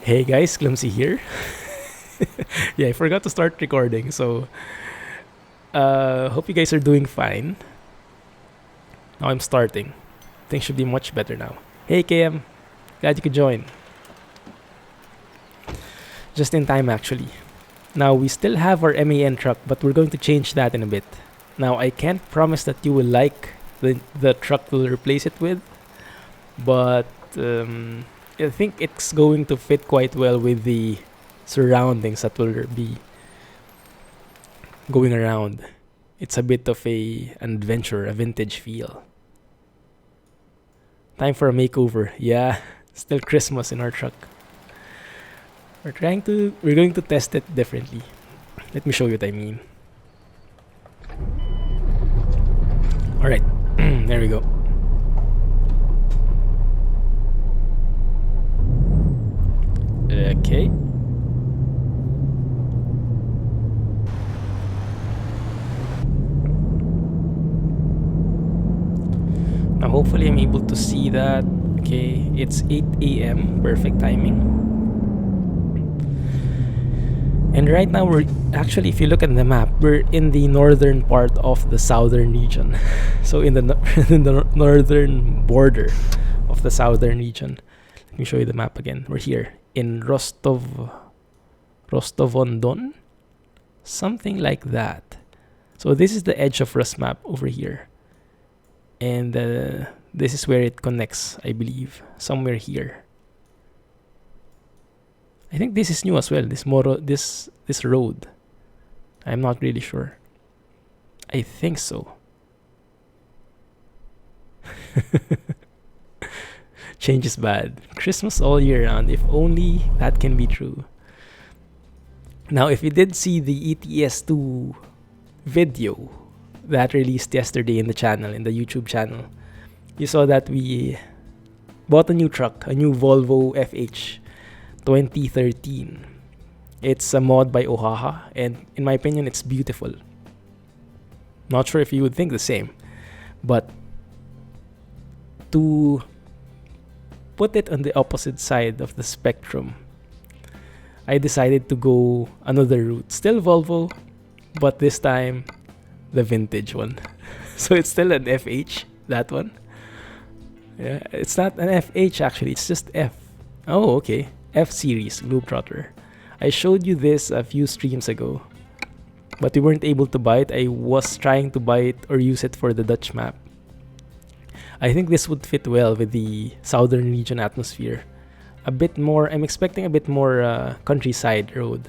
Hey guys, Clumsy here. Yeah, I forgot to start recording, so hope you guys are doing fine. Now I'm starting. Things should be much better now. Hey KM, glad you could join. Just in time actually. Now we still have our MAN truck, but we're going to change that in a bit. Now I can't promise that you will like the truck we'll replace it with, but I think it's going to fit quite well with the surroundings that will be going around. It's a bit of an adventure, a vintage feel. Time for a makeover. Yeah, still Christmas in our truck. We're going to test it differently. Let me show you what I mean. Alright, there we go. Okay. Now hopefully I'm able to see that. Okay, it's 8 a.m. Perfect timing. And right now we're actually, if you look at the map, we're in the northern part of the southern region. So in the northern border of the southern region. Let me show you the map again. We're here in Rostov-on-Don, something like that. So this is the edge of RusMap over here, and this is where it connects, I believe, somewhere here. I think this is new as well. This road. I'm not really sure. I think so. Change is bad. Christmas all year round. If only that can be true. Now, if you did see the ETS2 video that released yesterday in the channel, in the YouTube channel, you saw that we bought a new truck, a new Volvo FH 2013. It's a mod by Ohaha, and in my opinion, it's beautiful. Not sure if you would think the same, but to put it on the opposite side of the spectrum, I decided to go another route. Still Volvo, but this time the vintage one. So it's still an FH, that one. Yeah, it's not an FH actually, it's just F. Oh, okay. F series Globetrotter. I showed you this a few streams ago, but we weren't able to buy it. I was trying to buy it or use it for the Dutch map. I think this would fit well with the southern region atmosphere. A bit more, I'm expecting a bit more countryside road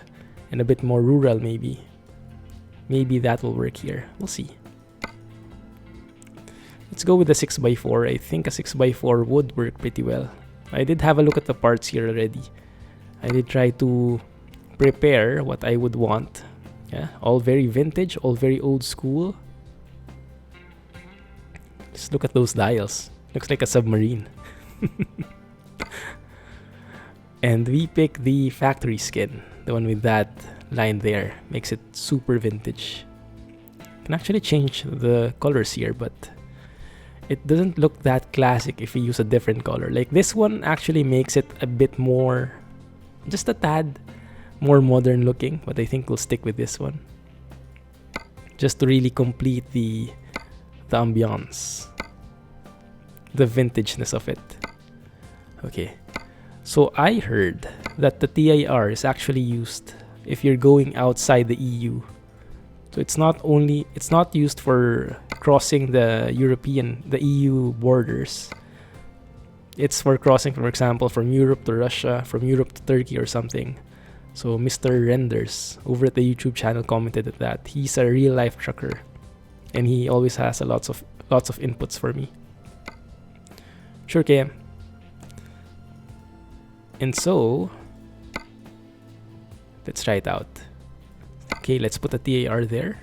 and a bit more rural maybe. Maybe that will work here. We'll see. Let's go with the 6x4. I think a 6x4 would work pretty well. I did have a look at the parts here already. I did try to prepare what I would want. Yeah, all very vintage, all very old school. Just look at those dials. Looks like a submarine. And we pick the factory skin. The one with that line there. Makes it super vintage. Can actually change the colors here, but it doesn't look that classic if you use a different color. Like this one actually makes it a bit more, just a tad more modern looking, but I think we'll stick with this one. Just to really complete the ambiance. The vintageness of it. Okay. So I heard that the TIR is actually used if you're going outside the EU. So it's not used for crossing the EU borders. It's for crossing, for example, from Europe to Russia, from Europe to Turkey or something. So Mr. Renders over at the YouTube channel commented at that. He's a real life trucker, and he always has lots of inputs for me. Sure, KM. And so let's try it out. Okay, let's put a TAR there.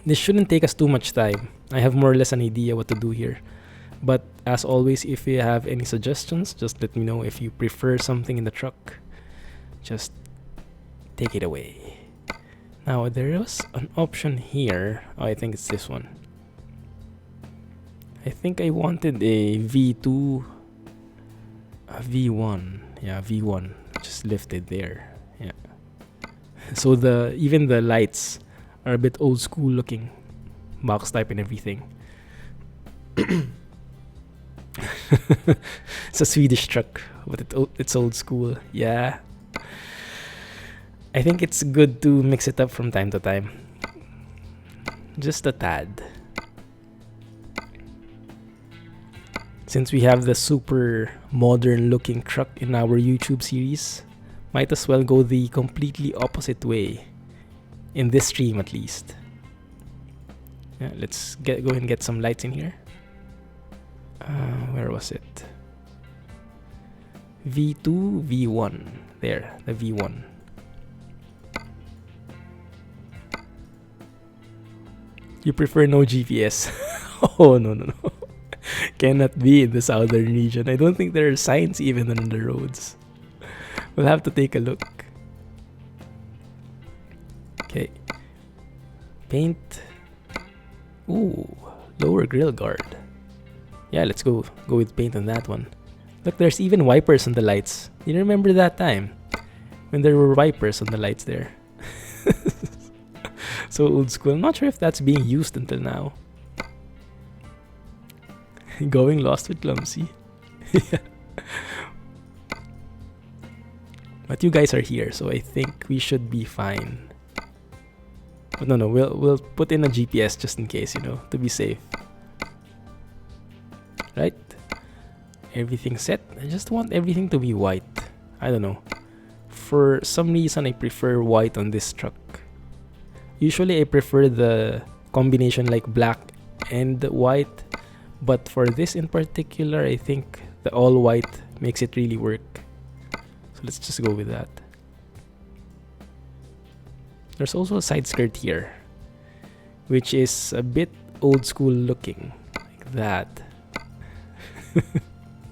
This shouldn't take us too much time. I have more or less an idea what to do here. But as always, if you have any suggestions, just let me know. If you prefer something in the truck, just take it away. Now, there was an option here. Oh, I think it's this one. I think I wanted a V2, a V1. Yeah, V1 just lifted there. Yeah. So even the lights are a bit old school looking, box type and everything. It's a Swedish truck, but it's old school. Yeah. I think it's good to mix it up from time to time. Just a tad. Since we have the super modern looking truck in our YouTube series, might as well go the completely opposite way. In this stream at least. Yeah, let's go and get some lights in here. Where was it? V2, V1. There, the V1. You prefer no GPS? Oh, no. Cannot be in the southern region. I don't think there are signs even on the roads. We'll have to take a look. Okay. Paint. Ooh, lower grill guard. Yeah, let's go with paint on that one. Look, there's even wipers on the lights. You remember that time when there were wipers on the lights there? So old school. I'm not sure if that's being used until now. Going lost with Clumsy. Yeah. But you guys are here, so I think we should be fine. But no, we'll put in a GPS just in case, to be safe. Right? Everything set. I just want everything to be white. I don't know. For some reason, I prefer white on this truck. Usually, I prefer the combination like black and white. But for this in particular, I think the all white makes it really work. So let's just go with that. There's also a side skirt here, which is a bit old school looking, like that.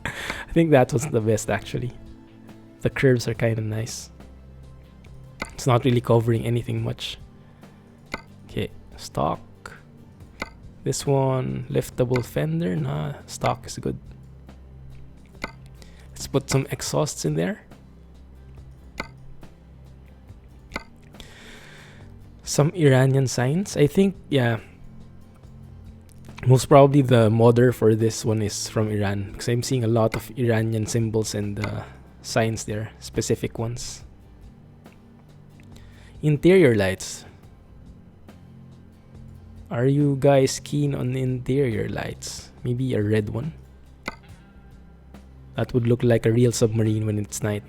I think that was the best actually. The curves are kind of nice. It's not really covering anything much. Okay, stock. This one, liftable fender. Nah, stock is good. Let's put some exhausts in there. Some Iranian signs. I think, yeah. Most probably the modder for this one is from Iran. Because I'm seeing a lot of Iranian symbols and signs there. Specific ones. Interior lights. Are you guys keen on interior lights? Maybe a red one? That would look like a real submarine when it's night.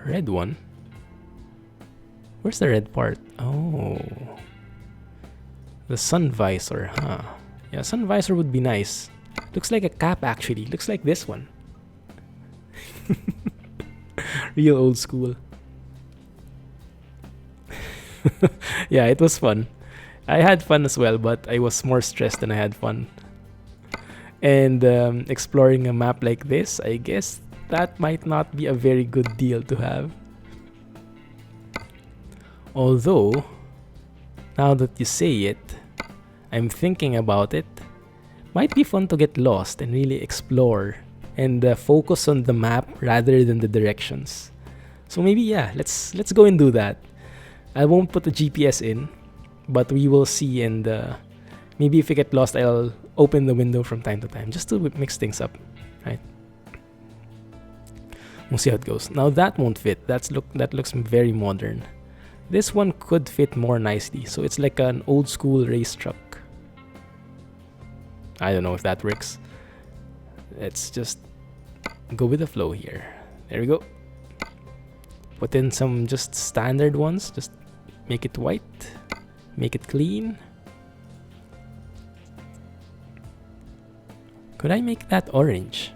Red one? Where's the red part? Oh. The sun visor, huh? Yeah, sun visor would be nice. Looks like a cap actually. Looks like this one. Real old school. Yeah, it was fun. I had fun as well, but I was more stressed than I had fun. And exploring a map like this, I guess that might not be a very good deal to have. Although, now that you say it, I'm thinking about it. Might be fun to get lost and really explore and focus on the map rather than the directions. So maybe, yeah, let's go and do that. I won't put the GPS in, but we will see, and maybe if we get lost, I'll open the window from time to time just to mix things up, right? We'll see how it goes. Now that won't fit. That looks very modern. This one could fit more nicely. So it's like an old school race truck. I don't know if that works. Let's just go with the flow here. There we go. Put in some just standard ones. Just make it white. Make it clean. Could I make that orange?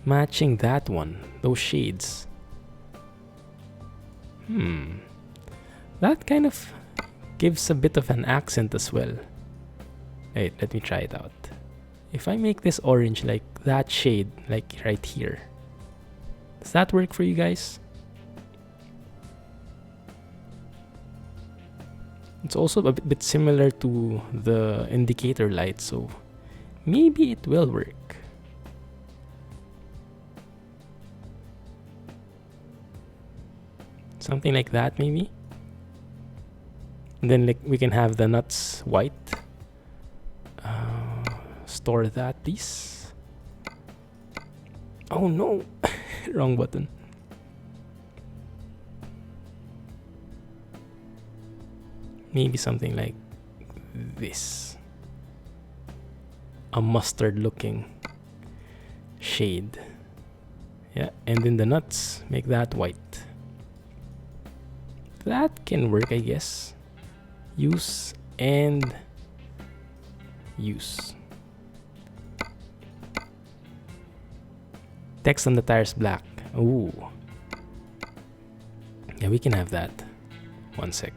Matching that one. Those shades. That kind of gives a bit of an accent as well. Wait, let me try it out. If I make this orange like that shade, like right here, does that work for you guys? It's also a bit similar to the indicator light, so maybe it will work. Something like that, maybe. And then like we can have the nuts white. Store that, please. Oh no, wrong button. Maybe something like this. A mustard looking shade. Yeah, and then the nuts, make that white. That can work, I guess. Use and use. Text on the tires black. Ooh. Yeah, we can have that. One sec.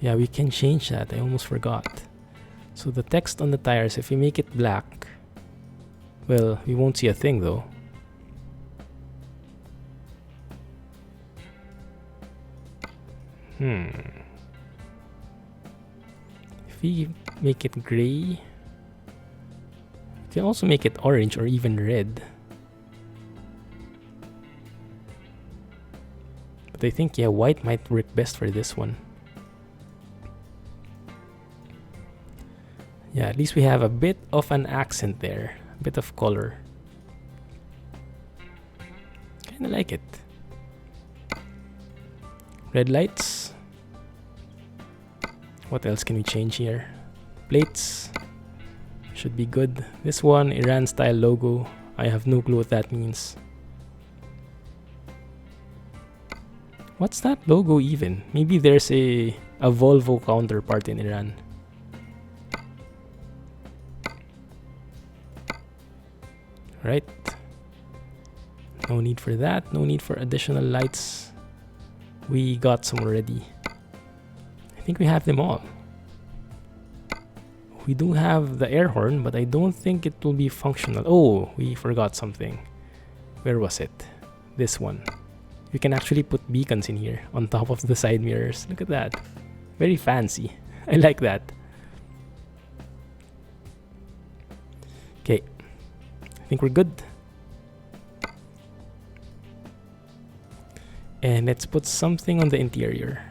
Yeah, we can change that. I almost forgot. So the text on the tires, if we make it black, well, we won't see a thing though. If we make it gray, we can also make it orange or even red. But I think, yeah, white might work best for this one. Yeah, at least we have a bit of an accent there. A bit of color. Kinda like it. Red lights. What else can we change here? Plates. Should be good. This one, Iran style logo. I have no clue what that means. What's that logo even? Maybe there's a Volvo counterpart in Iran. Right. No need for that. No need for additional lights. We got some already. I think we have them all. We do have the air horn, but I don't think it will be functional. Oh, we forgot something. Where was it? This one. We can actually put beacons in here on top of the side mirrors. Look at that. Very fancy. I like that. Okay. I think we're good. And let's put something on the interior.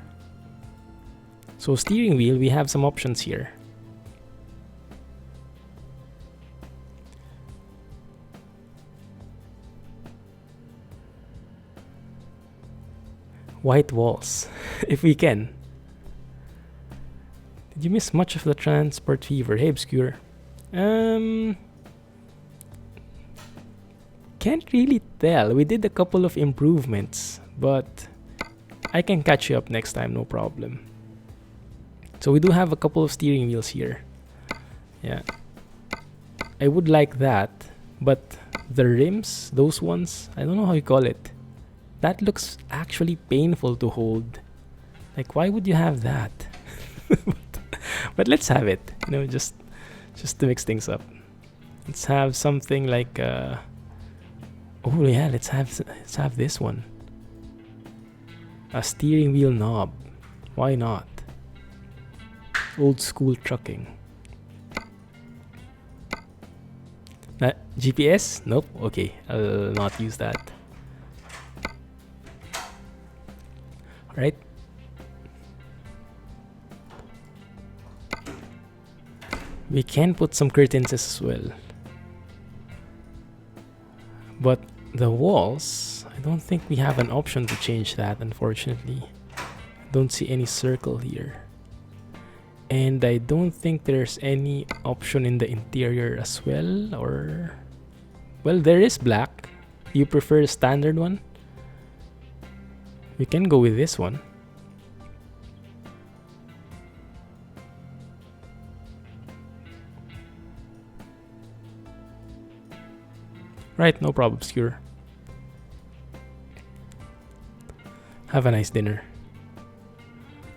So steering wheel, we have some options here. White walls, if we can. Did you miss much of the transport fever? Hey, Obscure. Can't really tell. We did a couple of improvements, but I can catch you up next time, no problem. So we do have a couple of steering wheels here. Yeah. I would like that, but the rims, those ones, I don't know how you call it. That looks actually painful to hold. Like, why would you have that? But let's have it, you know, just to mix things up. Let's have something like oh yeah, let's have this one. A steering wheel knob. Why not? Old school trucking. GPS? Nope. Okay, I'll not use that. Right? We can put some curtains as well. But the walls, I don't think we have an option to change that, unfortunately. Don't see any circle here. And I don't think there's any option in the interior as well, or... Well, there is black. You prefer the standard one? We can go with this one. Right, no problem, Obscure. Have a nice dinner.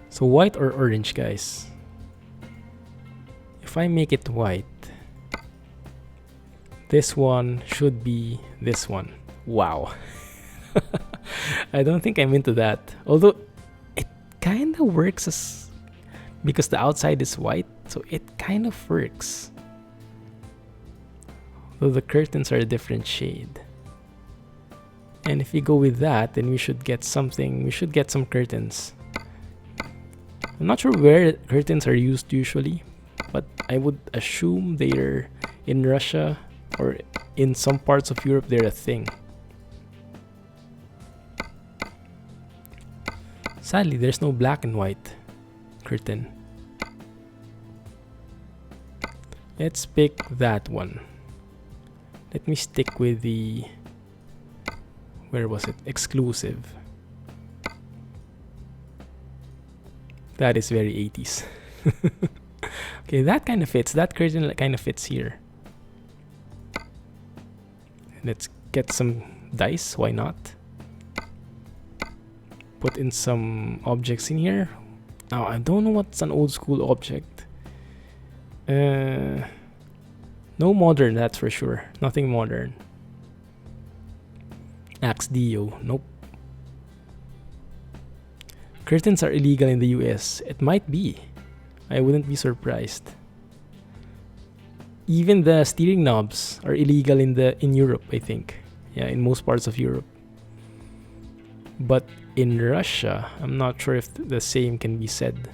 So white or orange, guys? If I make it white, this one should be this one. Wow. I don't think I'm into that. Although it kind of works as because the outside is white, so it kind of works. Though the curtains are a different shade. And if we go with that, then we should get something. We should get some curtains. I'm not sure where curtains are used usually, but I would assume they're in Russia or in some parts of Europe they're a thing. Sadly, there's no black and white curtain. Let's pick that one. Let me stick with the... Where was it? Exclusive. That is very 80s. Okay, that kind of fits. That curtain kind of fits here. Let's get some dice. Why not? Put in some objects in here. Now, I don't know what's an old school object. No modern, that's for sure. Nothing modern. Axe Dio. Nope. Curtains are illegal in the US. It might be. I wouldn't be surprised. Even the steering knobs are illegal in Europe, I think. Yeah, in most parts of Europe. But in Russia, I'm not sure if the same can be said.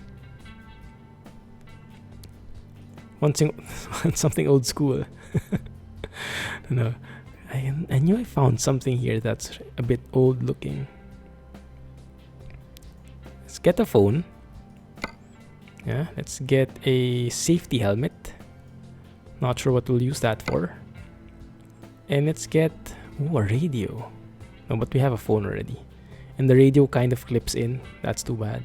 Something old school. No. I knew I found something here that's a bit old looking. Let's get a phone. Yeah, let's get a safety helmet. Not sure what we'll use that for. And let's get a radio. No, but we have a phone already. And the radio kind of clips in. That's too bad.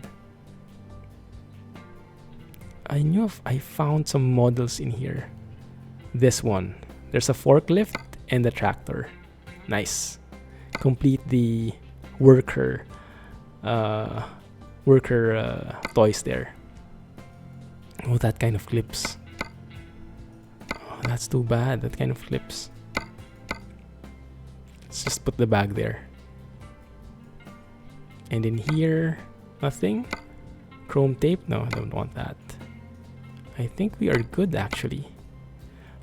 I knew I found some models in here. This one. There's a forklift and the tractor. Nice. Complete the worker toys there. Oh, that kind of clips. Oh, that's too bad. That kind of clips. Let's just put the bag there. And in here, nothing. Chrome tape? No, I don't want that. I think we are good actually.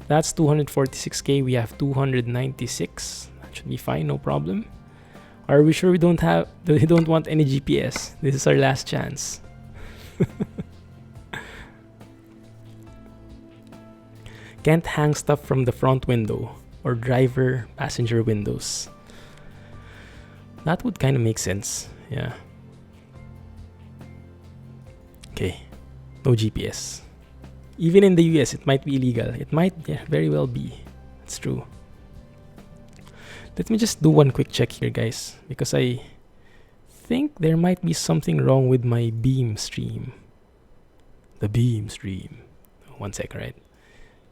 That's 246k. We have 296. That should be fine, no problem. Are we sure we don't want any GPS? This is our last chance. Can't hang stuff from the front window or driver passenger windows. That would kind of make sense. Yeah. Okay. No GPS. Even in the US, it might be illegal. It might very well be. It's true. Let me just do one quick check here, guys, because I think there might be something wrong with my beam stream. The beam stream. 1 sec, right?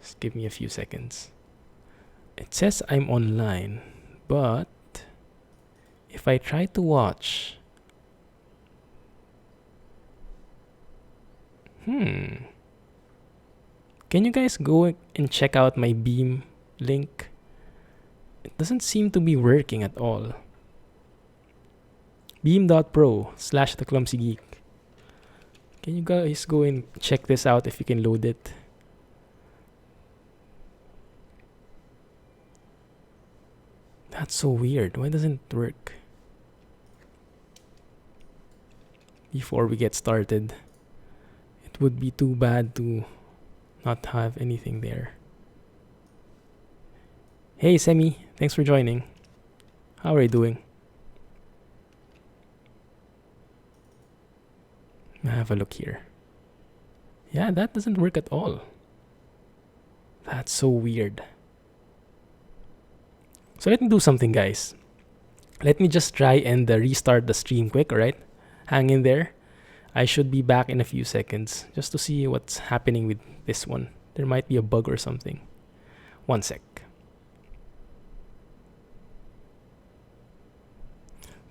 Just give me a few seconds. It says I'm online, but if I try to watch... Can you guys go and check out my beam link? It doesn't seem to be working at all. beam.pro /theclumsygeek. Can you guys go and check this out if you can load it? That's so weird. Why doesn't it work? Before we get started, it would be too bad to not have anything there. Hey Semi, thanks for joining. How are you doing? Have a look here. Yeah, that doesn't work at all. That's so weird. So let me do something, guys. Let me just try and restart the stream quick, alright? Hang in there. I should be back in a few seconds just to see what's happening with this one. There might be a bug or something. 1 sec.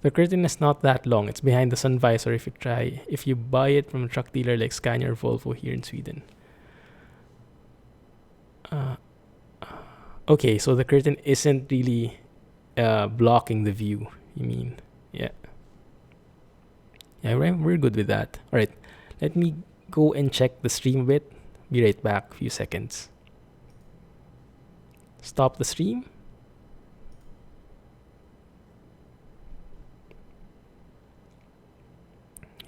The curtain is not that long. It's behind the sun visor if you buy it from a truck dealer like Scania or Volvo here in Sweden. Okay, so the curtain isn't really blocking the view, you mean? Yeah. Yeah, we're good with that. All right, let me go and check the stream a bit. Be right back. Few seconds. Stop the stream.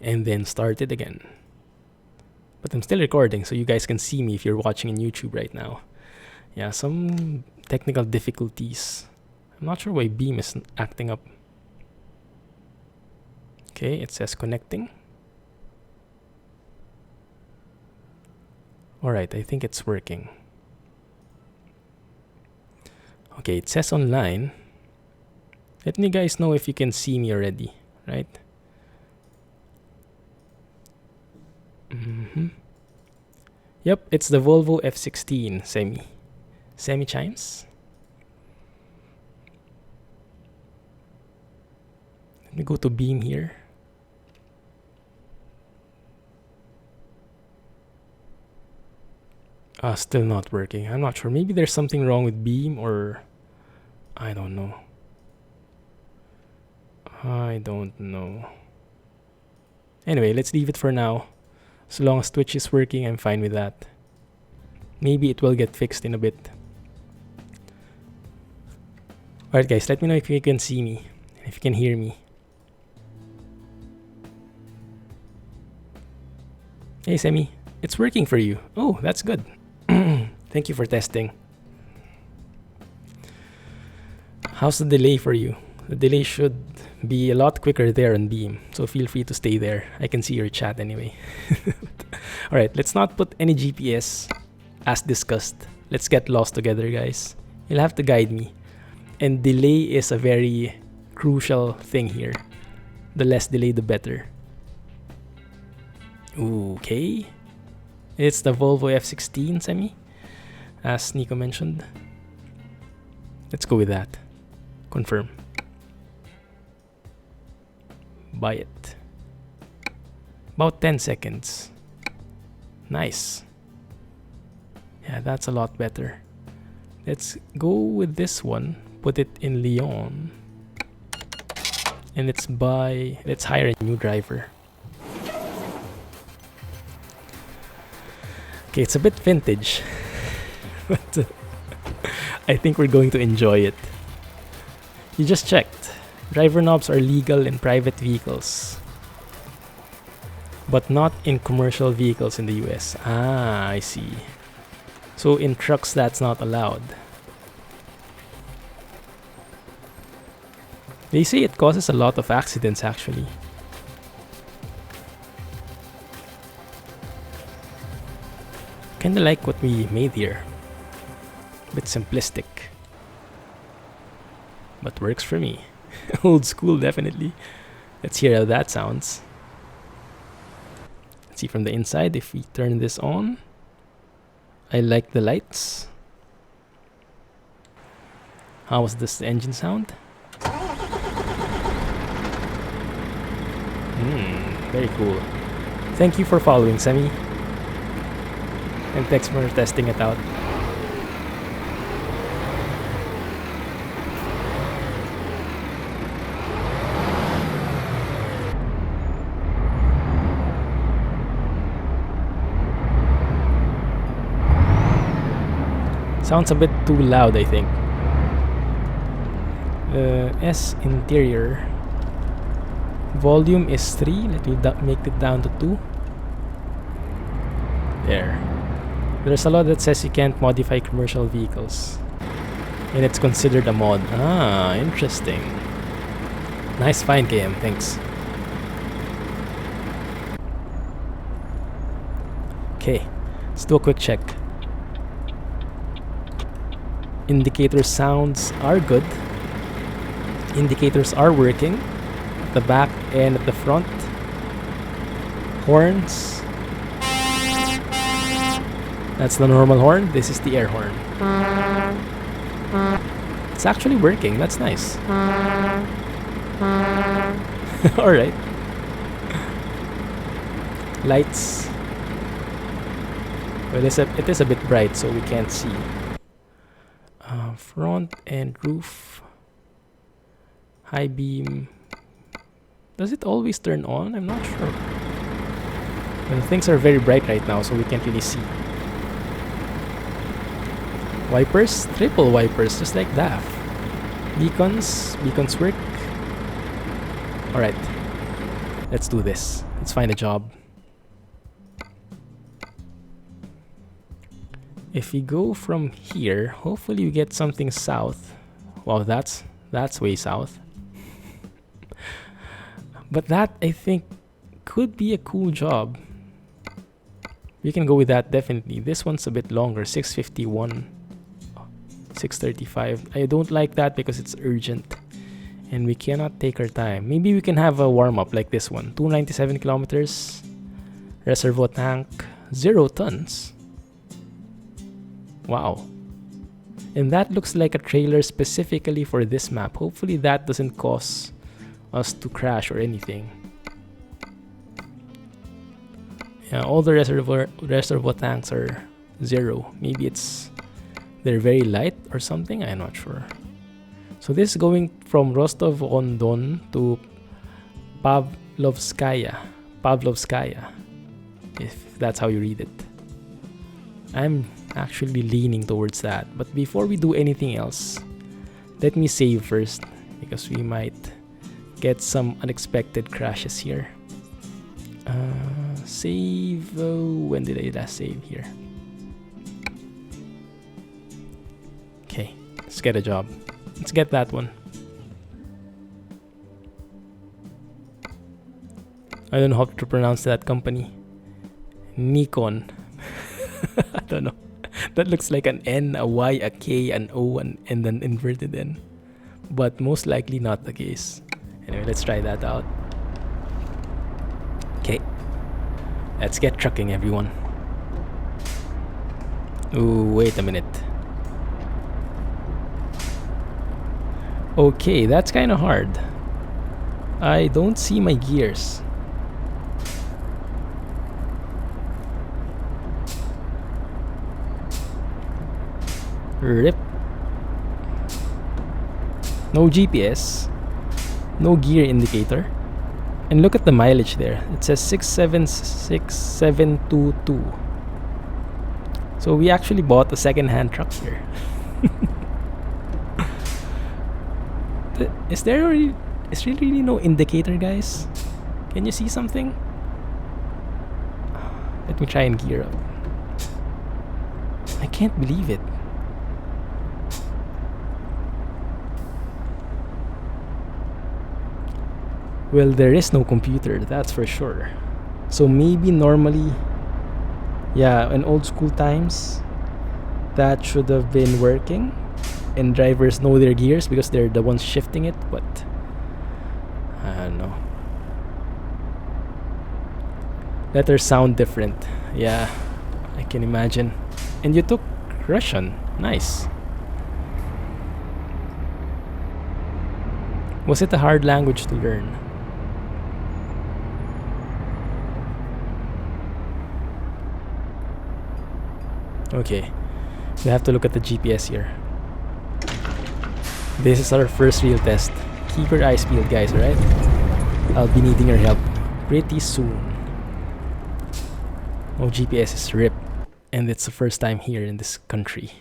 And then start it again. But I'm still recording, so you guys can see me if you're watching on YouTube right now. Yeah, some technical difficulties. I'm not sure why Beam is acting up. Okay, it says connecting. Alright, I think it's working. Okay, it says online. Let me guys know if you can see me already, right? Yep, it's the Volvo F16 semi chimes. Let me go to Beam here. Still not working. I'm not sure. Maybe there's something wrong with Beam, or I don't know. Anyway, let's leave it for now. So long as Twitch is working, I'm fine with that. Maybe it will get fixed in a bit. Alright guys, let me know if you can see me, if you can hear me. Hey Semi, it's working for you. Oh, that's good. Thank you for testing. How's the delay for you? The delay should be a lot quicker there on Beam, so feel free to stay there. I can see your chat anyway. Alright, let's not put any GPS as discussed. Let's get lost together, guys. You'll have to guide me. And delay is a very crucial thing here. The less delay, the better. Okay. It's the Volvo F16 Semi, as Nico mentioned. Let's go with that. Confirm. Buy it. About 10 seconds. Nice. Yeah, that's a lot better. Let's go with this one. Put it in Lyon. And let's hire a new driver. Okay, it's a bit vintage. But I think we're going to enjoy it. You just checked. Driver knobs are legal in private vehicles, but not in commercial vehicles in the US. Ah, I see. So in trucks, that's not allowed. They say it causes a lot of accidents, actually. Kinda like what we made here. A bit simplistic, but works for me. Old school, definitely. Let's hear how that sounds. Let's see from the inside if we turn this on. I like the lights. How was this engine sound? Very cool. Thank you for following, Semi. And thanks for testing it out. Sounds a bit too loud, I think. S interior. Volume is 3. Let me make it down to 2. There. There's a law that says you can't modify commercial vehicles, and it's considered a mod. Ah, interesting. Nice find, KM. Thanks. Okay, let's do a quick check. Indicator sounds are good. Indicators are working at the back and at the front. Horns. That's the normal horn. This is the air horn. It's actually working. That's nice. Alright. Lights. Well, it is a bit bright, so we can't see. Front and roof. High beam. Does it always turn on? I'm not sure. Well, things are very bright right now, so we can't really see. Wipers, triple wipers, just like that. Beacons work. Alright, let's do this. Let's find a job. If we go from here, hopefully we get something south. Wow, that's way south. But that, I think, could be a cool job. We can go with that, definitely. This one's a bit longer, 651, 635. I don't like that because it's urgent and we cannot take our time. Maybe we can have a warm-up like this one. 297 kilometers, reservoir tank, 0 tons. Wow. And that looks like a trailer specifically for this map. Hopefully that doesn't cause us to crash or anything. Yeah, all the reservoir tanks are 0. Maybe they're very light or something. I'm not sure. So this is going from Rostov-on-Don to Pavlovskaya, if that's how you read it. I'm actually leaning towards that. But before we do anything else, let me save first, because we might get some unexpected crashes here. Save. When did I last save here? Okay, let's get a job. Let's get that one. I don't know how to pronounce that company. Nikon. I don't know. That looks like an N, a Y, a K, an O, and an inverted N. But most likely not the case. Anyway, let's try that out. Okay. Let's get trucking, everyone. Ooh, wait a minute. Okay, that's kind of hard. I don't see my gears. Rip. No GPS. No gear indicator. And look at the mileage there. It says 676,722. So we actually bought a second-hand truck here. Is really no indicator, guys? Can you see something? Let me try and gear up. I can't believe it. Well, there is no computer, that's for sure. So maybe normally, yeah, in old school times, that should have been working. And drivers know their gears because they're the ones shifting it, but I don't know. Letters sound different. Yeah, I can imagine. And you took Russian. Nice. Was it a hard language to learn? Okay, we have to look at the GPS here. This is our first real test. Keep your eyes peeled, guys, alright? I'll be needing your help pretty soon. Oh, GPS is RIP. And it's the first time here in this country.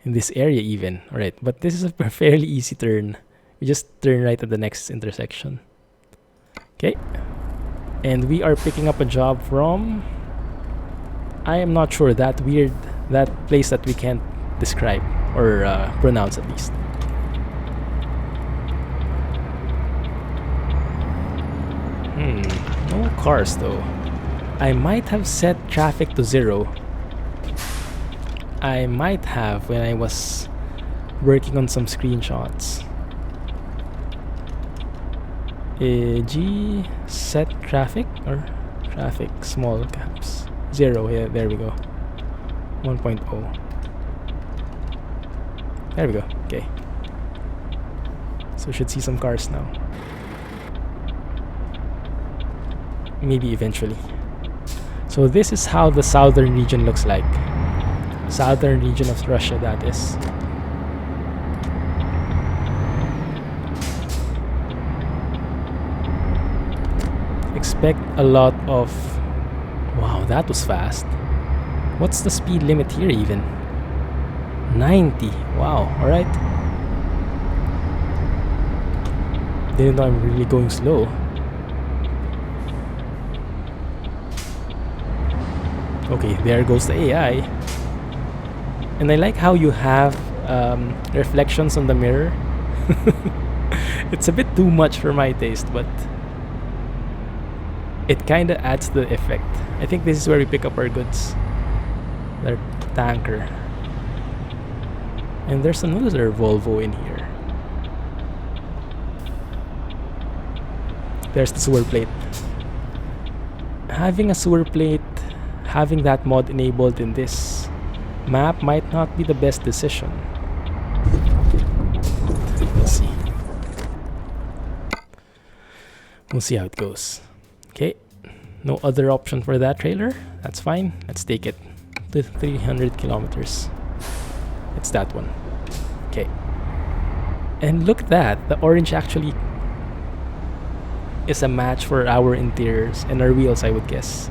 In this area even. Alright, but this is a fairly easy turn. We just turn right at the next intersection. Okay. And we are picking up a job from... I am not sure, that place that we can't describe or pronounce at least. No cars though. I might have set traffic to 0. I might have when I was working on some screenshots. G set traffic or traffic small caps 0. Yeah, there we go. 1.0. There we go. Okay. So we should see some cars now. Maybe eventually. So this is how the southern region looks like. Southern region of Russia, that is. a lot of... Wow, that was fast. What's the speed limit here even? 90. Wow, alright. Didn't know I'm really going slow. Okay, there goes the AI. And I like how you have reflections on the mirror. It's a bit too much for my taste, but it kinda adds the effect. I think this is where we pick up our goods. Their tanker. And there's another Volvo in here. There's the sewer plate. Having a sewer plate, having that mod enabled in this map might not be the best decision. We'll see. We'll see how it goes. Okay. No other option for that trailer. That's fine. Let's take it to 300 kilometers. It's that one. Okay. And look at that. The orange actually is a match for our interiors and our wheels, I would guess.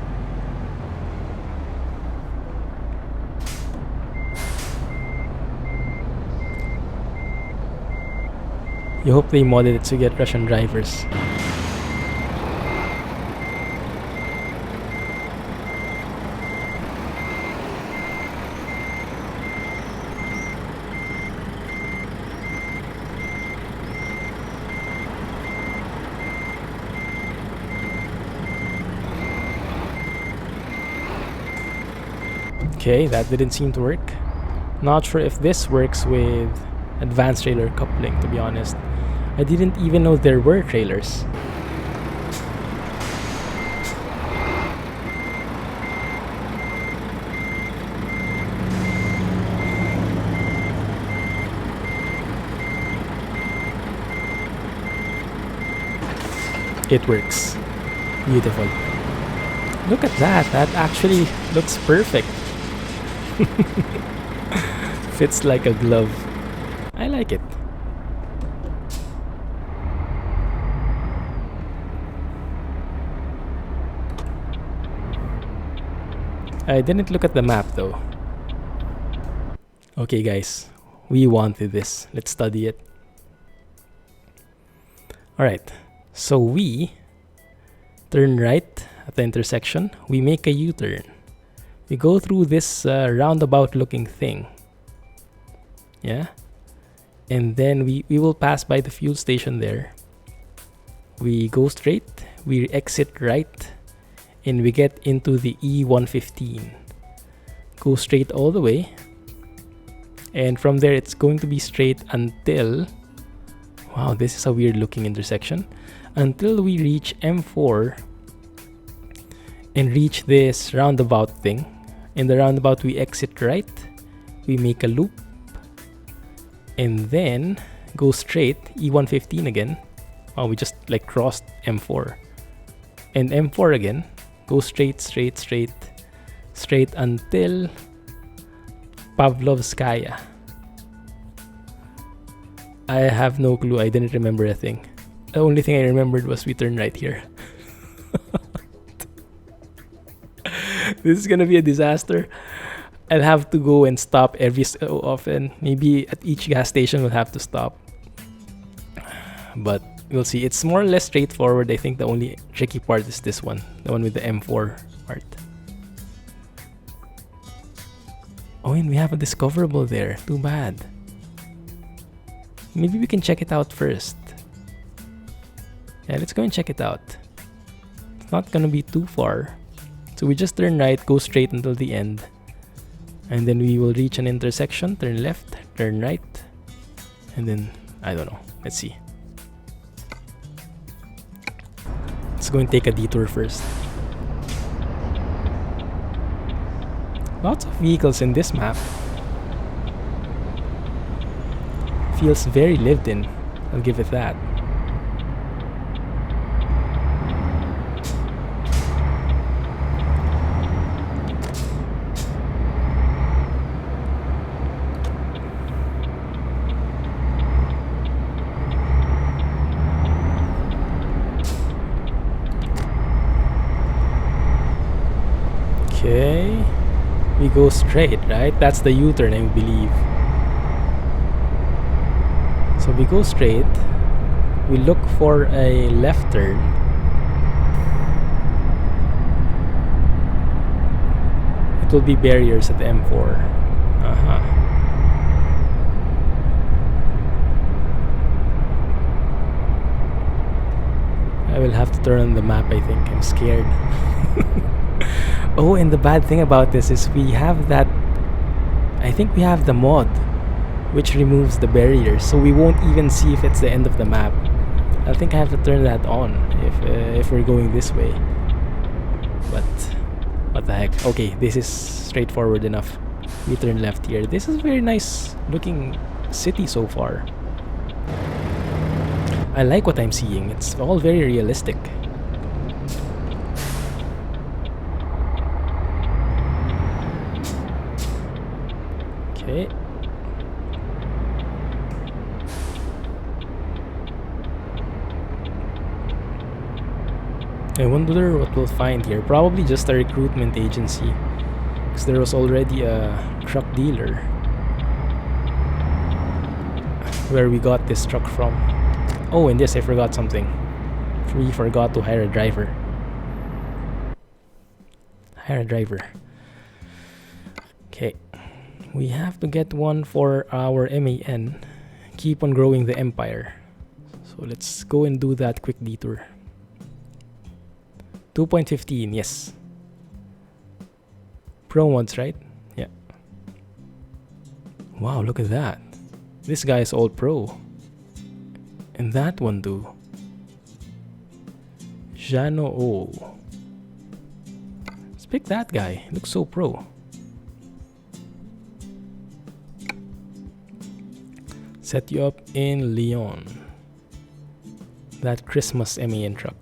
You hope they modded it to get Russian drivers. Okay, that didn't seem to work. Not sure if this works with advanced trailer coupling, to be honest. I didn't even know there were trailers. It works. Beautiful. Look at that. That actually looks perfect. Fits like a glove. I like it. I didn't look at the map though. Okay guys, we wanted this. Let's study it. Alright, so we turn right at the intersection. We make a U-turn. We go through this roundabout looking thing. Yeah? And then we will pass by the fuel station there. We go straight. We exit right. And we get into the E115. Go straight all the way. And from there, it's going to be straight until... Wow, this is a weird looking intersection. Until we reach M4 and reach this roundabout thing. In the roundabout, we exit right. We make a loop. And then go straight, E115 again. Oh, we just like crossed M4. And M4 again. Go straight until Pavlovskaya. I have no clue. I didn't remember a thing. The only thing I remembered was we turn right here. This is gonna be a disaster. I'll have to go and stop every so often. Maybe at each gas station we'll have to stop. But we'll see. It's more or less straightforward. I think the only tricky part is this one. The one with the M4 part. Oh, and we have a discoverable there. Too bad. Maybe we can check it out first. Yeah, let's go and check it out. It's not gonna be too far. So we just turn right, go straight until the end. And then we will reach an intersection, turn left, turn right. And then, I don't know. Let's see. Let's go and take a detour first. Lots of vehicles in this map. Feels very lived in. I'll give it that. go straight, right? That's the U-turn, I believe. So we go straight. We look for a left turn. It will be barriers at M4. I will have to turn on the map, I think. I'm scared. Oh, and the bad thing about this is we have that... I think we have the mod which removes the barriers, so we won't even see if it's the end of the map. I think I have to turn that on if we're going this way. But what the heck? Okay, this is straightforward enough. We turn left here. This is a very nice looking city so far. I like what I'm seeing. It's all very realistic. Okay. I wonder what we'll find here. Probably just a recruitment agency, because there was already a truck dealer where we got this truck from. Oh, and yes, I forgot something. We forgot to hire a driver. Hire a driver. Okay. We have to get one for our MAN. Keep on growing the empire. So let's go and do that quick detour. 2.15, yes. ProMods, right? Yeah. Wow, look at that. This guy is all pro. And that one too. Jano O. Let's pick that guy. Looks so pro. Set you up in Lyon. That Christmas MAN truck.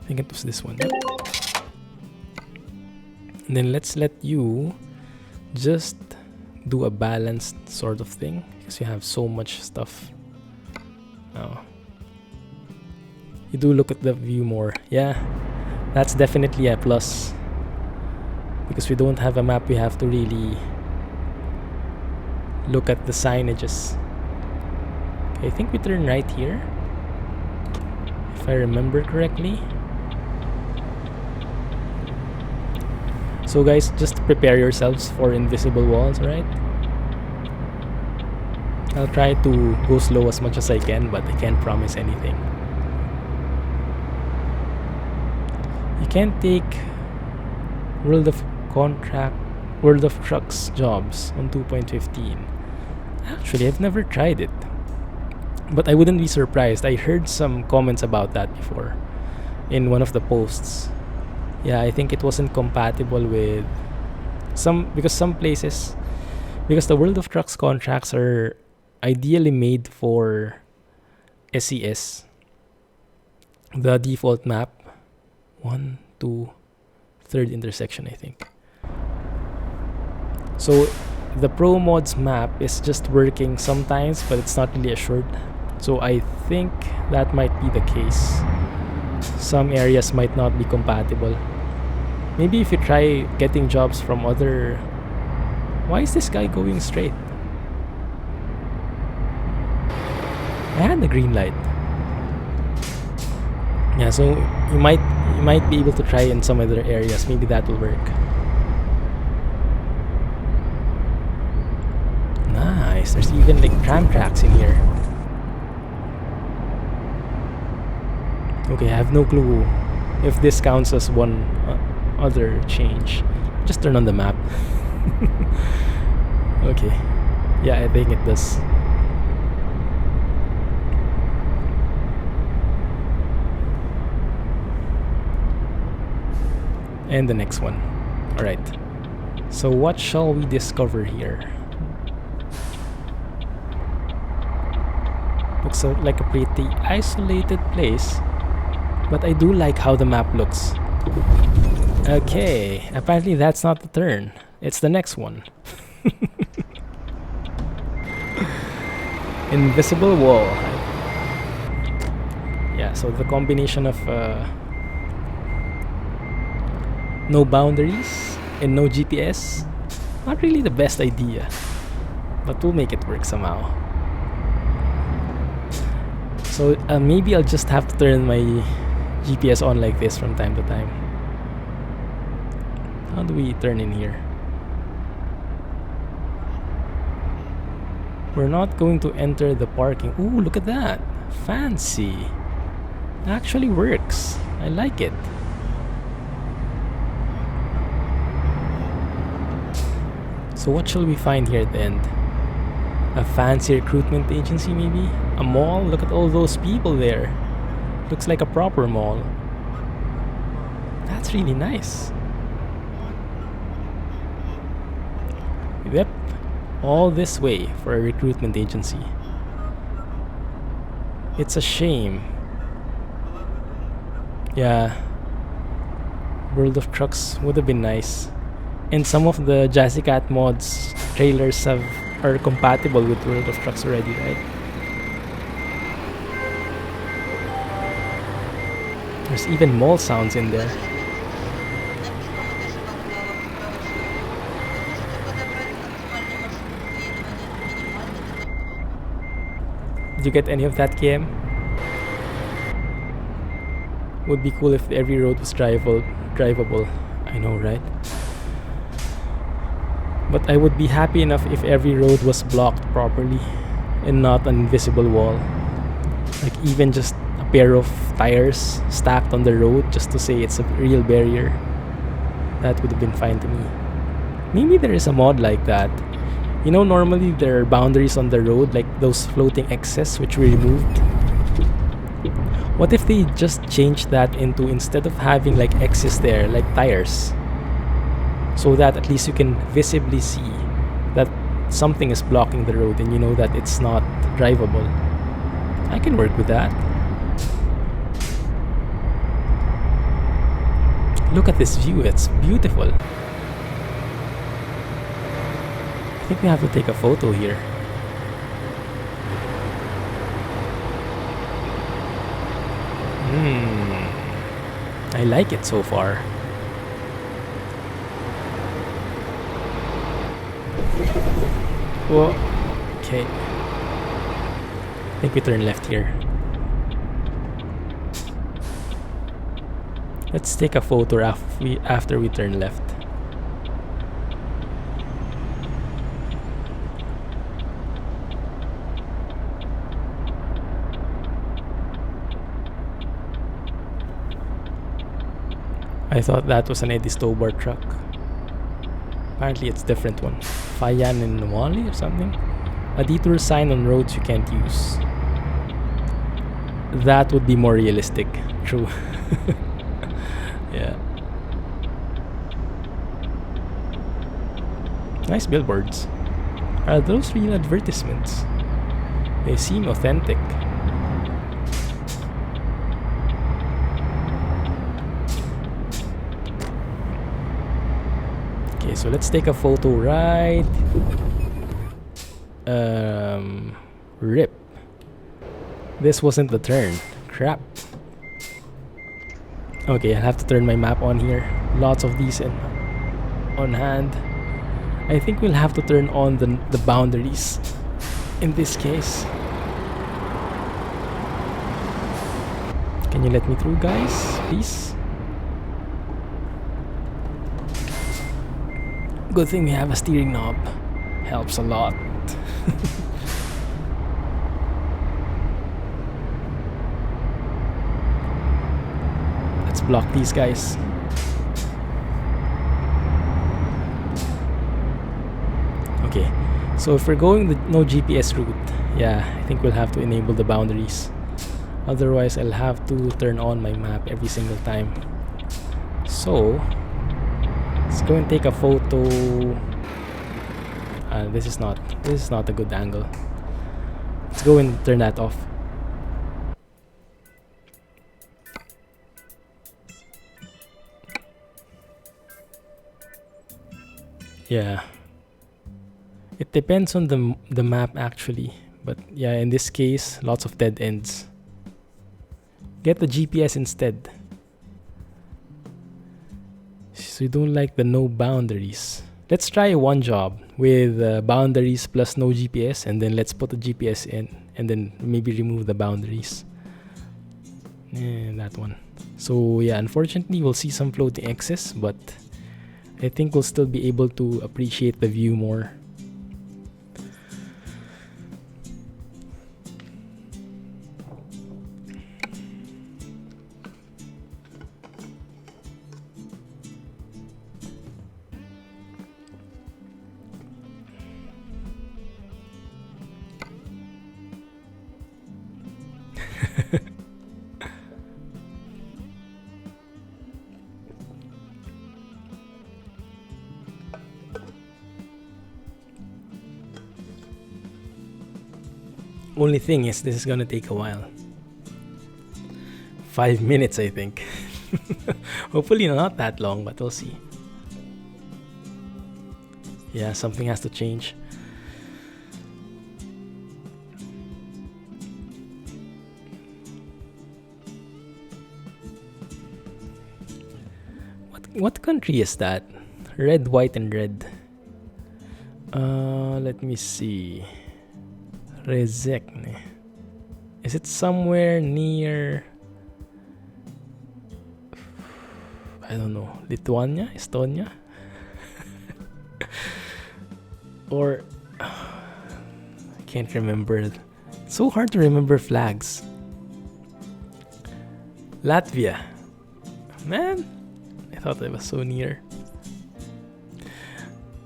I think it was this one. And then let's let you just do a balanced sort of thing, because you have so much stuff. Oh. You do look at the view more. Yeah, that's definitely a plus. Because we don't have a map, we have to really look at the signages. Okay, I think we turn right here, if I remember correctly. So guys, just prepare yourselves for invisible walls, right? I'll try to go slow as much as I can, but I can't promise anything. You can't take World of Trucks jobs on 2.15. Actually, I've never tried it, but I wouldn't be surprised. I heard some comments about that before in one of the posts. Yeah, I think it wasn't compatible with because the World of Trucks contracts are ideally made for SES. The default map, 1, 2, 3rd intersection, I think. So the ProMods map is just working sometimes, but it's not really assured. So I think that might be the case. Some areas might not be compatible. Maybe if you try getting jobs from other... Why is this guy going straight? I had the green light. Yeah, so you might be able to try in some other areas. Maybe that will work. Nice. There's even like tram tracks in here. Okay, I have no clue if this counts as one other change. Just turn on the map. Okay. Yeah, I think it does. And the next one. Alright. So what shall we discover here? Looks like a pretty isolated place, but I do like how the map looks. Okay, apparently that's not the turn. It's the next one. Invisible wall. Yeah, so the combination of No boundaries and no GPS. Not really the best idea, but we'll make it work somehow. So maybe I'll just have to turn my GPS on like this from time to time. How do we turn in here? We're not going to enter the parking. Ooh, look at that. Fancy. Actually works. I like it. So what shall we find here at the end? A fancy recruitment agency maybe? A mall? Look at all those people there. Looks like a proper mall. That's really nice. Yep. All this way for a recruitment agency. It's a shame. Yeah. World of Trucks would have been nice. And some of the Jazzy Cat mods trailers are compatible with World of Trucks already, right? There's even mall sounds in there. Did you get any of that, KM? Would be cool if every road was drivable. I know, right? But I would be happy enough if every road was blocked properly and not an invisible wall. Like even just a pair of tires stacked on the road just to say it's a real barrier. That would have been fine to me. Maybe there is a mod like that. You know, normally there are boundaries on the road, like those floating X's which we removed. What if they just changed that into, instead of having like X's there, like tires? So that at least you can visibly see that something is blocking the road and you know that it's not drivable. I can work with that. Look at this view, it's beautiful. I think we have to take a photo here. I like it so far. Whoa. Okay. I think we turn left here. Let's take a photo after we turn left. I thought that was an Eddie Stobar truck. Apparently it's a different one. Fayan and Wally or something? A detour sign on roads you can't use. That would be more realistic. True. Yeah. Nice billboards. Are those real advertisements? They seem authentic. Okay, so let's take a photo right. Rip. This wasn't the turn. Crap. Okay, I'll have to turn my map on here. Lots of these on hand. I think we'll have to turn on the boundaries in this case. Can you let me through, guys? Please? Good thing we have a steering knob. Helps a lot. Let's block these guys. Okay, so if we're going the no GPS route, yeah, I think we'll have to enable the boundaries. Otherwise, I'll have to turn on my map every single time. So, let's go and take a photo. This is not a good angle. Let's go and turn that off. Yeah. It depends on the map actually, but yeah, in this case, lots of dead ends. Get the GPS instead. So you don't like the no boundaries. Let's try one job with boundaries plus no GPS, and then let's put the GPS in, and then maybe remove the boundaries. That one. So yeah, unfortunately we'll see some floating excess, but I think we'll still be able to appreciate the view more. Only thing is, this is gonna take a while. 5 minutes, I think. Hopefully not that long, but we'll see. Yeah, something has to change. What country is that? Red, white, and red. Let me see. Rezekne. Is it somewhere near, I don't know, Lithuania? Estonia? Or I can't remember. It's so hard to remember flags. Latvia. Man, I thought I was so near.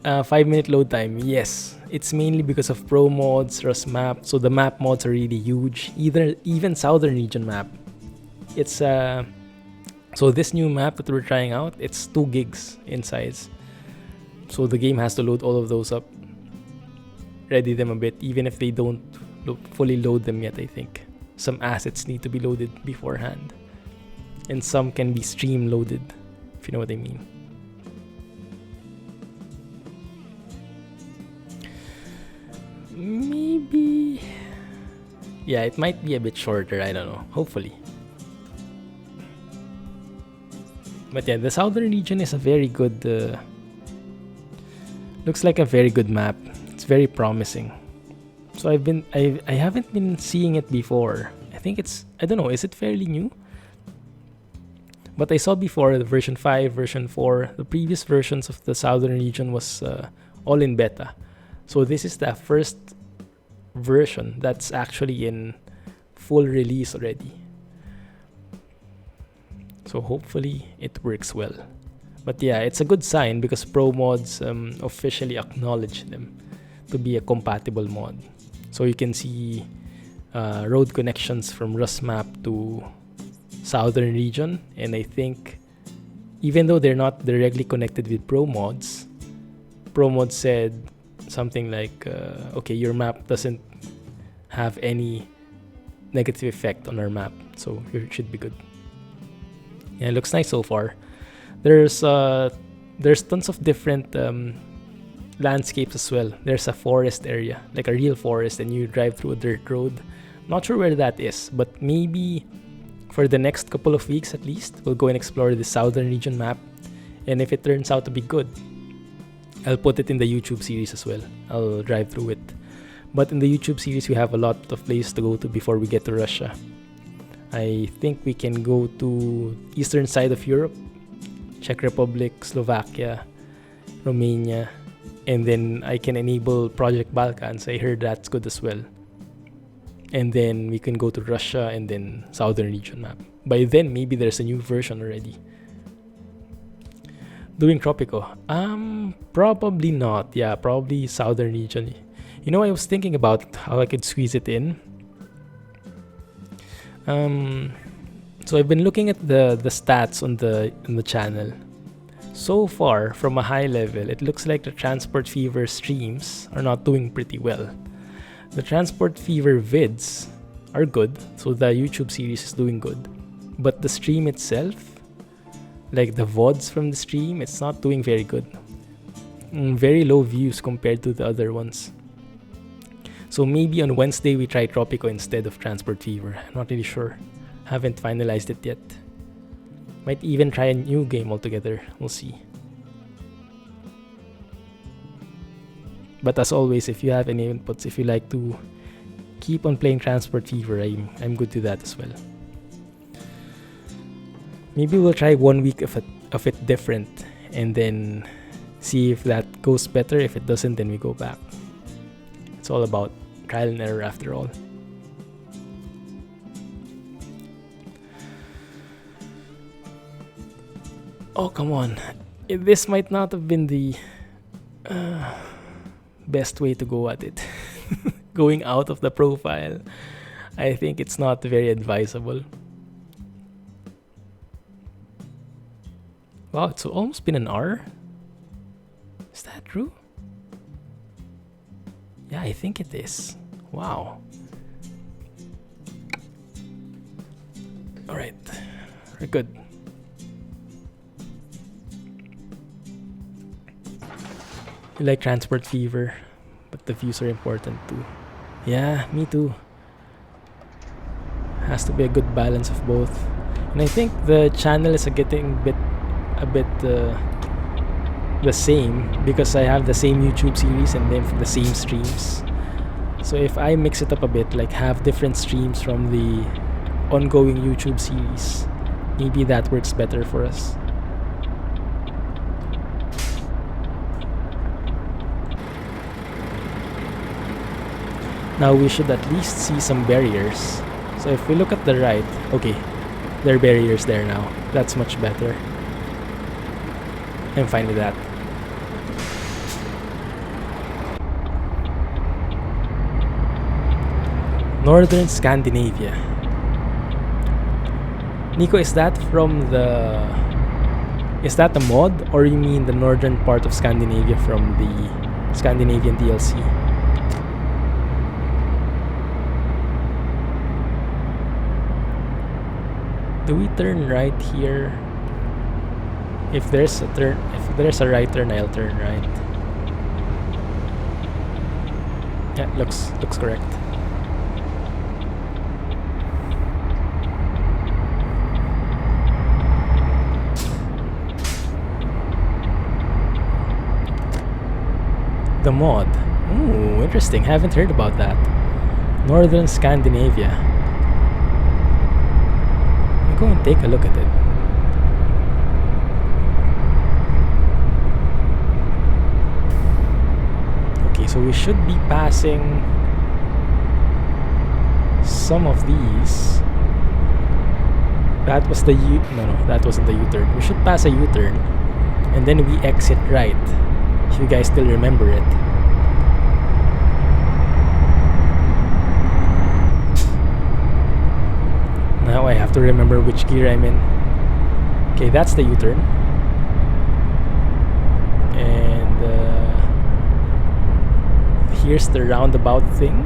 5-minute load time. Yes, it's mainly because of ProMods, RusMap. So the map mods are really huge. Even Southern Region map. It's so this new map that we're trying out, it's 2 gigs in size. So the game has to load all of those up, ready them a bit, even if they don't fully load them yet. I think some assets need to be loaded beforehand, and some can be stream loaded, if you know what I mean. Maybe, yeah, it might be a bit shorter, I don't know, hopefully. But yeah, the Southern Region is a very good, looks like a very good map. It's very promising. So I haven't been seeing it before. I think it's, I don't know, is it fairly new? But I saw before the version 5, version 4, the previous versions of the Southern Region was all in beta. So this is the first version that's actually in full release already. So hopefully it works well. But yeah, it's a good sign because ProMods officially acknowledged them to be a compatible mod. So you can see road connections from RusMap to Southern Region, and I think even though they're not directly connected with ProMods, ProMods said something like, okay, your map doesn't have any negative effect on our map, so it should be good. Yeah, it looks nice so far. There's tons of different landscapes as well. There's a forest area, like a real forest, and you drive through a dirt road. Not sure where that is, but maybe for the next couple of weeks at least, we'll go and explore the Southern Region map. And if it turns out to be good, I'll put it in the YouTube series as well. I'll drive through it. But in the YouTube series, we have a lot of places to go to before we get to Russia. I think we can go to eastern side of Europe, Czech Republic, Slovakia, Romania, and then I can enable Project Balkans. I heard that's good as well. And then we can go to Russia and then Southern Region map. By then, maybe there's a new version already. Doing Tropico? Probably not. Yeah, probably Southern Region. You know, I was thinking about how I could squeeze it in. So I've been looking at the stats on the channel. So far, from a high level, it looks like the Transport Fever streams are not doing pretty well. The Transport Fever vids are good, so the YouTube series is doing good. But the stream itself, like the VODs from the stream, it's not doing very good. Very low views compared to the other ones. So maybe on Wednesday we try Tropico instead of Transport Fever. I'm not really sure. Haven't finalized it yet. Might even try a new game altogether. We'll see. But as always, if you have any inputs, if you like to keep on playing Transport Fever, I'm good to that as well. Maybe we'll try 1 week of it different, and then see if that goes better. If it doesn't, then we go back. It's all about trial and error after all. Oh, come on. This might not have been the best way to go at it. Going out of the profile, I think it's not very advisable. Wow, it's almost been an hour. Is that true? Yeah, I think it is. Wow. Alright, we're good. I like Transport Fever, but the views are important too. Yeah, me too. Has to be a good balance of both. And I think the channel is getting a bit the same, because I have the same YouTube series and then the same streams. So if I mix it up a bit, like have different streams from the ongoing YouTube series, maybe that works better for us. Now we should at least see some barriers. So if we look at the right, okay, there are barriers there now. That's much better. I'm fine with that. Northern Scandinavia. Nico, is that from the... Is that a mod, or you mean the northern part of Scandinavia from the Scandinavian DLC? Do we turn right here? If there's a right turn, I'll turn right. Yeah, looks correct. The mod. Ooh, interesting. Haven't heard about that. Northern Scandinavia. Go and take a look at it. Okay, so we should be passing some of these. That was the no, that wasn't the U-turn. We should pass a U-turn and then we exit right. If you guys still remember it. Now I have to remember which gear I'm in. Okay, that's the U-turn. And here's the roundabout thing.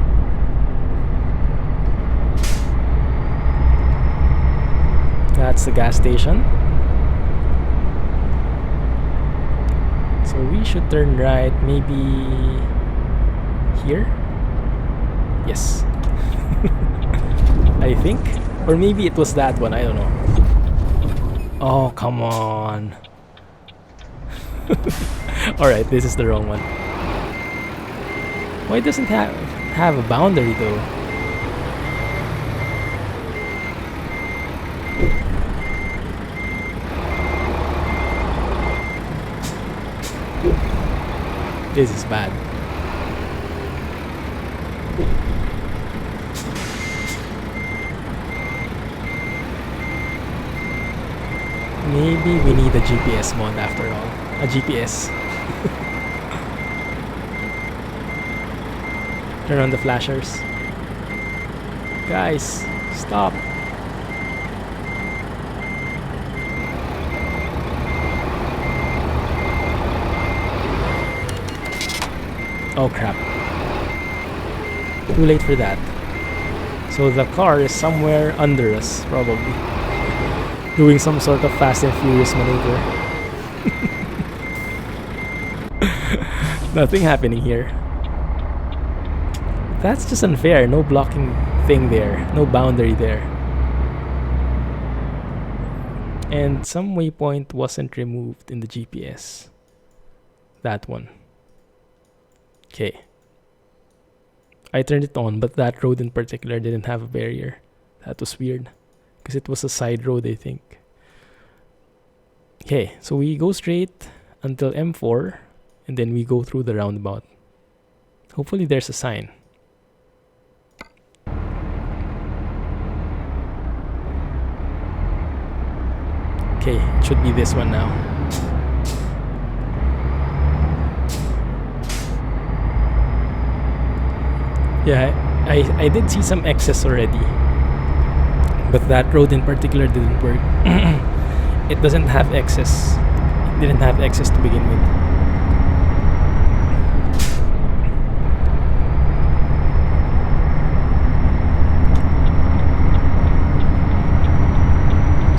That's the gas station. So we should turn right, maybe here? Yes. I think. Or maybe it was that one, I don't know. Oh, come on. Alright, this is the wrong one. Why doesn't have a boundary though? This is bad. Maybe we need a GPS mod after all. A GPS. Turn on the flashers. Guys, stop. Oh crap. Too late for that. So the car is somewhere under us, probably. Doing some sort of Fast and Furious maneuver. Nothing happening here. That's just unfair. No blocking thing there. No boundary there. And some waypoint wasn't removed in the GPS. That one. Okay. I turned it on, but that road in particular didn't have a barrier. That was weird. Because it was a side road, I think. Okay, so we go straight until M4. And then we go through the roundabout. Hopefully there's a sign. Okay, it should be this one now. Yeah, I did see some excess already. But that road in particular didn't work. It doesn't have excess. It didn't have excess to begin with.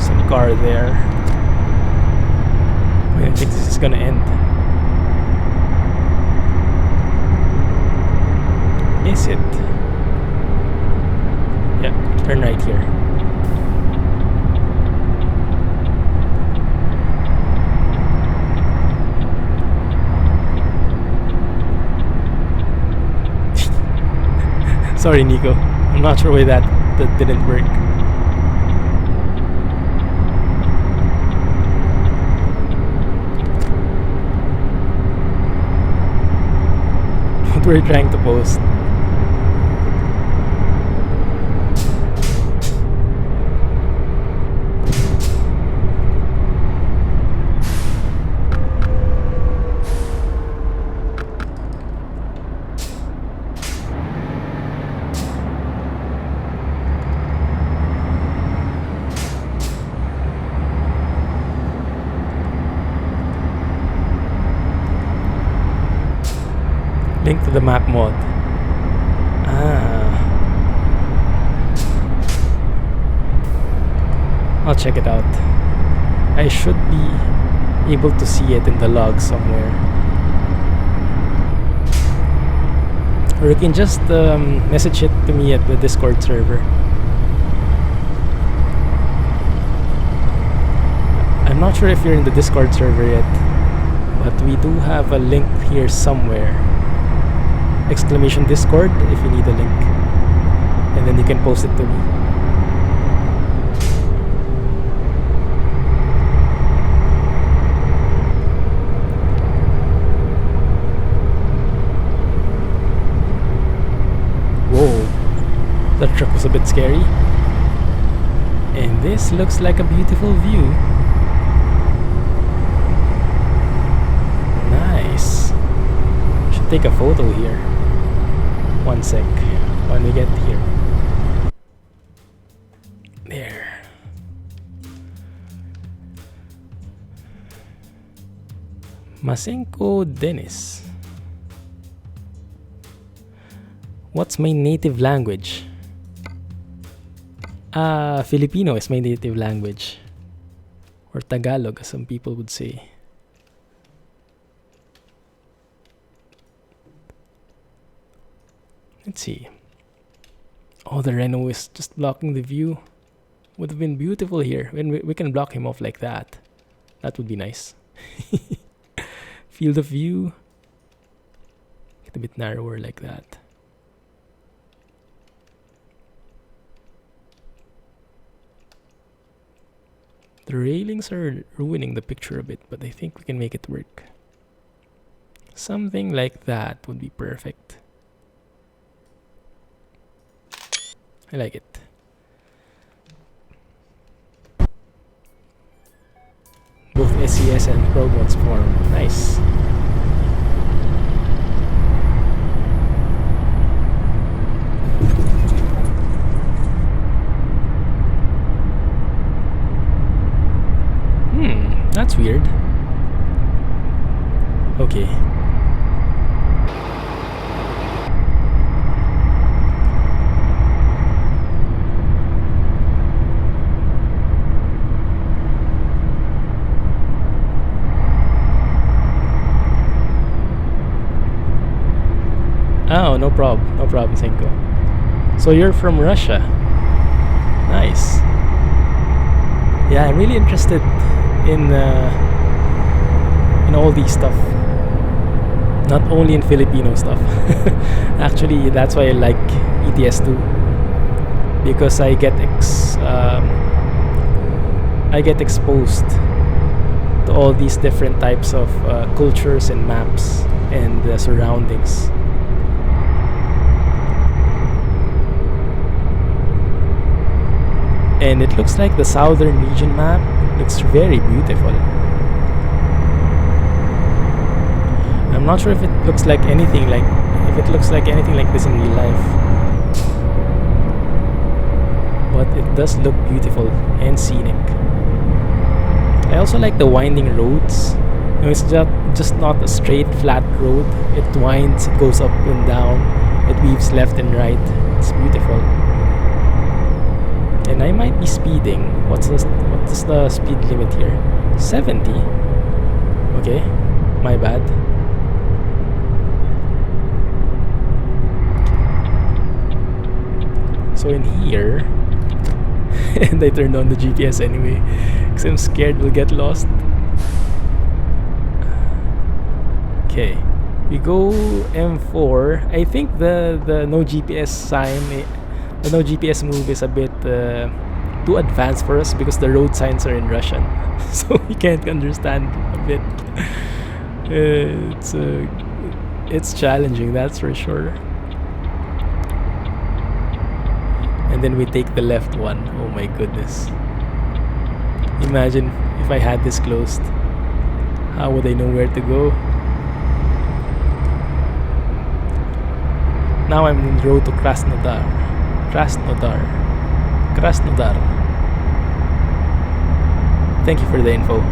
Some car there. I think this is gonna end. Is it? Yeah, turn right here. Sorry, Nico. I'm not sure why that didn't work. What we're trying to post. Link to the map mod. I'll check it out. I should be able to see it in the log somewhere. Or you can just message it to me at the Discord server. I'm not sure if you're in the Discord server yet, but we do have a link here somewhere. Exclamation Discord if you need a link, and then you can post it to me. Whoa, that truck was a bit scary. And this looks like a beautiful view. Nice. Should take a photo here. One sec, when we get here. There. Masenko Dennis. What's my native language? Filipino is my native language. Or Tagalog, as some people would say. Let's see. Oh, the Renault is just blocking the view. Would have been beautiful here. When we can block him off like that. That would be nice. Field of view. Get a bit narrower like that. The railings are ruining the picture a bit, but I think we can make it work. Something like that would be perfect. I like it. Both SES and ProMods form. Nice. That's weird. Okay. Oh, no problem, Senko. So you're from Russia. Nice. Yeah, I'm really interested in all these stuff. not only in Filipino stuff. Actually, that's why I like ETS2, because I get exposed to all these different types of cultures and maps and surroundings. And it looks like the southern region map looks very beautiful. I'm not sure if it looks like anything like this in real life, but it does look beautiful and scenic. I also like the winding roads. You know, it's just not a straight flat road. It winds, it goes up and down, it weaves left and right. It's beautiful. And I might be speeding. What is the speed limit here? 70. Okay, my bad. So in here, and I turned on the GPS anyway, because I'm scared we'll get lost. Okay, we go M4. I think the no GPS sign, the no GPS move is a bit too advanced for us because the road signs are in Russian, so we can't understand a bit. It's challenging, that's for sure. And then we take the left one. Oh my goodness. Imagine if I had this closed. How would I know where to go? Now I'm on the road to Krasnodar. Thank you for the info.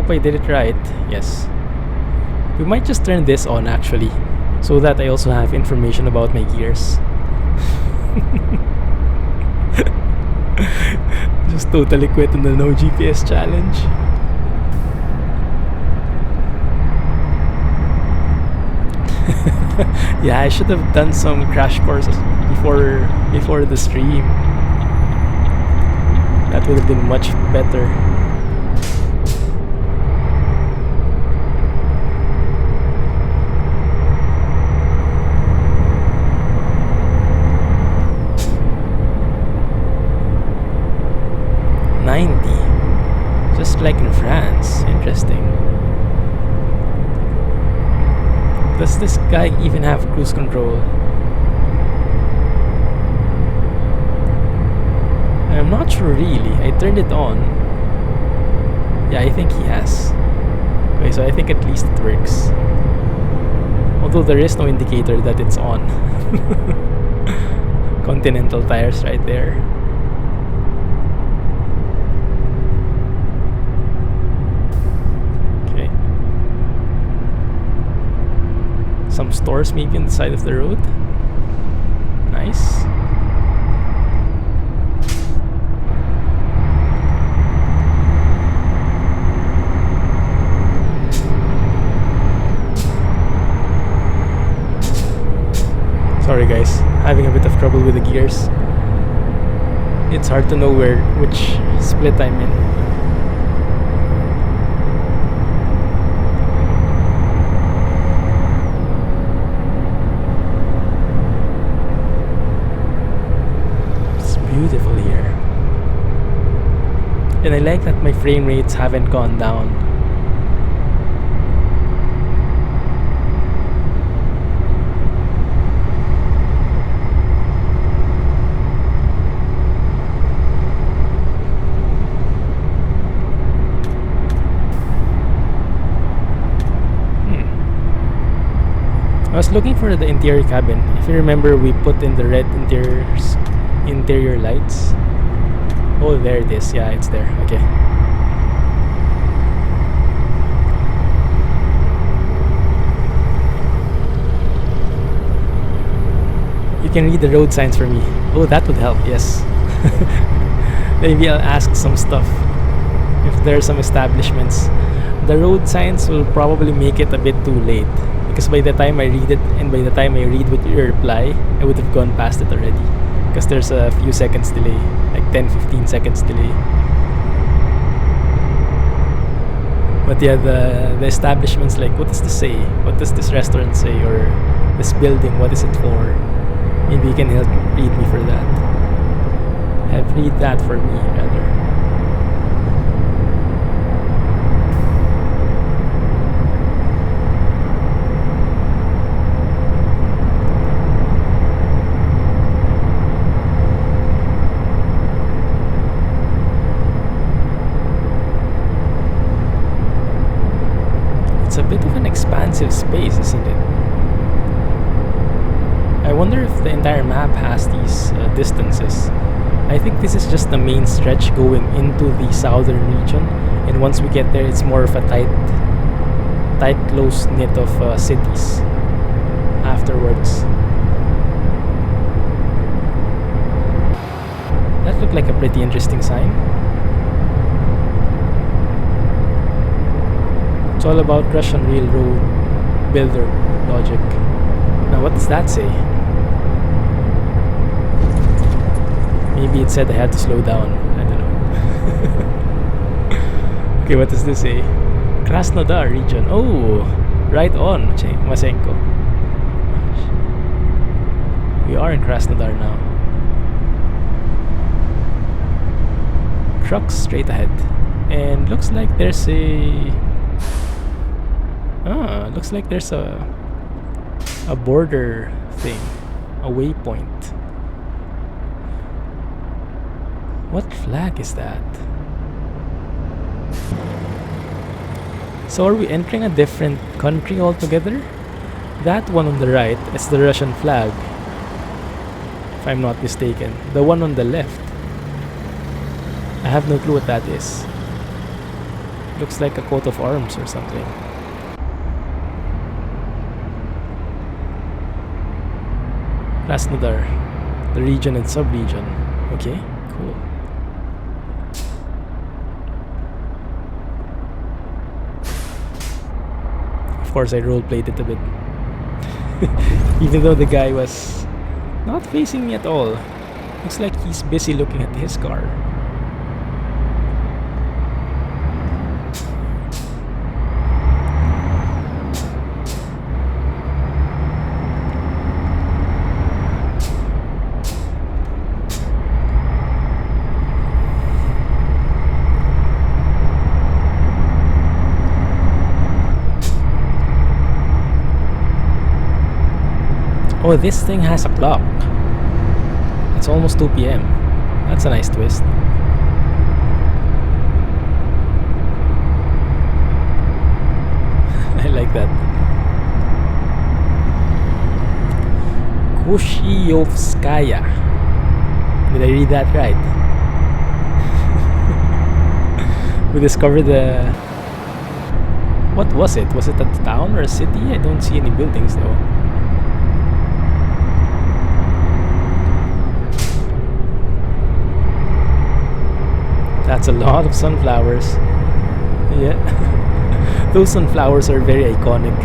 I did it right. Yes. We might just turn this on actually, so that I also have information about my gears. Just totally quit on the no GPS challenge. Yeah, I should have done some crash courses before the stream. That would have been much better. Just like in France. Interesting. Does this guy even have cruise control? I'm not sure really. I turned it on. Yeah, I think he has. Okay, so I think at least it works. Although there is no indicator that it's on. Continental tires right there. Some stores maybe on the side of the road. Nice. Sorry guys, having a bit of trouble with the gears. It's hard to know which split I'm in. Beautiful here, and I like that my frame rates haven't gone down. I was looking for the interior cabin. If you remember, we put in the red interior lights. Oh, there it is. Yeah, it's there. Okay. You can read the road signs for me. Oh, that would help. Yes. Maybe I'll ask some stuff if there are some establishments. The road signs will probably make it a bit too late, because by the time I read it and by the time I read what your reply, I would have gone past it already, because there's a few seconds delay, like 10-15 seconds delay. But yeah, the establishments, like, what does this say? What does this restaurant say? Or this building, what is it for? Maybe you can help read me for that. Read that for me, rather. It's a bit of an expansive space, isn't it? I wonder if the entire map has these distances. I think this is just the main stretch going into the southern region, and once we get there, it's more of a tight close knit of cities afterwards. That looked like a pretty interesting sign. It's all about Russian railroad builder logic. Now, what does that say? Maybe it said I had to slow down. I don't know. Okay, what does this say? Krasnodar region. Oh, right on, Masenko. We are in Krasnodar now. Trucks straight ahead. And looks like there's a... looks like there's a border thing. A waypoint. What flag is that? So are we entering a different country altogether? That one on the right is the Russian flag, if I'm not mistaken. The one on the left, I have no clue what that is. Looks like a coat of arms or something. Krasnodar, the region and sub-region. Okay, cool. Of course, I roleplayed it a bit. Even though the guy was not facing me at all. Looks like he's busy looking at his car. Oh, this thing has a clock. It's almost 2 p.m. That's a nice twist. I like that. Kushiovskaya. Did I read that right? We discovered the... What was it? Was it a town or a city? I don't see any buildings though. That's a lot of sunflowers. Yeah. Those sunflowers are very iconic.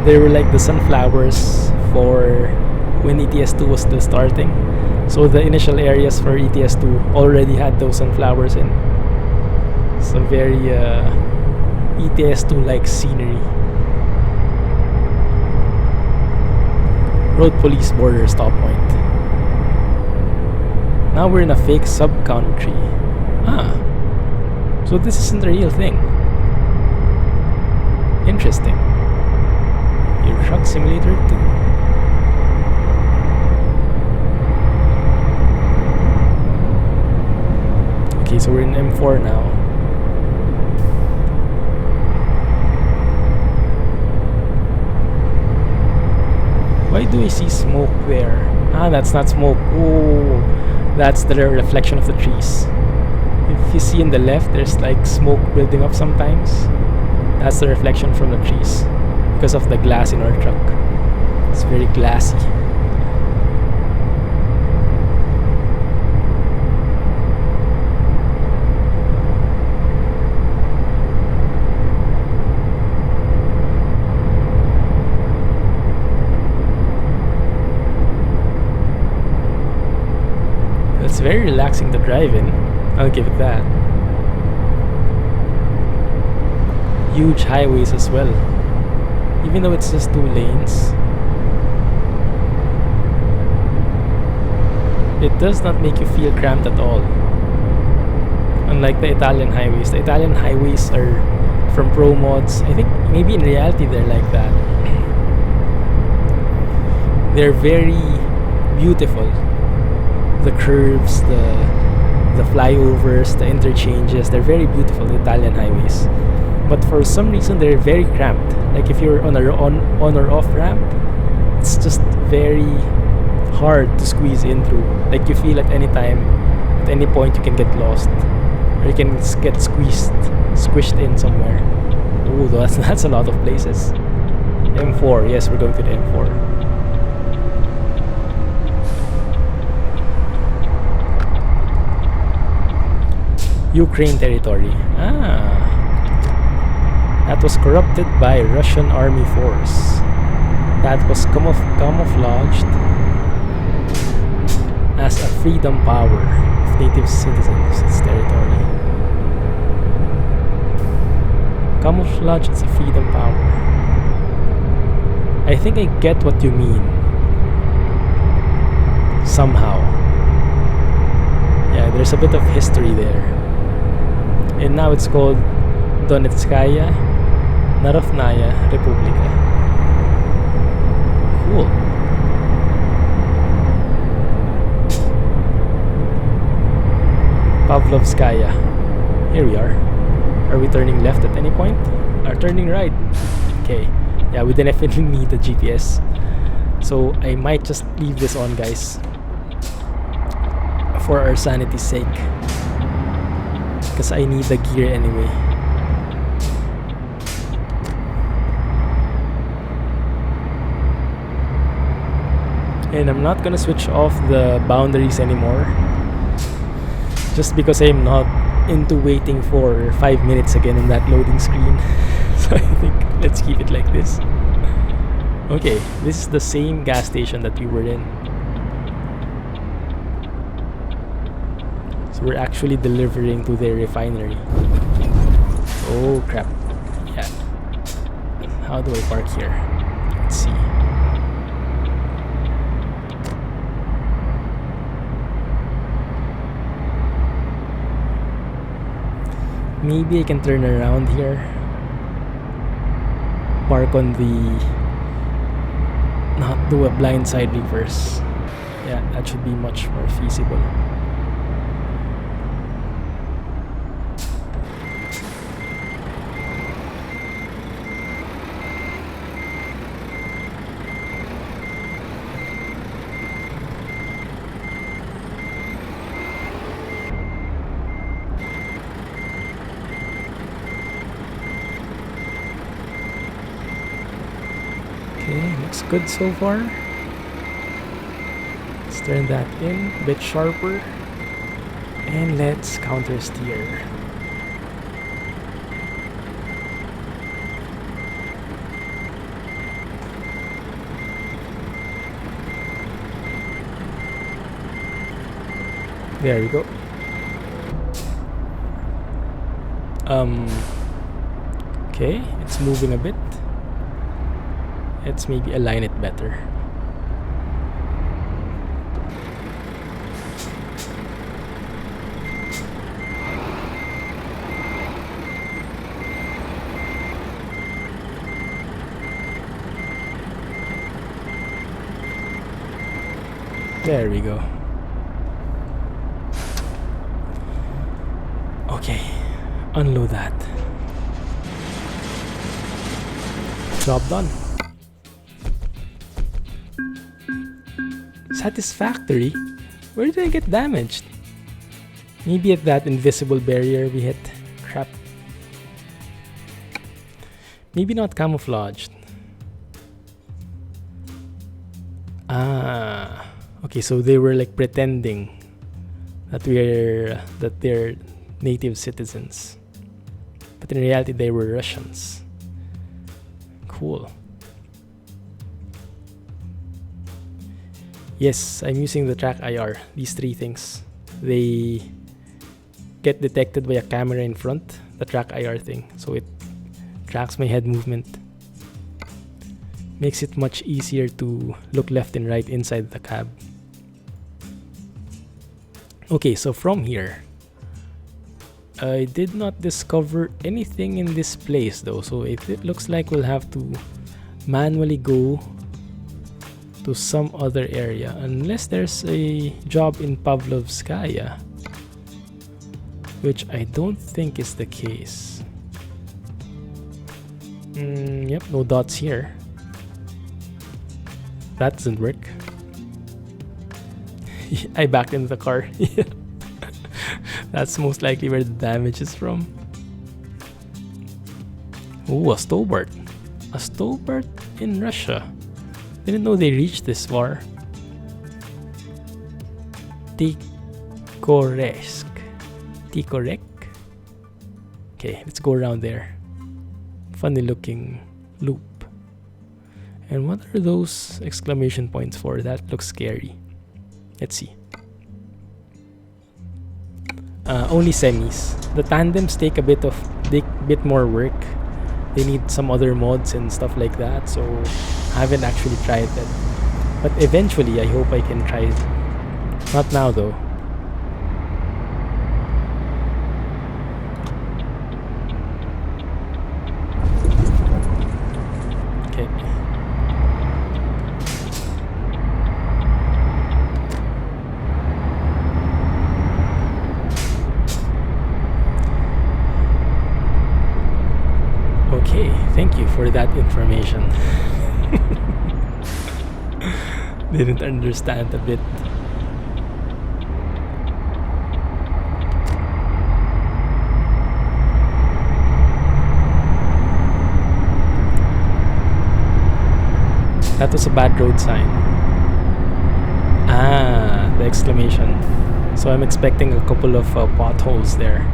They were like the sunflowers for when ETS2 was still starting. So the initial areas for ETS2 already had those sunflowers in. So very ETS2-like scenery. Road police border stop point. Now we're in a fake sub-country. So this isn't the real thing. Interesting. Your Truck Simulator 2. Okay, so we're in M4 now. Why do I see smoke there? That's not smoke. Oh, that's the reflection of the trees. If you see in the left, there's like smoke building up sometimes. That's the reflection from the trees because of the glass in our truck. It's very glassy. very relaxing to drive in. I'll give it that. Huge highways as well. Even though it's just 2 lanes, it does not make you feel cramped at all. Unlike the Italian highways. The Italian highways are from ProMods. I think maybe in reality they're like that. They're very beautiful. The curves, the flyovers, the interchanges, they're very beautiful, the Italian highways. But for some reason they're very cramped. Like if you're on or off ramp, it's just very hard to squeeze in through. Like you feel at any time, at any point you can get lost, or you can get squished in somewhere. Oh, that's a lot of places. M4, yes, we're going to the M4. Ukraine territory. That was corrupted by Russian army force. That was camouflaged as a freedom power of native citizens. Its territory. Camouflaged as a freedom power. I think I get what you mean. Somehow. Yeah, there's a bit of history there. And now it's called Donetskaya Narodnaya Republika. Cool. Pavlovskaya. Here we are. Are we turning left at any point? Or turning right? Okay. Yeah, we definitely need the GPS. So I might just leave this on, guys. For our sanity's sake. Because I need the gear anyway. And I'm not gonna switch off the boundaries anymore. Just because I'm not into waiting for 5 minutes again in that loading screen. So I think let's keep it like this. Okay, this is the same gas station that we were in. So we're actually delivering to their refinery. Oh crap. Yeah. How do I park here? Let's see. Maybe I can turn around here. Park on the... not do a blindside reverse. Yeah, that should be much more feasible. Looks good so far. Let's turn that in a bit sharper. And let's counter steer. There we go. Okay, it's moving a bit. Let's maybe align it better. There we go. Okay, unload that. Job done. Satisfactory? Where did I get damaged? Maybe at that invisible barrier we hit. Crap. Maybe not camouflaged. Okay, so they were like pretending that they're native citizens, but in reality they were Russians. Cool. Yes, I'm using the TrackIR, these 3 things. they get detected by a camera in front, the TrackIR thing, so it tracks my head movement. Makes it much easier to look left and right inside the cab. Okay, so from here, I did not discover anything in this place though, so it looks like we'll have to manually go to some other area, unless there's a job in Pavlovskaya, which I don't think is the case. Yep, no dots here. That doesn't work. I backed into the car. That's most likely where the damage is from. Oh, a Stobart. A Stobart in Russia. Didn't know they reached this far. Tikoresk. Tikorek? Okay, let's go around there. Funny looking loop. And what are those exclamation points for? That looks scary. Let's see. Only semis. The tandems take a bit more work. They need some other mods and stuff like that, so I haven't actually tried that. But eventually, I hope I can try it. Not now though. Okay. Okay, thank you for that information. Didn't understand a bit. That was a bad road sign. Ah, the exclamation. So I'm expecting a couple of potholes there,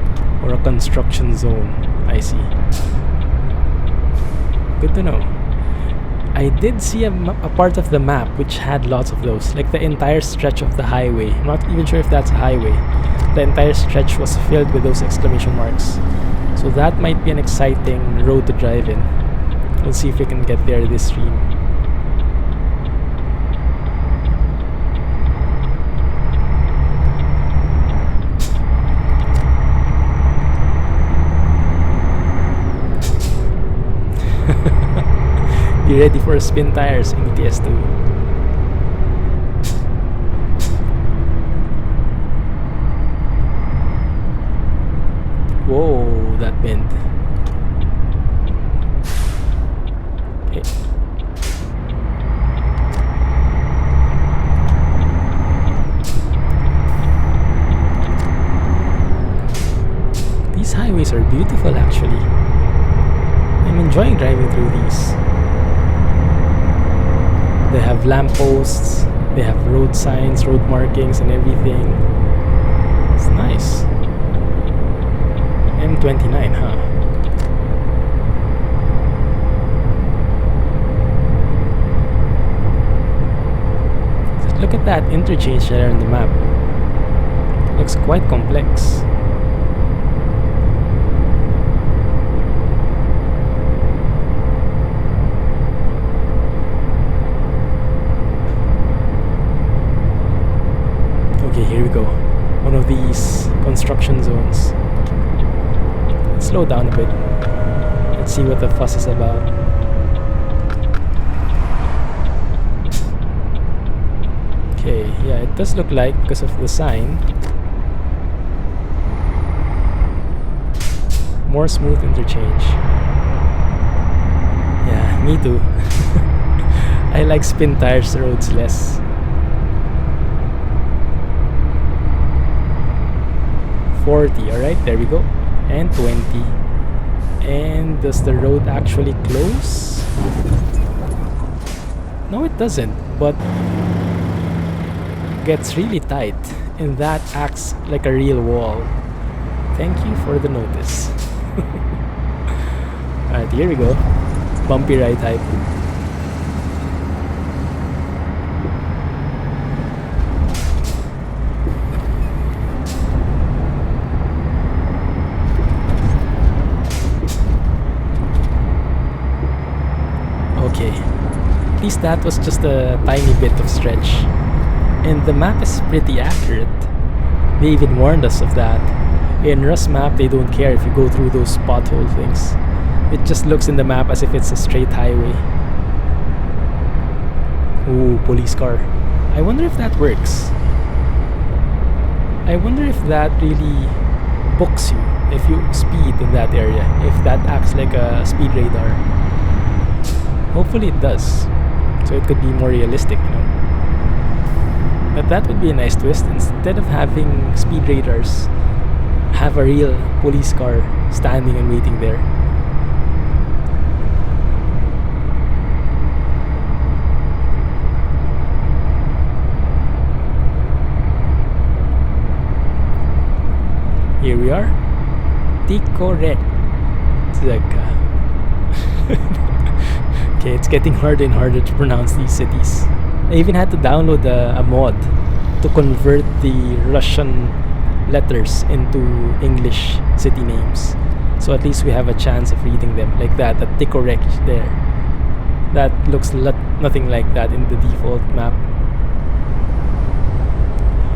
or a construction zone. I see. Good to know. I did see a part of the map which had lots of those, like the entire stretch of the highway. I'm not even sure if that's a highway. The entire stretch was filled with those exclamation marks. So that might be an exciting road to drive in. We'll see if we can get there this stream. Be ready for spin tires in ETS2. Whoa, that bend. Okay. These highways are beautiful actually. I'm enjoying driving through these. They have lampposts, they have road signs, road markings and everything. It's nice. M29, huh? Just look at that interchange there on the map. It looks quite complex. Okay, here we go. One of these construction zones. Let's slow down a bit. Let's see what the fuss is about. Okay, yeah, it does look like, because of the sign, more smooth interchange. Yeah, me too. I like spin tires roads less. 40, alright, there we go. And 20. And does the road actually close? No, it doesn't, but gets really tight, and that acts like a real wall. Thank you for the notice. Alright, here we go. Bumpy ride type. least that was just a tiny bit of stretch. And the map is pretty accurate. They even warned us of that. In RusMap, they don't care if you go through those pothole things. It just looks in the map as if it's a straight highway. Ooh, police car. I wonder if that works. I wonder if that really books you if you speed in that area, if that acts like a speed radar. Hopefully it does, so it could be more realistic, you know. But that would be a nice twist. Instead of having speed radars, have a real police car standing and waiting there. Here we are. Tikoret. Okay, it's getting harder and harder to pronounce these cities. I even had to download a mod to convert the Russian letters into English city names. So at least we have a chance of reading them like that. That Tikoret there. That looks nothing like that in the default map.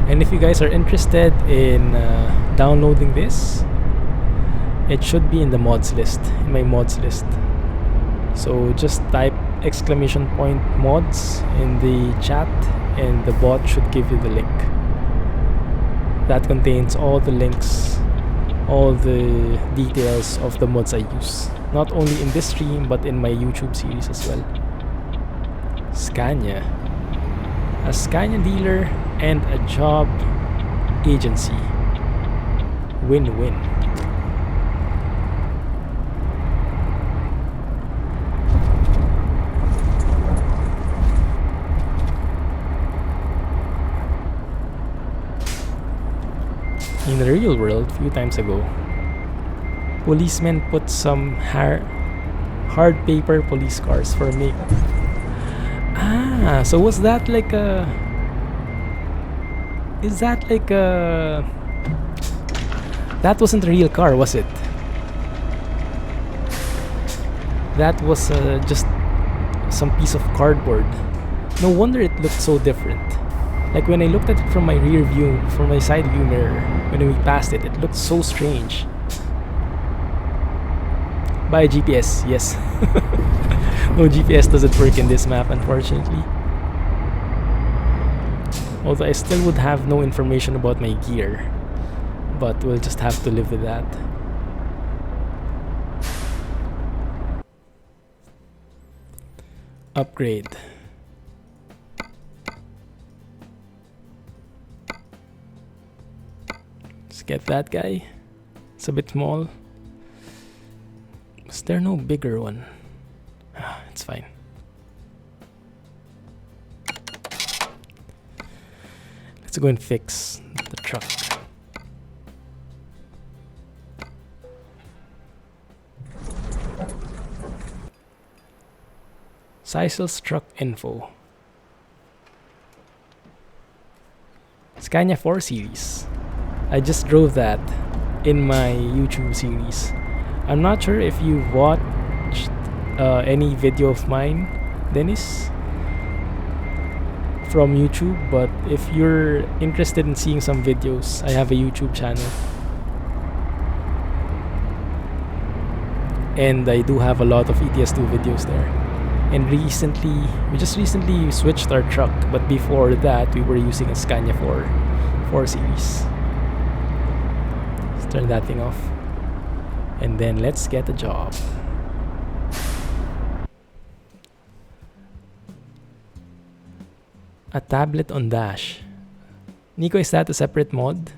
And if you guys are interested in downloading this, it should be in the mods list, in my mods list. So just type !mods in the chat and the bot should give you the link. That contains all the links, all the details of the mods I use. Not only in this stream, but in my YouTube series as well. Scania. A Scania dealer and a job agency. Win-win. In the real world, a few times ago, policemen put some hard paper police cars for me. Ah, so was that like a... Is that like a... That wasn't a real car, was it? That was just some piece of cardboard. No wonder it looked so different. Like when I looked at it from my rear view, from my side view mirror, when we passed it, it looked so strange. By GPS, yes. No, GPS doesn't work in this map, unfortunately. Although I still would have no information about my gear. But we'll just have to live with that. Upgrade. Let's get that guy. It's a bit small. Is there no bigger one? It's fine. Let's go and fix the truck. Seisel's truck info. Scania 4 series. I just drove that in my YouTube series. I'm not sure if you've watched any video of mine, Dennis, from YouTube, but if you're interested in seeing some videos, I have a YouTube channel. And I do have a lot of ETS2 videos there. And we just recently switched our truck, but before that, we were using a Scania 4 series. Let's turn that thing off. And then let's get a job. A tablet on dash. Nico, is that a separate mod?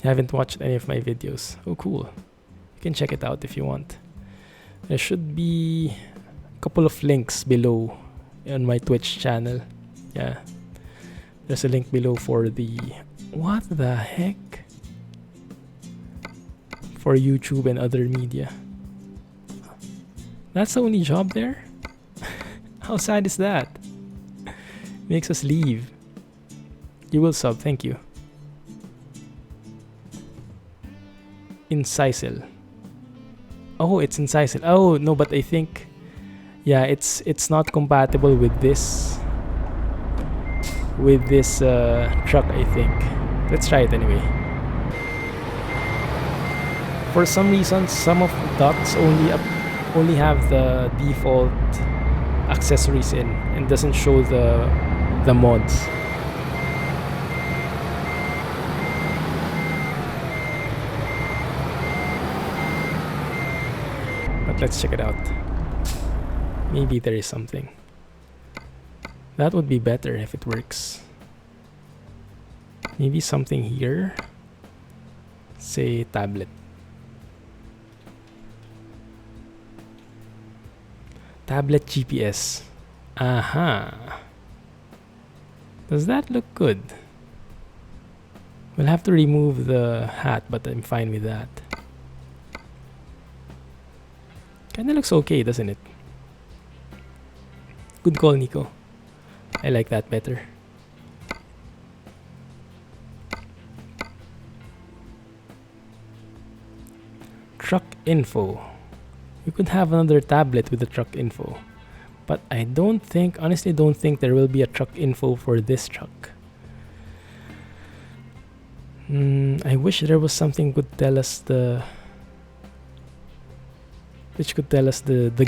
Haven't watched any of my videos. Oh, cool. You can check it out if you want. There should be a couple of links below on my Twitch channel. Yeah. There's a link below for the... What the heck? For YouTube and other media. That's the only job there? How sad is that? Makes us leave. You will sub, thank you. In Seisel. Oh, it's in size. Oh no, but I think, yeah, it's not compatible with this truck, I think. Let's try it anyway. For some reason, some of the ducts only have the default accessories in and doesn't show the mods. But let's check it out. Maybe there is something. That would be better if it works. Maybe something here. Say tablet. Tablet GPS. Aha. Does that look good? We'll have to remove the hat, but I'm fine with that. Kinda looks okay, doesn't it? Good call, Nico. I like that better. Truck info. We could have another tablet with the truck info. But I honestly don't think there will be a truck info for this truck. I wish there was something could tell us the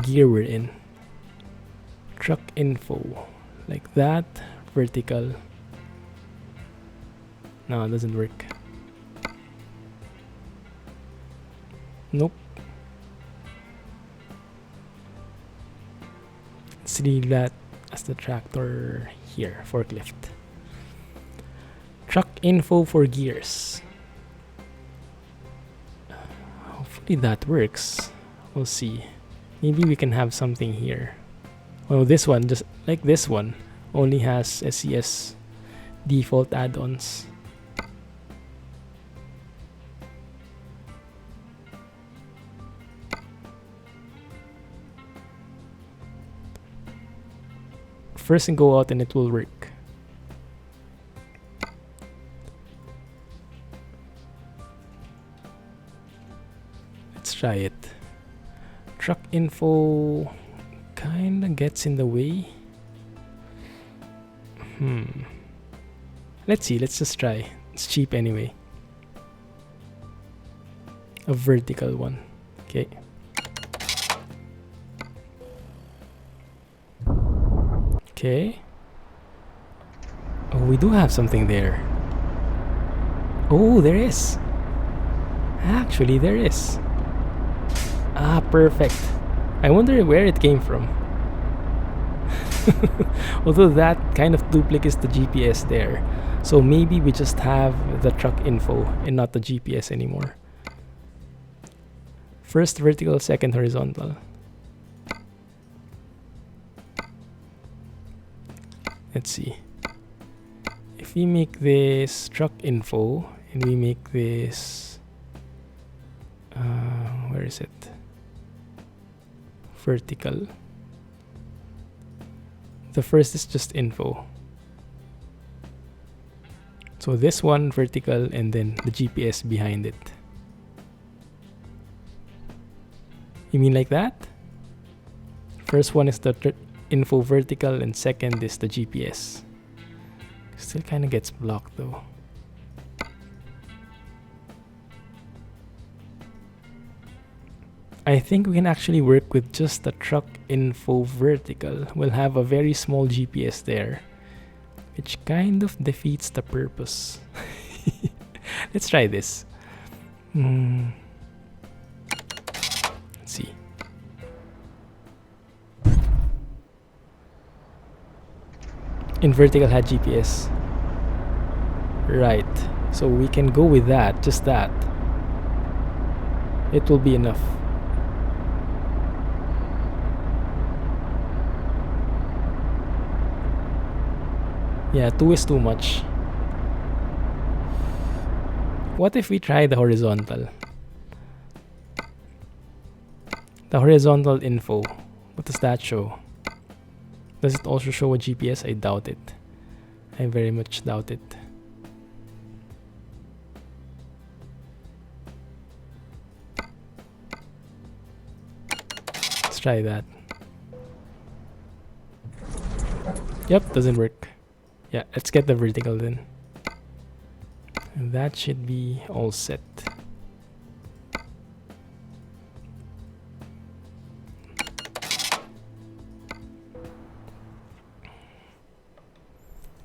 gear we're in. Truck info. Like that. Vertical. No, it doesn't work. Nope. Let's leave that as the tractor here. Forklift. Truck info for gears. Hopefully that works. We'll see. Maybe we can have something here. Well, this one, just like this one, only has SES default add-ons. First and go out and it will work. Let's try it. Truck info kinda gets in the way. Let's see, let's just try. It's cheap anyway. A vertical one. Okay. Okay. Oh, we do have something there. Oh, there is. Actually, there is. Ah, perfect. I wonder where it came from. Although that kind of duplicates the GPS there. So maybe we just have the truck info and not the GPS anymore. First vertical, second horizontal. Let's see. If we make this truck info and we make this where is it? Vertical. The first is just info. So this one vertical and then the GPS behind it. You mean like that? First one is the info vertical and second is the GPS. Still kind of gets blocked though. I think we can actually work with just the truck info vertical. We'll have a very small GPS there, which kind of defeats the purpose. Let's try this. Let's see. In vertical had GPS. Right. So we can go with that, just that. It will be enough. Yeah, 2 is too much. What if we try the horizontal? The horizontal info. What does that show? Does it also show a GPS? I doubt it. I very much doubt it. Let's try that. Yep, doesn't work. Yeah, let's get the vertical then. And that should be all set.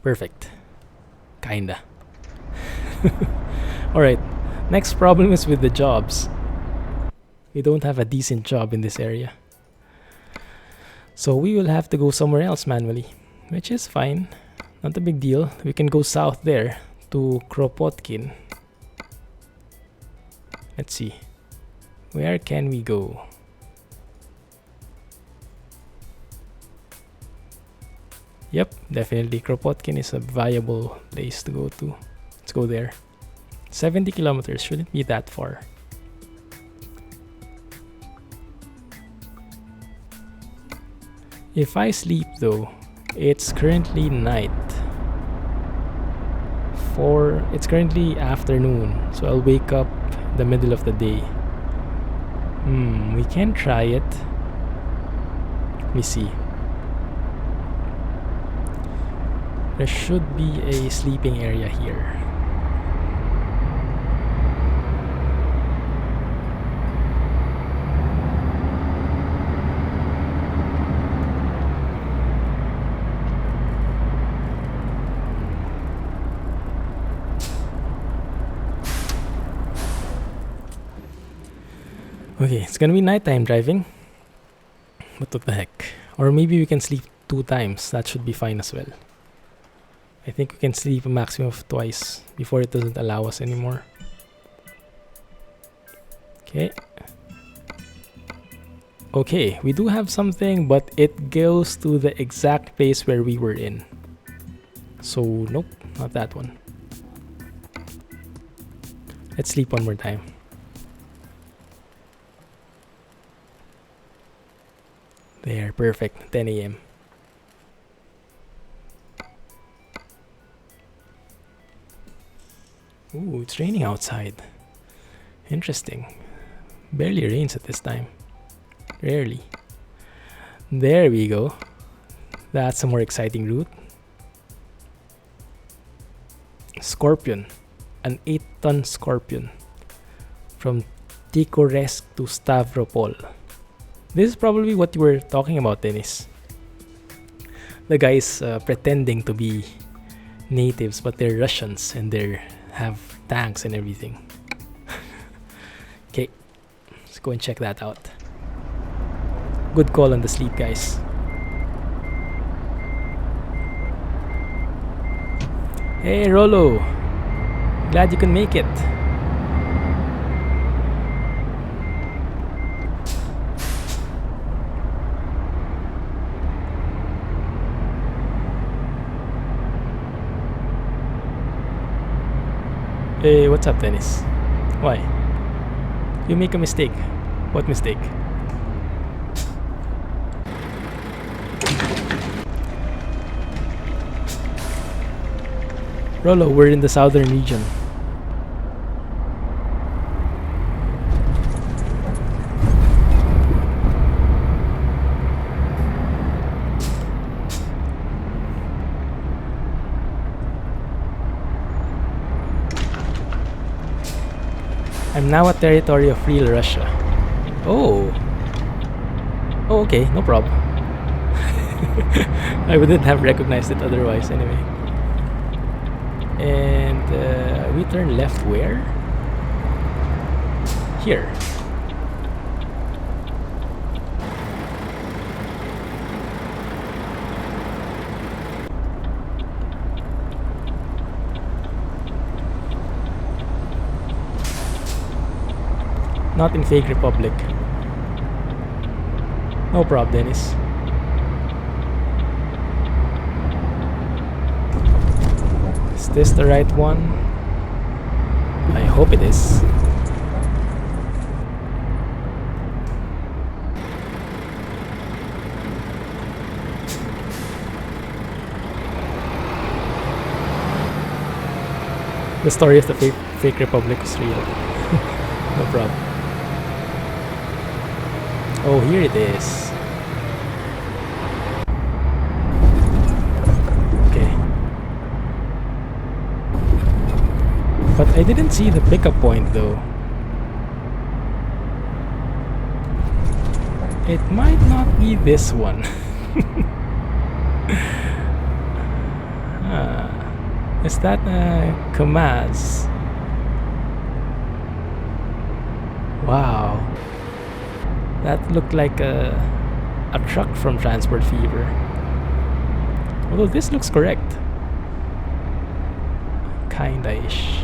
Perfect. Kinda. Alright, next problem is with the jobs. We don't have a decent job in this area. So we will have to go somewhere else manually, which is fine. Not a big deal. We can go south there to Kropotkin. Let's see. Where can we go? Yep, definitely Kropotkin is a viable place to go to. Let's go there. 70 kilometers, shouldn't be that far. If I sleep though, it's currently night. It's currently afternoon, so I'll wake up the middle of the day. We can try it. Let me see. There should be a sleeping area here. Okay, it's gonna be nighttime driving. But what the heck? Or maybe we can sleep 2 times. That should be fine as well. I think we can sleep a maximum of twice before it doesn't allow us anymore. Okay. Okay, we do have something, but it goes to the exact place where we were in. So, nope, not that one. Let's sleep one more time. There, perfect. 10 a.m. Ooh, it's raining outside. Interesting. Barely rains at this time. Rarely. There we go. That's a more exciting route. Scorpion. An 8-ton Scorpion. From Tikoresk to Stavropol. This is probably what you were talking about, Dennis. The guys pretending to be natives, but they're Russians and they have tanks and everything. Okay, let's go and check that out. Good call on the sleep, guys. Hey, Rolo. Glad you can make it. Hey, what's up, Dennis? Why? You make a mistake. What mistake? Rolo, we're in the southern region. I'm now a territory of real Russia. Oh. Oh, okay, no problem. I wouldn't have recognized it otherwise anyway. And we turn left where? Here. Not in Fake Republic. No problem, Dennis. Is this the right one? I hope it is. The story of the Fake Republic is real. No problem. Oh, here it is. Okay. But I didn't see the pickup point though. It might not be this one. Is that a Kamaz? Wow. That looked like a truck from Transport Fever. Although this looks correct. Kinda-ish.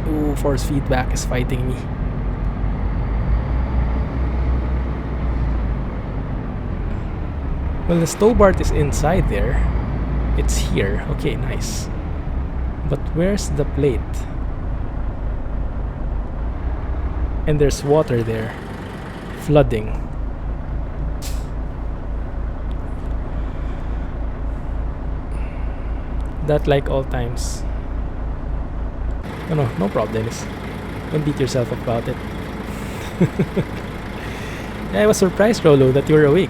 Ooh, force feedback is fighting me. Well, the Stobart is inside there. It's here. Okay, nice. But where's the plate? And there's water there. Flooding. That like all times. Oh no, no problem, Dennis. Don't beat yourself up about it. Yeah, I was surprised, Rolo, that you were awake.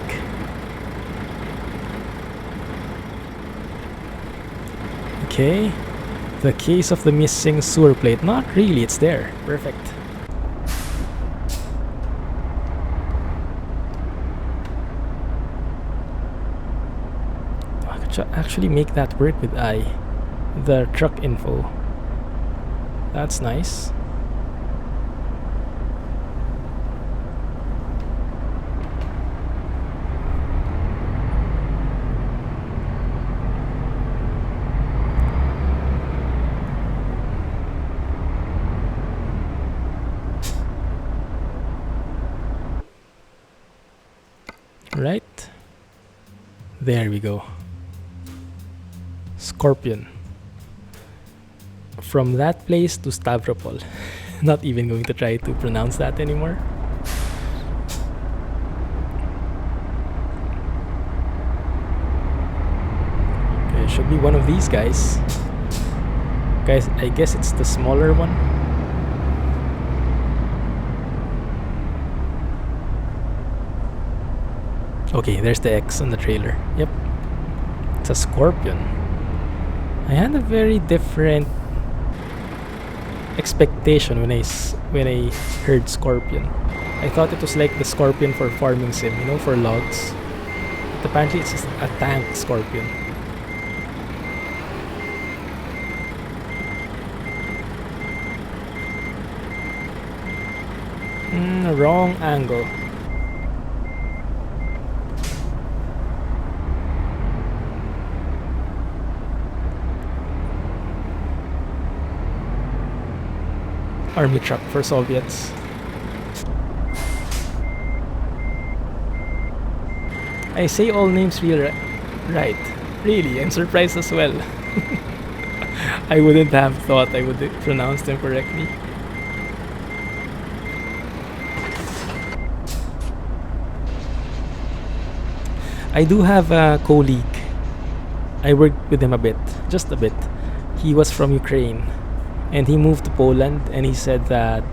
Okay, the case of the missing sewer plate. Not really, it's there. Perfect. I could actually make that work with the truck info. That's nice. Right, there we go. Scorpion. From that place to Stavropol. Not even going to try to pronounce that anymore. Okay, it should be one of these guys. Guys, I guess it's the smaller one. Okay, there's the X on the trailer. Yep. It's a Scorpion. I had a very different expectation when I heard Scorpion. I thought it was like the Scorpion for farming sim, you know, for logs. But apparently it's just a tank Scorpion. Wrong angle. Army truck for Soviets. I say all names real right. Really, I'm surprised as well. I wouldn't have thought I would pronounce them correctly. I do have a colleague. I worked with him a bit, just a bit. He was from Ukraine. And he moved to Poland, and he said that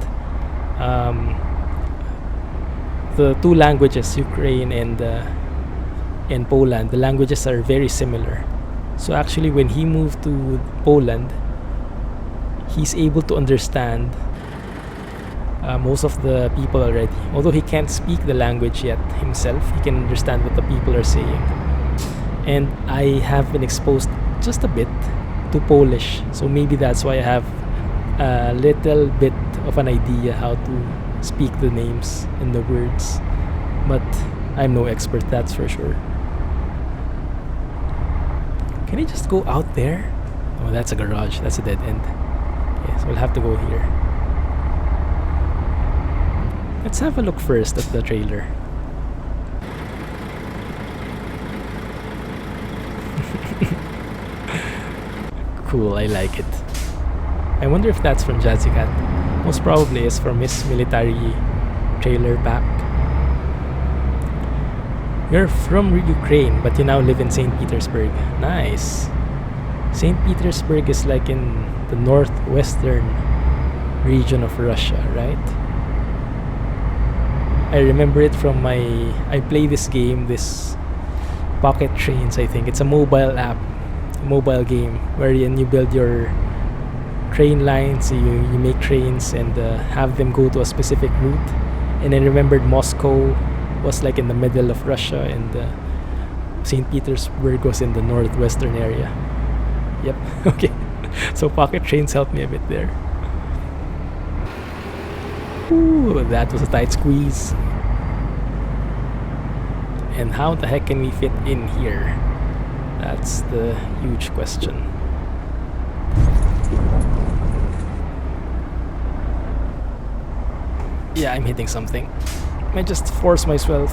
the two languages, Ukraine and Poland, the languages are very similar. So actually, when he moved to Poland, he's able to understand most of the people already. Although he can't speak the language yet himself, he can understand what the people are saying. And I have been exposed just a bit to Polish, so maybe that's why I have a little bit of an idea how to speak the names and the words, but I'm no expert, that's for sure. Can I just go out there? Oh, that's a garage, that's a dead end. Okay, so we'll have to go here. Let's have a look first at the trailer. Cool, I like it. I wonder if that's from Jazzy Cat. Most probably is from his military trailer pack. You're from Ukraine, but you now live in St. Petersburg. Nice. St. Petersburg is like in the northwestern region of Russia, right? I remember it from I play this game, this Pocket Trains, I think. It's a mobile app, a mobile game, wherein you build your train lines, you make trains and have them go to a specific route. And I remembered Moscow was like in the middle of Russia, and St. Petersburg was in the northwestern area. Yep, okay. So Pocket Trains helped me a bit there. Ooh, that was a tight squeeze. And how the heck can we fit in here? That's the huge question. Yeah, I'm hitting something. I just force myself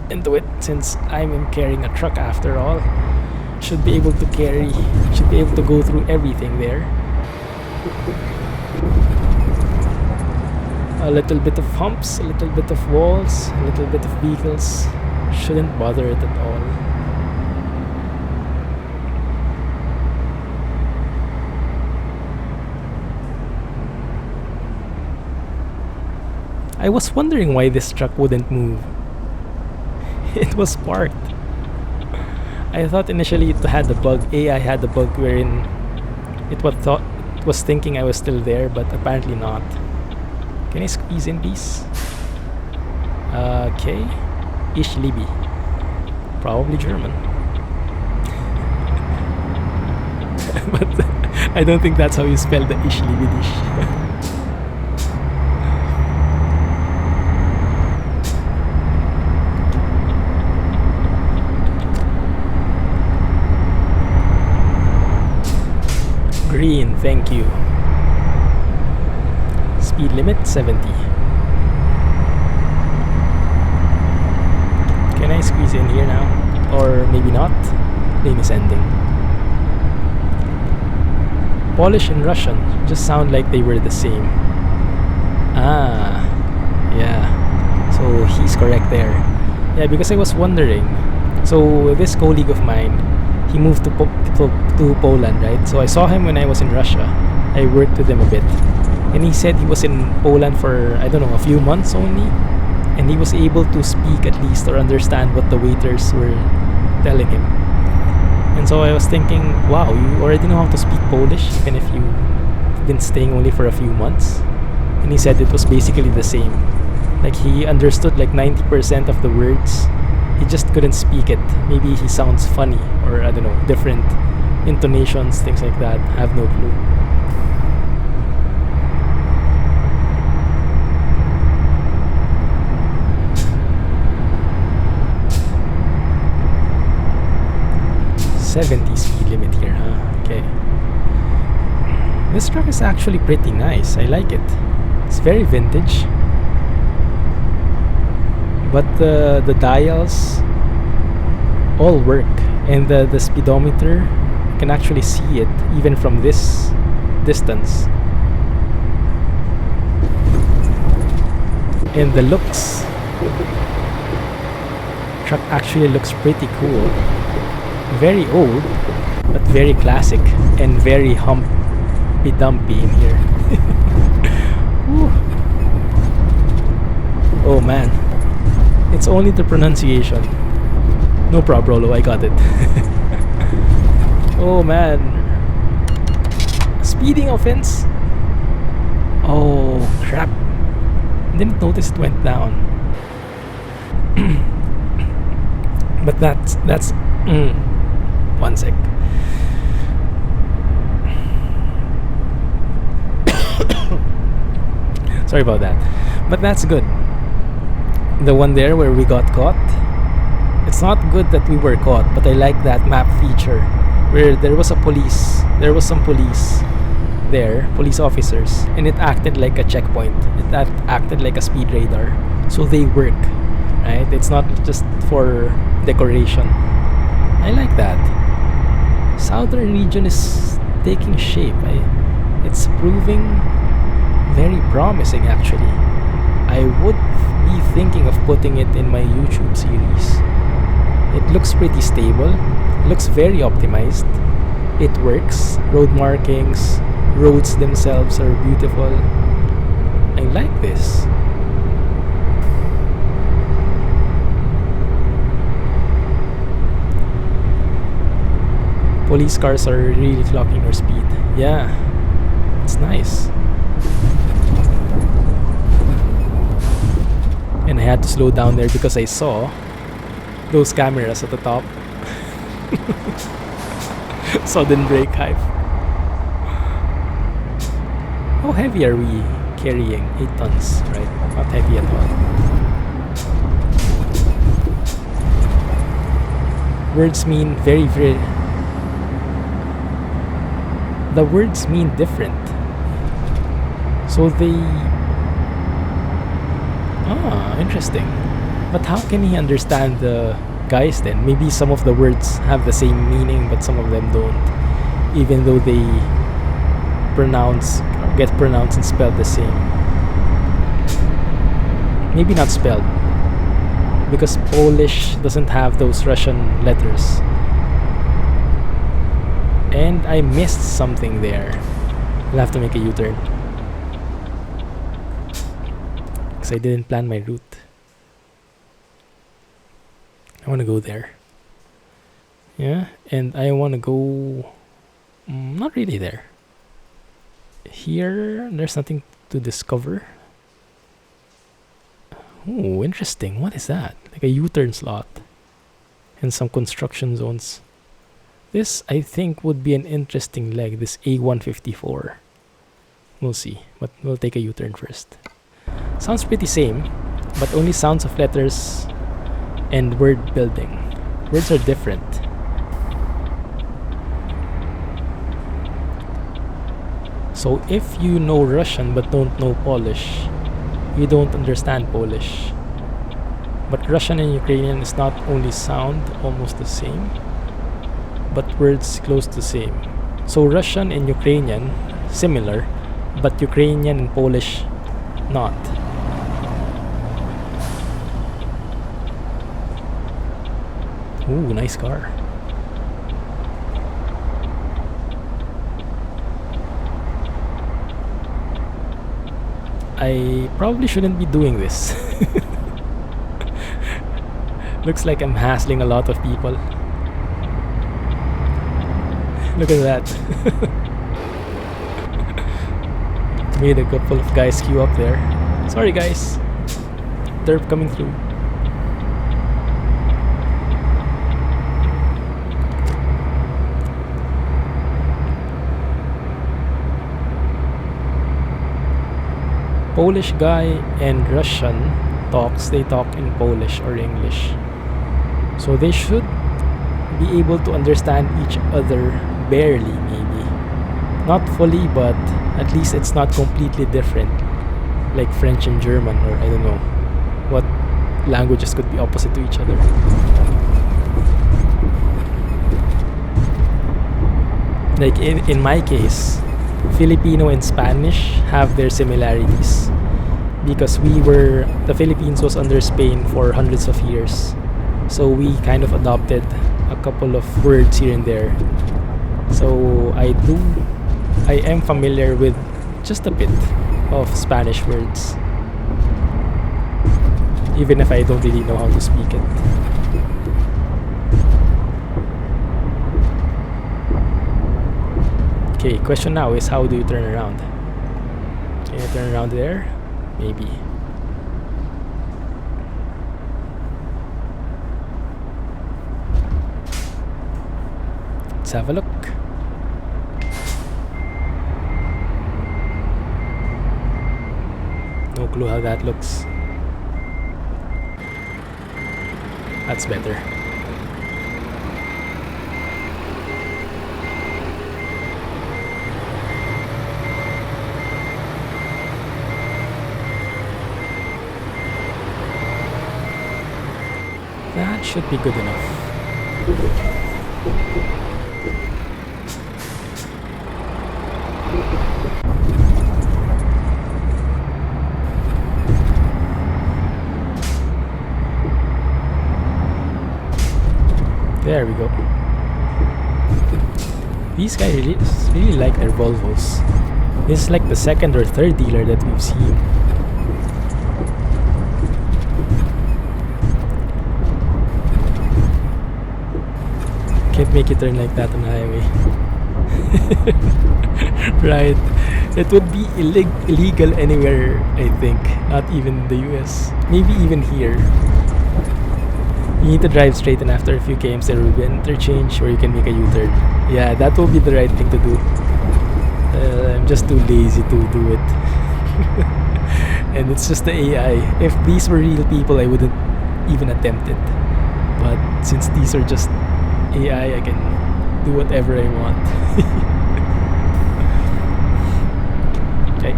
into it since I'm carrying a truck after all. Should be able to go through everything there. A little bit of humps, a little bit of walls, a little bit of vehicles. Shouldn't bother it at all. I was wondering why this truck wouldn't move. It was parked. I thought initially it had the bug. AI had the bug wherein it was thinking I was still there, but apparently not. Can I squeeze in, please? Okay. Ich liebe. Probably German. But I don't think that's how you spell the Ich liebe dich. Green, thank you. Speed limit 70. Can I squeeze in here now? Or maybe not? Lane is ending. Polish and Russian just sound like they were the same. Ah, yeah. So he's correct there. Yeah, because I was wondering. So this colleague of mine, he moved to Poland, right? So I saw him when I was in Russia. I worked with him a bit. And he said he was in Poland for, I don't know, a few months only. And he was able to speak at least or understand what the waiters were telling him. And so I was thinking, wow, you already know how to speak Polish even if you've been staying only for a few months? And he said it was basically the same. Like he understood like 90% of the words. He just couldn't speak it. Maybe he sounds funny or I don't know, different intonations, things like that. I have no clue. .70 speed limit here, huh? Okay. This truck is actually pretty nice. I like it. It's very vintage. But the dials all work, and the speedometer, you can actually see it even from this distance. And the looks, truck actually looks pretty cool. Very old, but very classic and very humpy dumpy in here. Oh man. It's only the pronunciation. No problem, Rolo, I got it. Oh man. Speeding offense? Oh crap. Didn't notice it went down. But that's one sec. Sorry about that. But that's good. The one there where we got caught, it's not good that we were caught, but I like that map feature where there was some police there, police officers, and it acted like a checkpoint. It acted like a speed radar. So they work, right? It's not just for decoration. I like that. Southern region is taking shape. It's proving very promising actually. I would be thinking of putting it in my YouTube series. It looks pretty stable, looks very optimized, it works. Road markings, roads themselves are beautiful. I like this. Police cars are really clocking their speed. Yeah, it's nice. And I had to slow down there because I saw those cameras at the top. Sudden brake hype. How heavy are we carrying? 8 tons, right? Not heavy at all. Words mean very. The words mean different. So they... interesting. But how can he understand the guys then? Maybe some of the words have the same meaning, but some of them don't. Even though they get pronounced and spelled the same. Maybe not spelled, because Polish doesn't have those Russian letters. And I missed something there. I'll have to make a U-turn, because I didn't plan my route. I want to go there. Yeah, and I want to go... not really there. Here, there's nothing to discover. Oh, interesting. What is that? Like a U-turn slot. And some construction zones. This, I think, would be an interesting leg. This A154. We'll see. But we'll take a U-turn first. Sounds pretty same. But only sounds of letters and word building. Words are different. So if you know Russian but don't know Polish, you don't understand Polish. But Russian and Ukrainian is not only sound almost the same, but words close to the same. So Russian and Ukrainian similar, but Ukrainian and Polish not. Ooh, nice car. I probably shouldn't be doing this. Looks like I'm hassling a lot of people. Look at that. Made a couple of guys queue up there. Sorry guys. Derp coming through. Polish guy and Russian they talk in Polish or English. So they should be able to understand each other barely, maybe. Not fully, but at least it's not completely different. Like French and German, or I don't know what languages could be opposite to each other. Like in my case, Filipino and Spanish have their similarities, because the Philippines was under Spain for hundreds of years, so we kind of adopted a couple of words here and there. So I am familiar with just a bit of Spanish words, even if I don't really know how to speak it. Okay, question now is, how do you turn around? Can you turn around there? Maybe. Let's have a look. No clue how that looks. That's better. That should be good enough. There we go. These guys really like their Volvos. This is like the second or third dealer that we've seen. Can't make it turn like that on the highway. Right. It would be illegal anywhere, I think. Not even in the US. Maybe even here. You need to drive straight, and after a few kms there will be an interchange where you can make a U-turn. Yeah, that will be the right thing to do. I'm just too lazy to do it. And it's just the AI. If these were real people, I wouldn't even attempt it. But since these are just AI, I can do whatever I want. Okay.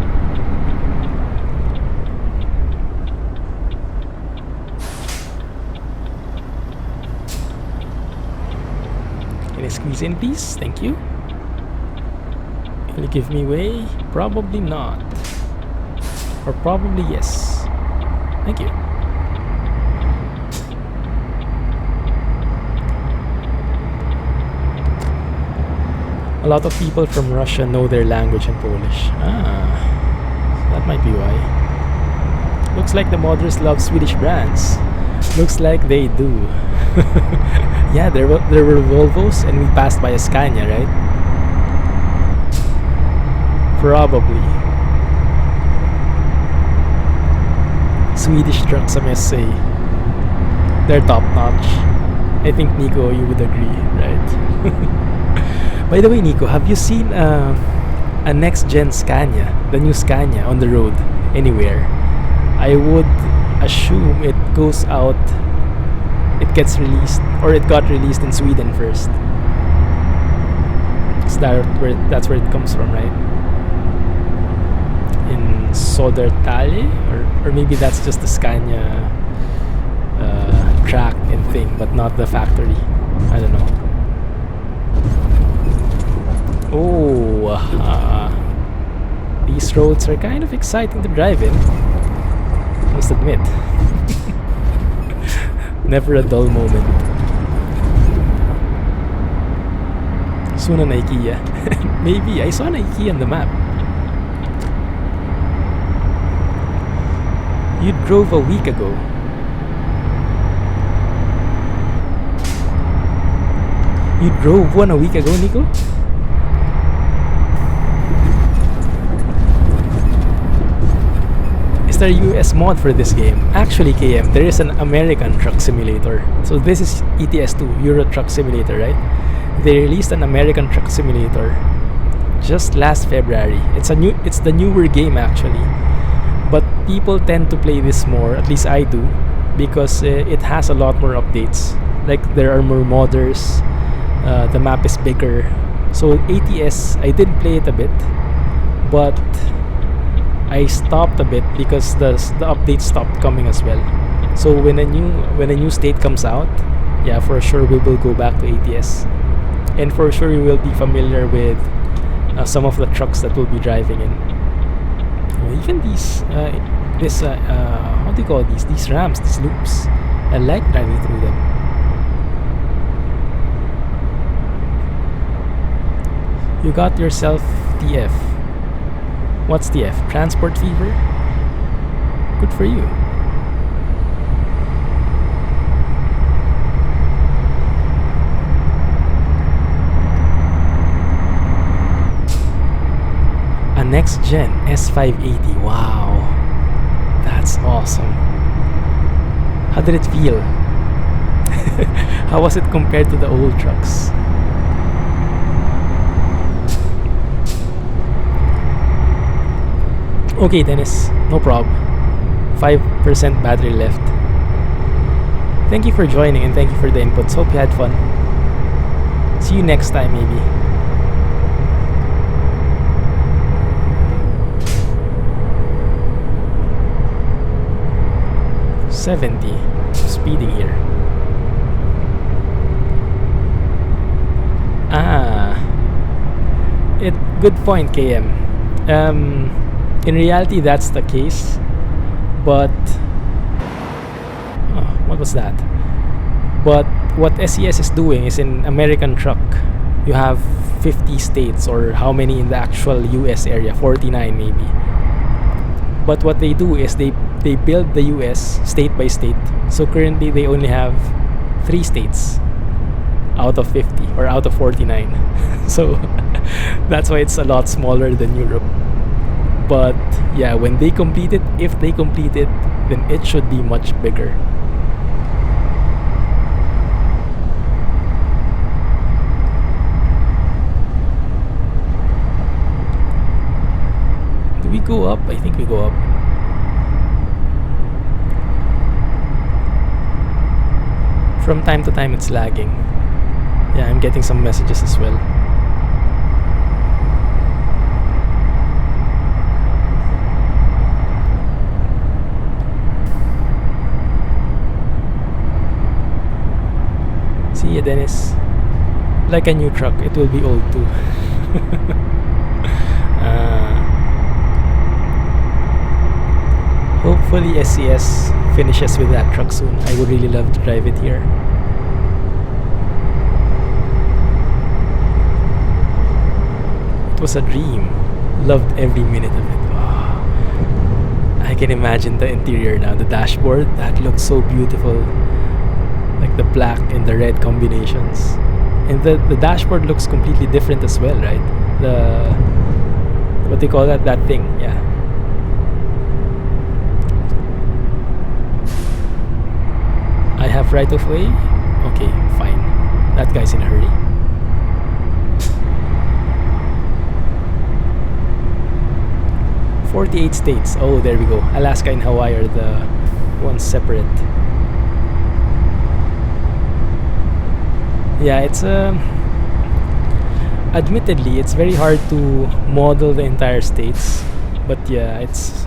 Can I squeeze in, please? Thank you. Will you give me way? Probably not. Or probably yes. Thank you. A lot of people from Russia know their language and Polish. That might be why. Looks like the modders love Swedish brands. Looks like they do. Yeah, there were Volvos and we passed by a Scania, right? Probably. Swedish trucks, I must say. They're top notch. I think, Nico, you would agree, right? By the way, Nico, have you seen a next-gen Scania, the new Scania, on the road anywhere? I would assume it goes out, it gets released, or it got released in Sweden first. That's where it comes from, right? In Södertälje, or maybe that's just the Scania track and thing, but not the factory. I don't know. Oh, these roads are kind of exciting to drive in, I must admit. Never a dull moment. Soon an IKEA. Maybe, I saw an IKEA on the map. You drove a week ago. You drove one a week ago, Nico? Is there a US mod for this game? Actually, KM, there is an American truck simulator. So this is ETS2, Euro Truck Simulator, right? They released an American truck simulator just last February. It's the newer game actually. But people tend to play this more, at least I do, because it has a lot more updates. Like there are more modders, the map is bigger. So ATS, I did play it a bit, but I stopped a bit because the updates stopped coming as well. So when a new state comes out, yeah, for sure we will go back to ATS, and for sure we will be familiar with some of the trucks that we'll be driving in. Even these, what do you call these? These ramps, these loops. I like driving through them. You got yourself TF. What's TF? Transport fever? Good for you. A next gen S580. Wow, that's awesome. How did it feel? How was it compared to the old trucks? Okay, Dennis, no prob. 5% battery left. Thank you for joining and thank you for the inputs. Hope you had fun. See you next time, maybe. Speeding here. Good point, KM. In reality, that's the case, but what was that? But what SES is doing is an American truck you have 50 states, or how many in the actual US area, 49 maybe. But what they do is they build the US state by state. So currently they only have 3 states out of 50 or out of 49. So that's why it's a lot smaller than Europe. But yeah, when they complete it, if they complete it, then it should be much bigger. Do we go up? I think we go up. From time to time it's lagging. Yeah, I'm getting some messages as well. See ya, Dennis. Like a new truck, it will be old too. Hopefully SCS finishes with that truck soon. I would really love to drive it here. It was a dream. Loved every minute of it. Oh, I can imagine the interior now. The dashboard, that looks so beautiful. Like the black and the red combinations. And the dashboard looks completely different as well, right? The, what they call that thing, yeah. I have right of way? Okay, fine. That guy's in a hurry. "48 states. Oh, there we go. Alaska and Hawaii are the ones separate. Yeah, it's admittedly, it's very hard to model the entire states. But yeah, it's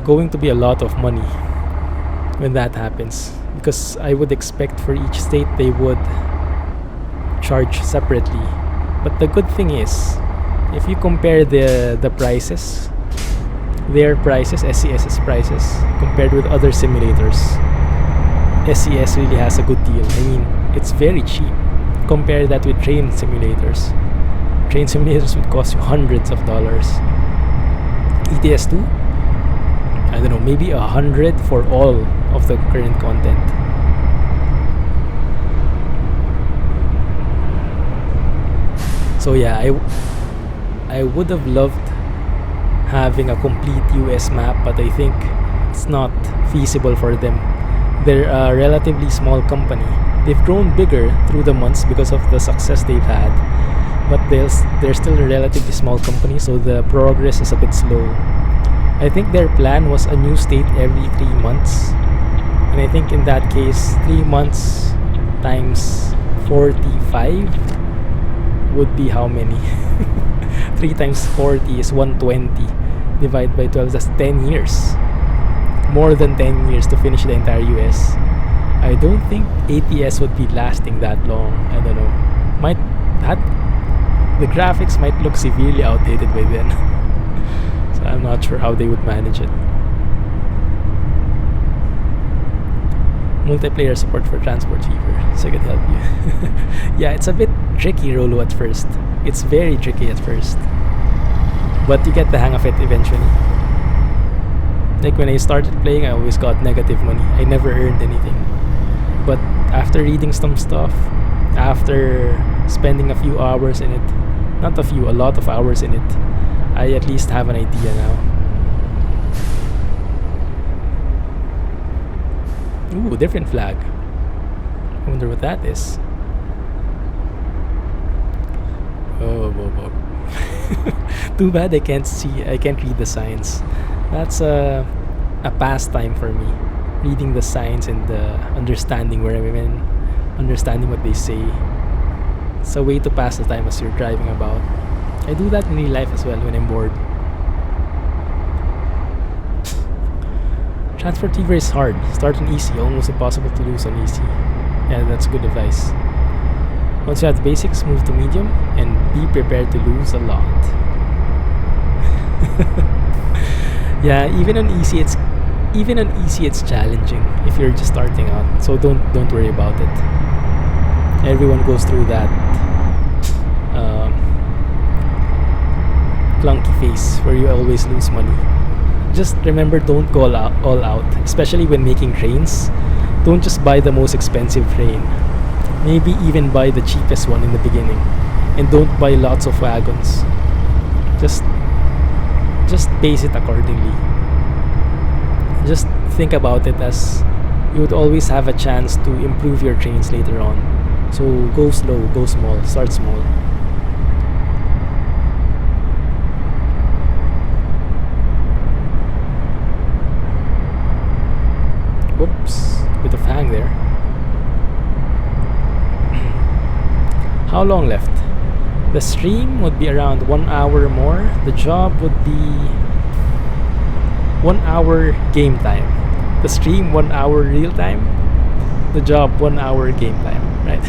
going to be a lot of money when that happens, because I would expect for each state they would charge separately. But the good thing is, if you compare the prices, their prices, SCS's prices, compared with other simulators, SCS really has a good deal. I mean, it's very cheap. Compare that with train simulators. Train simulators would cost you hundreds of dollars. ETS2, I don't know, maybe 100 for all of the current content. So yeah, I would have loved having a complete US map, but I think it's not feasible for them. They're a relatively small company. They've grown bigger through the months because of the success they've had, but they're still a relatively small company, so the progress is a bit slow. I think their plan was a new state every 3 months, and I think in that case 3 months times 45 would be how many? 3 times 40 is 120. Divide by 12, that's 10 years. More than 10 years to finish the entire US. I don't think ATS would be lasting that long. I don't know. The graphics might look severely outdated by then. So I'm not sure how they would manage it. Multiplayer support for Transport Fever, so I could help you. Yeah, it's a bit tricky, Rolo, at first. It's very tricky at first, but you get the hang of it eventually. Like when I started playing, I always got negative money. I never earned anything. But after reading some stuff, after spending a few hours in it, not a few, a lot of hours in it, I at least have an idea now. Ooh, different flag. I wonder what that is. Oh, whoa. Too bad I can't read the signs. That's a pastime for me. Reading the signs and understanding where I'm in, understanding what they say. It's a way to pass the time as you're driving about. I do that in real life as well when I'm bored. Transport Fever is hard. Start on easy, almost impossible to lose on easy. Yeah, that's good advice. Once you have the basics, move to medium and be prepared to lose a lot. Yeah, even on easy, it's even on easy, it's challenging if you're just starting out. So don't worry about it. Everyone goes through that clunky phase where you always lose money. Just remember, don't go all out, especially when making trains. Don't just buy the most expensive train. Maybe even buy the cheapest one in the beginning, and don't buy lots of wagons. Just pace it accordingly. Just think about it as you would always have a chance to improve your trains later on. So go slow, go small, start small. Whoops, bit of hang there. How long left? The stream would be around 1 hour more. The job would be 1 hour game time. The stream 1 hour real time. The job 1 hour game time, right?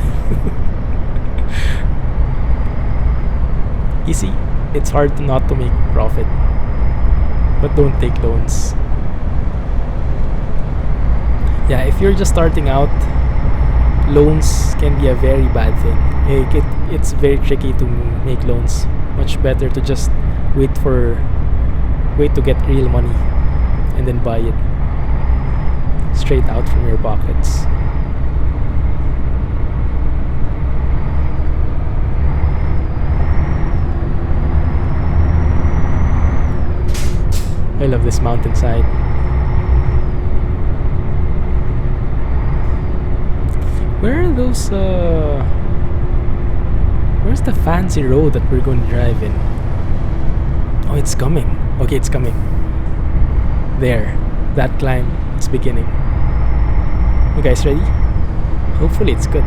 Easy. It's hard not to make profit, but don't take loans. Yeah, if you're just starting out, loans can be a very bad thing. It's very tricky to make loans. Much better to just wait to get real money and then buy it straight out from your pockets. I love this mountainside. Where are those where's the fancy road that we're going to drive in? Oh, it's coming. Okay, it's coming. There. That climb is beginning. You guys ready? Hopefully it's good.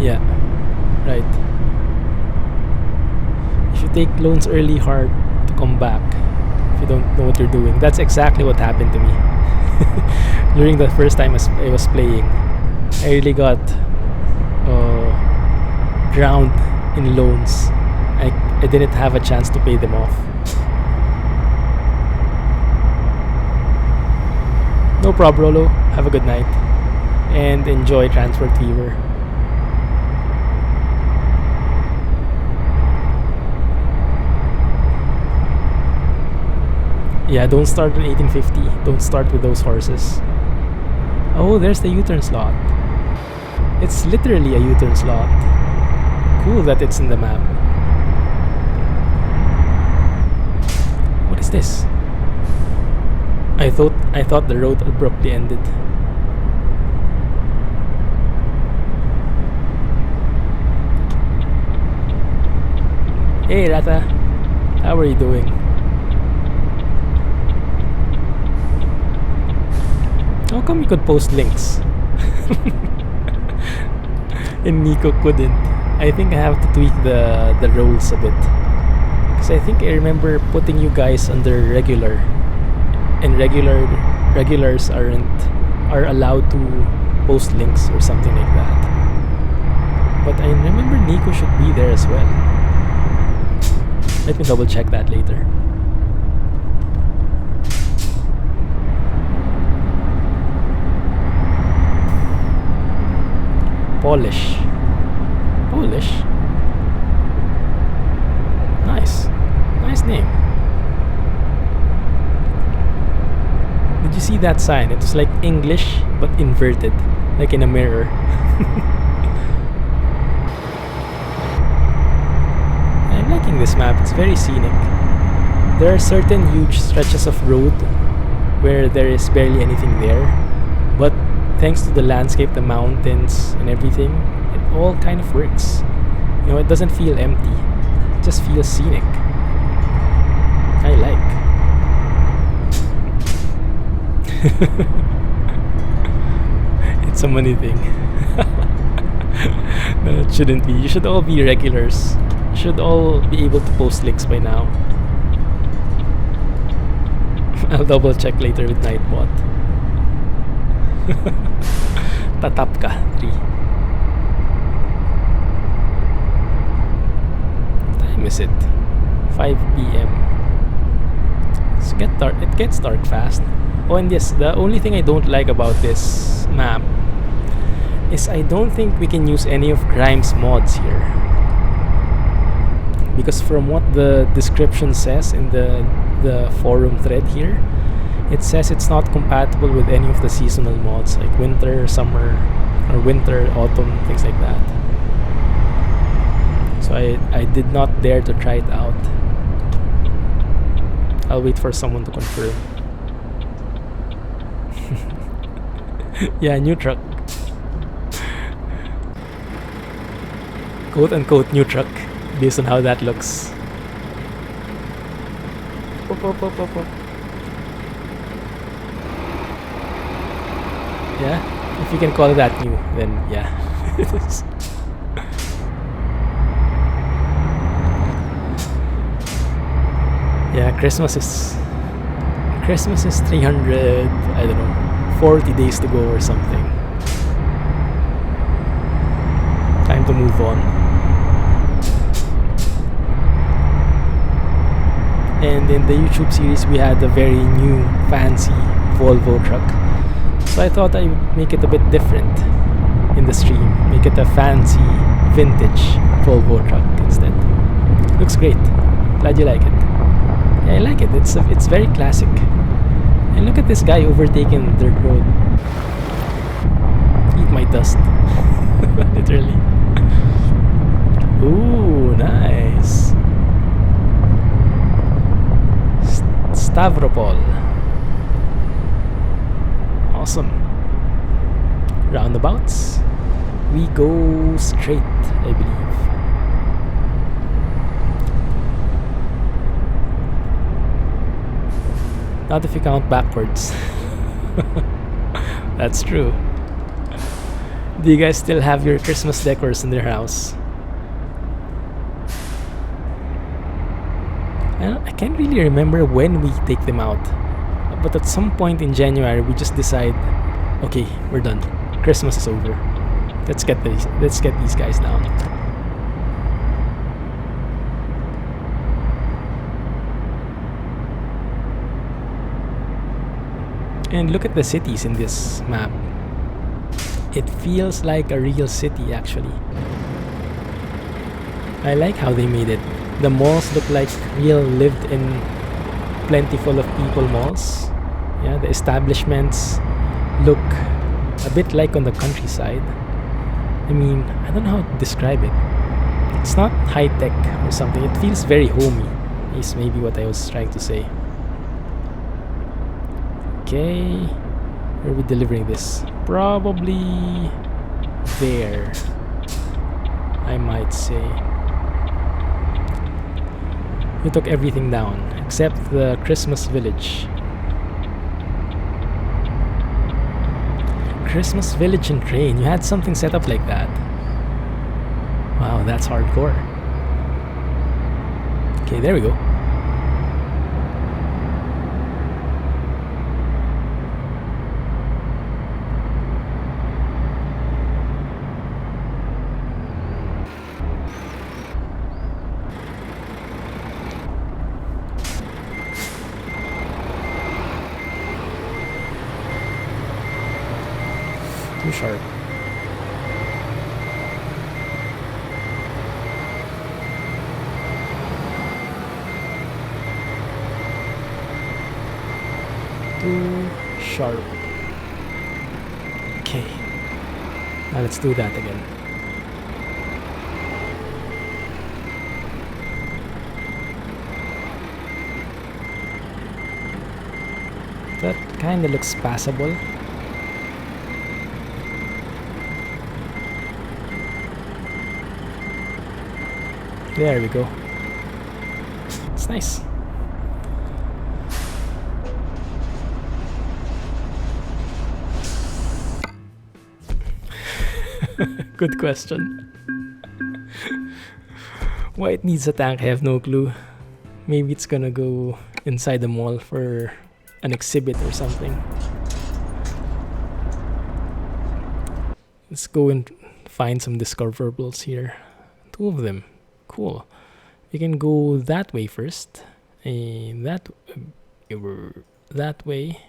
Yeah. Right. If you take loans early, hard to come back. If you don't know what you're doing. That's exactly what happened to me. During the first time I was playing, I really got drowned in loans. I didn't have a chance to pay them off. No problem, Rolo. Have a good night and enjoy Transport Fever. Yeah, don't start in 1850. Don't start with those horses. Oh, there's the U-turn slot. It's literally a U-turn slot. Cool that it's in the map. What is this? I thought the road abruptly ended. Hey Rata, how are you doing? How come you could post links? And Nico couldn't. I think I have to tweak the roles a bit. Because I think I remember putting you guys under regular. And regulars are allowed to post links or something like that. But I remember Nico should be there as well. Let me double check that later. Polish. Nice name. Did you see that sign? It was like English but inverted, like in a mirror. I'm liking this map. It's very scenic. There are certain huge stretches of road where there is barely anything there, but thanks to the landscape, the mountains and everything, it all kind of works. You know, it doesn't feel empty. It just feels scenic. I like. It's a money thing. No, it shouldn't be. You should all be regulars. You should all be able to post links by now. I'll double check later with Nightbot. Tatap ka, 3. What time is it? 5 p.m. It gets dark fast. Oh, and yes, the only thing I don't like about this map is I don't think we can use any of Grimes' mods here. Because from what the description says in the forum thread here, it says it's not compatible with any of the seasonal mods like winter, summer, or winter, autumn, things like that. So I did not dare to try it out. I'll wait for someone to confirm. Yeah, new truck. Quote unquote new truck, based on how that looks. Yeah, if you can call that new, then yeah, it is. Yeah, Christmas is 300, I don't know, 40 days to go or something. Time to move on. And in the YouTube series, we had a very new, fancy Volvo truck. So I thought I would make it a bit different in the stream. Make it a fancy, vintage Volvo truck instead. Looks great. Glad you like it. Yeah, I like it. It's very classic. And look at this guy overtaking the dirt road. Eat my dust. Literally. Ooh, nice. Stavropol. Awesome. Roundabouts. We go straight, I believe. Not if you count backwards. That's true. Do you guys still have your Christmas decors in their house? I can't really remember when we take them out. But at some point in January, we just decide, okay, we're done. Christmas is over. Let's get these guys down. And look at the cities in this map. It feels like a real city, actually. I like how they made it. The malls look like real lived-in, plentiful of people malls. Yeah, the establishments look a bit like on the countryside. I mean, I don't know how to describe it. It's not high-tech or something. It feels very homey, is maybe what I was trying to say. Okay, where are we delivering this? Probably there, I might say. We took everything down except the Christmas village. Christmas village and train. You had something set up like that. Wow, that's hardcore. Okay, there we go. Too sharp. Too sharp. Okay. Now let's do that again. That kinda looks passable. There we go. It's nice. Good question. Why it needs a tank, I have no clue. Maybe it's gonna go inside the mall for an exhibit or something. Let's go and find some discoverables here. 2 of them. Cool. We can go that way first, and that way,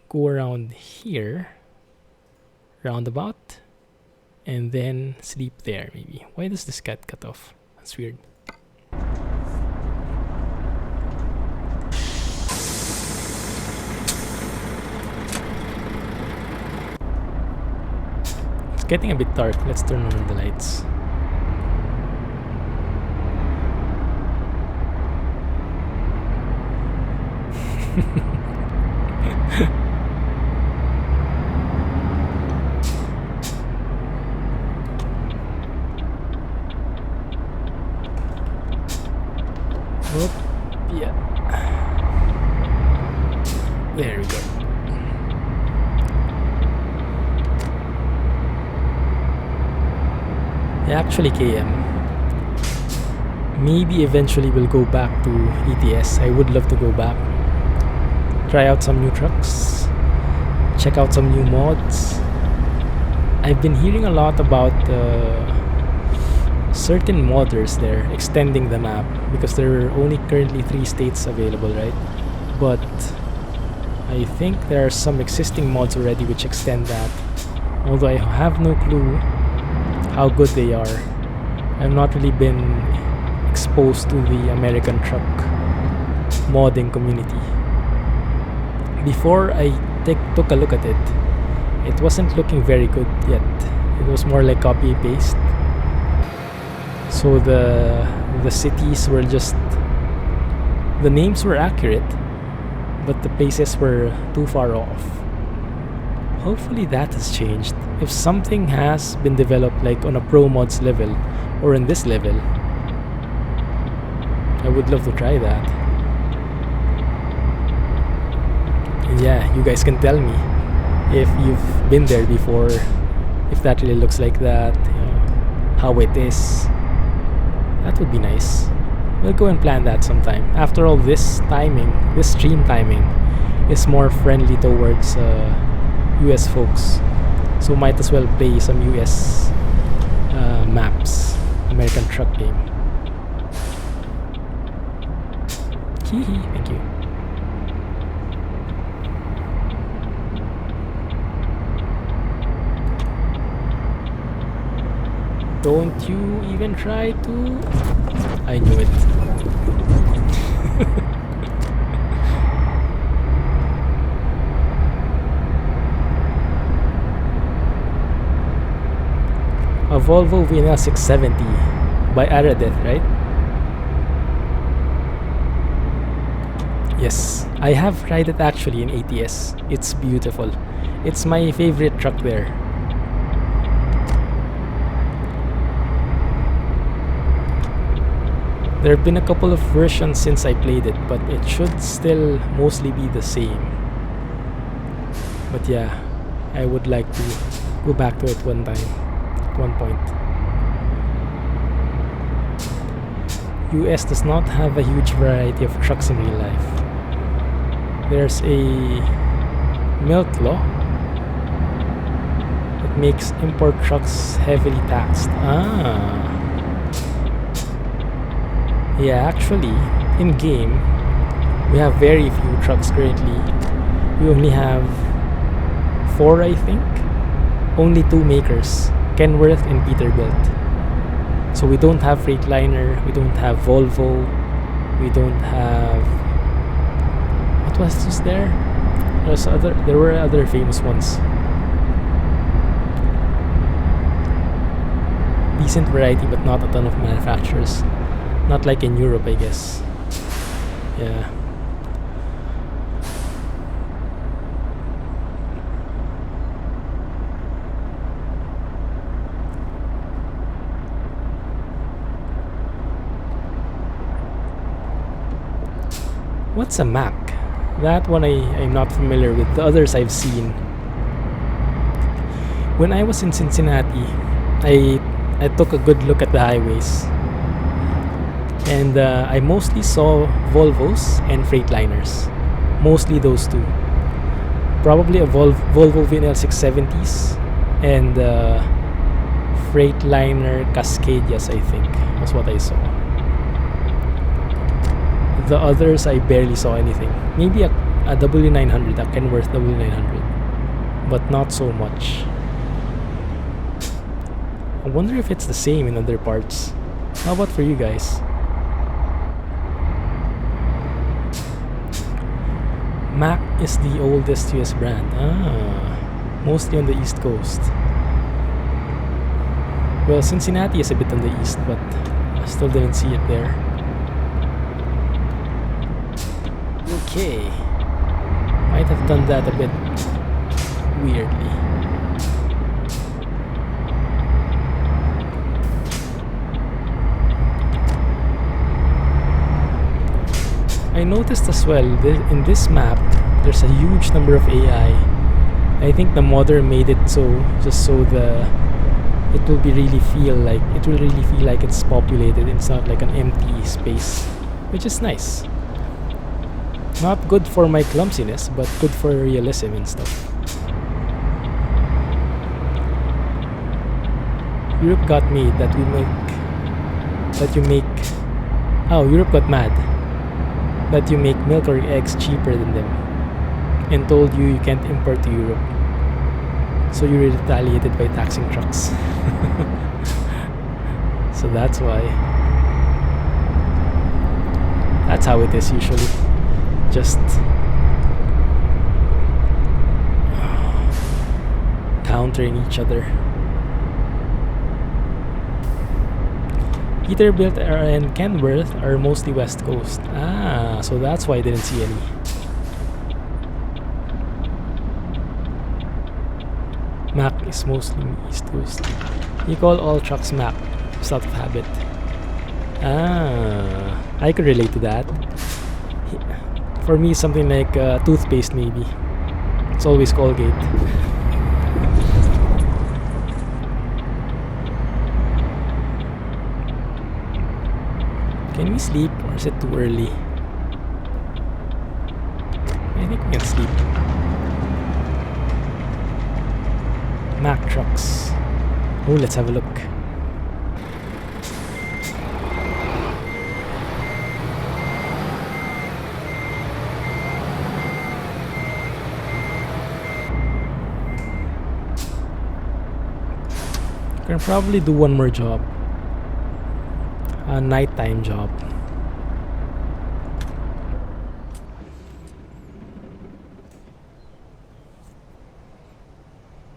go around here, roundabout, and then sleep there maybe. Why does this cat cut off? That's weird. It's getting a bit dark. Let's turn on the lights. Whoop, yeah. There we go. Actually, KM. Maybe eventually we'll go back to ETS. I would love to go back. Try out some new trucks. Check out some new mods. I've been hearing a lot about certain modders there extending the map because there are only currently 3 states available, right? But I think there are some existing mods already which extend that. Although I have no clue how good they are. I've not really been exposed to the American truck modding community. Before I took a look at it, it wasn't looking very good yet. It was more like copy paste. So the cities were just, the names were accurate, but the places were too far off. Hopefully that has changed. If something has been developed like on a ProMods level or in this level, I would love to try that. And yeah, you guys can tell me if you've been there before, if that really looks like that, you know, how it is. That would be nice. We'll go and plan that sometime. After all, this stream timing is more friendly towards US folks, so might as well play some US maps, American truck game. Hehe, thank you. Don't you even try to... I knew it. A Volvo VNL 670 by Aradeth, right? Yes, I have tried it actually in ATS. It's beautiful. It's my favorite truck there. There have been a couple of versions since I played it, but it should still mostly be the same. But yeah, I would like to go back to it one point. US does not have a huge variety of trucks in real life. There's a milk law that makes import trucks heavily taxed. Yeah, actually, in game, we have very few trucks currently. We only have 4, I think. Only 2 makers, Kenworth and Peterbilt. So we don't have Freightliner, we don't have Volvo, we don't have... What was this there? There were other famous ones. Decent variety, but not a ton of manufacturers. Not like in Europe, I guess. Yeah. What's a Mac? That one I'm not familiar with. The others I've seen. When I was in Cincinnati, I took a good look at the highways. And I mostly saw Volvos and Freightliners. Mostly those two. Probably a Volvo VNL 670s and Freightliner Cascadias, I think, was what I saw. The others, I barely saw anything. Maybe a W900, a Kenworth W900, but not so much. I wonder if it's the same in other parts. How about for you guys? Mac is the oldest US brand. Mostly on the East Coast. Well, Cincinnati is a bit on the east, but I still didn't see it there. Okay. Might have done that a bit weirdly. I noticed as well in this map there's a huge number of AI. I think the modder made it so just so it will really feel like it's populated. It's not like an empty space, which is nice. Not good for my clumsiness, but good for realism and stuff. Europe got made that you make. Oh, Europe got mad that you make milk or eggs cheaper than them, and told you can't import to Europe. So you retaliated by taxing trucks. So that's why. That's how it is usually. Just countering each other. Peterbilt and Kenworth are mostly West Coast. So that's why I didn't see any. Mac is mostly East Coast. You call all trucks Mac, just out of habit. I could relate to that. For me, something like toothpaste maybe. It's always Colgate. Can we sleep or is it too early? I think we can sleep. Mack trucks. Oh, let's have a look. Can probably do one more job. A nighttime job.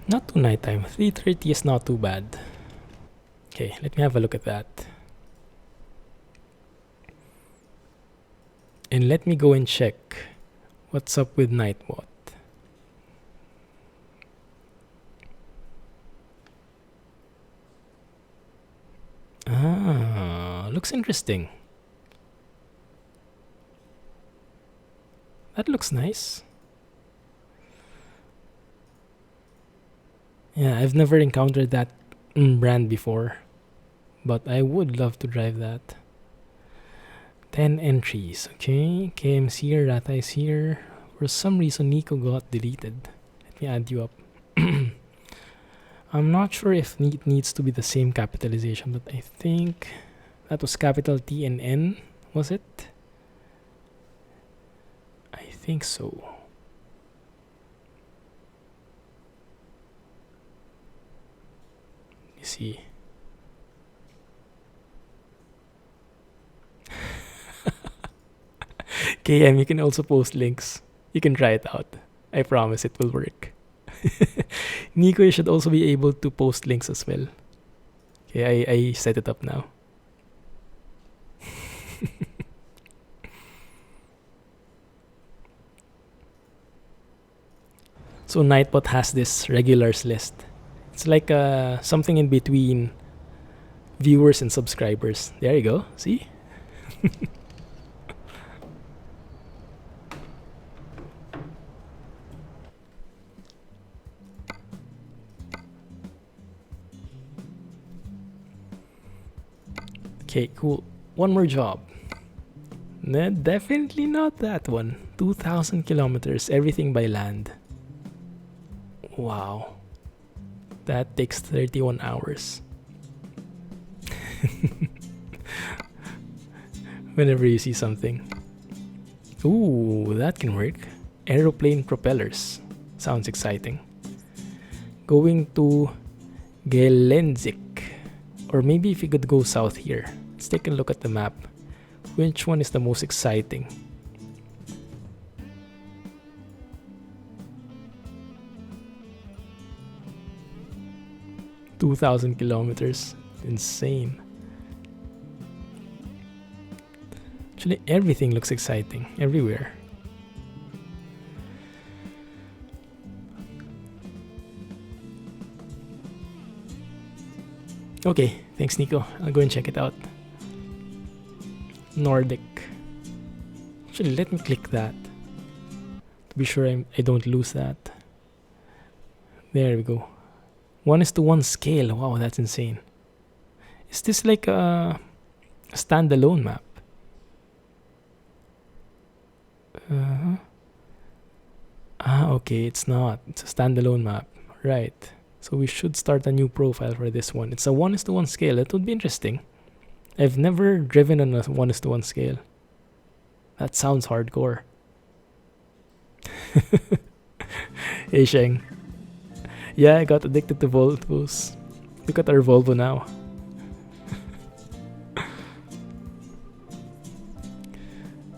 Not too nighttime. 3:30 is not too bad. Okay, let me have a look at that. And let me go and check what's up with Nightbot. Looks interesting. That looks nice. Yeah, I've never encountered that brand before, but I would love to drive that. 10 entries. Okay, KM's here, Rata is here. For some reason, Nico got deleted. Let me add you up. I'm not sure if it needs to be the same capitalization, but I think that was capital T and N, was it? I think so. Let me see. KM, you can also post links. You can try it out. I promise it will work. Nico, you should also be able to post links as well. Okay, I set it up now. So Nightbot has this regulars list. It's like something in between viewers and subscribers. There you go. See? Okay, cool. One more job. Nah, definitely not that one. 2,000 kilometers, everything by land. Wow. That takes 31 hours. Whenever you see something. Ooh, that can work. Aeroplane propellers. Sounds exciting. Going to Gelendzик. Or maybe if you could go south here. Let's take a look at the map. Which one is the most exciting? "2,000 kilometers. Insane. Actually, everything looks exciting. Everywhere. Okay, thanks Nico. I'll go and check it out. Nordic. Actually, let me click that to be sure I don't lose that. There we go. 1:1 scale. Wow, that's insane. Is this like a standalone map? Okay, it's not. It's a standalone map. Right. So we should start a new profile for this one. It's a 1:1 scale. That would be interesting. I've never driven on a 1:1 scale. That sounds hardcore. Hey Sheng. Yeah, I got addicted to Volvos. Look at our Volvo now.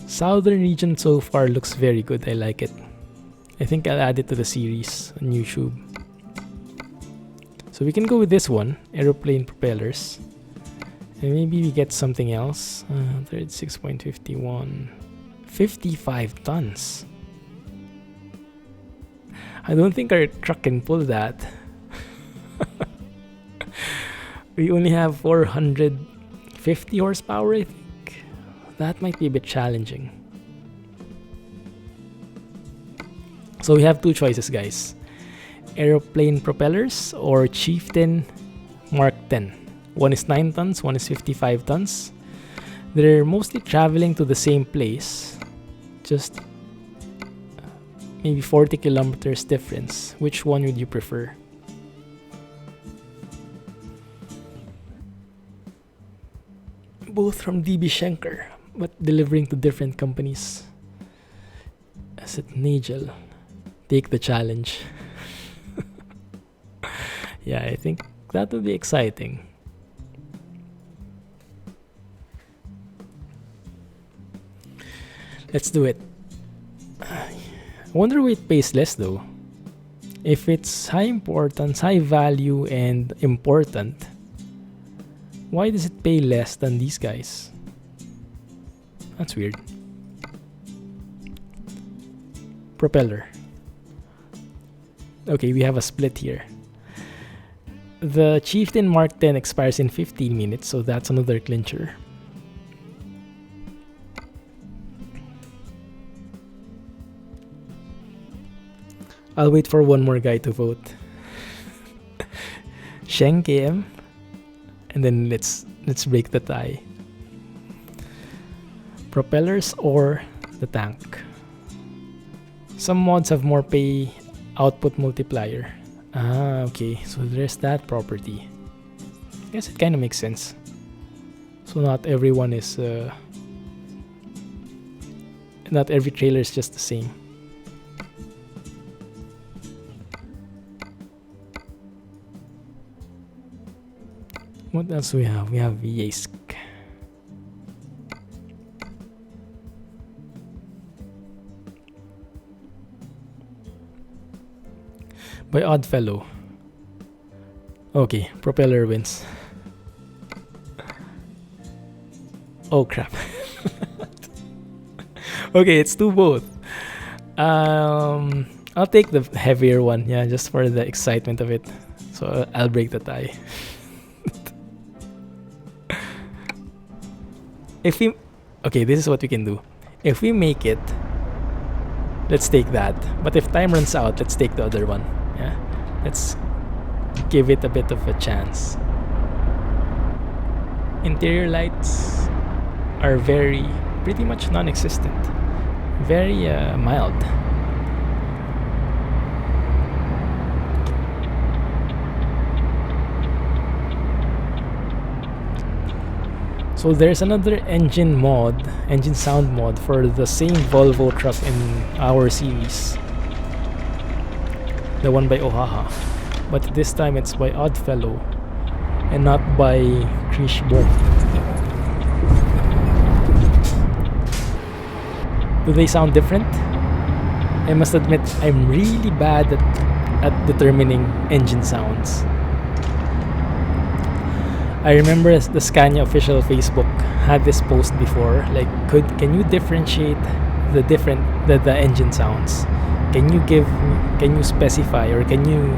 Southern region so far looks very good. I like it. I think I'll add it to the series on YouTube. So we can go with this one, aeroplane propellers. And maybe we get something else. 36.51. 55 tons. I don't think our truck can pull that. We only have 450 horsepower, I think. That might be a bit challenging. So we have two choices, guys. Aeroplane propellers or Chieftain Mark 10. One is 9 tons, one is 55 tons. They're mostly traveling to the same place. Just maybe 40 kilometers difference. Which one would you prefer? Both from DB Schenker, but delivering to different companies. As it Nigel. Take the challenge. Yeah, I think that would be exciting. Let's do it. I wonder why it pays less though. If it's high importance, high value, and important, why does it pay less than these guys? That's weird. Propeller. Okay, we have a split here. The Chieftain Mark 10 expires in 15 minutes, so that's another clincher. I'll wait for one more guy to vote. Sheng KM. And then let's break the tie. Propellers or the tank. Some mods have more pay output multiplier. Ah, okay. So there's that property. I guess it kind of makes sense. So not everyone is... not every trailer is just the same. What else we have? We have Yask. By Oddfellow. Okay, propeller wins. Oh crap. Okay, it's two both. I'll take the heavier one, yeah, just for the excitement of it. So I'll break the tie. If we... Okay, this is what we can do. If we make it, let's take that. But if time runs out, let's take the other one. Yeah, let's give it a bit of a chance. Interior lights are pretty much non-existent. Very mild. So there's another engine sound mod for the same Volvo truck in our series, the one by Ohaha, but this time it's by Oddfellow and not by Krish Bomb. Do they sound different? I must admit, I'm really bad at determining engine sounds. I remember the Scania official Facebook had this post before, like, can you differentiate the engine sounds? Can you specify, or can you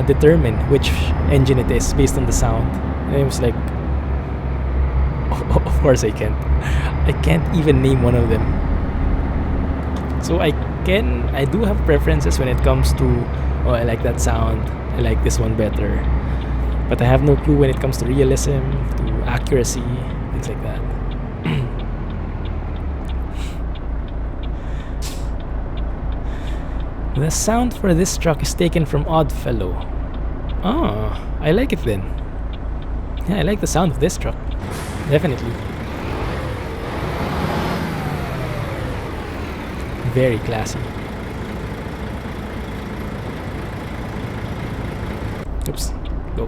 determine which engine it is based on the sound? And I was like, of course I can't. I can't even name one of them. So I do have preferences when it comes to, oh, I like that sound, I like this one better. But I have no clue when it comes to realism, to accuracy, things like that. The sound for this truck is taken from Oddfellow. Ah, I like it then. Yeah, I like the sound of this truck. Definitely. Very classy. Oops. Go.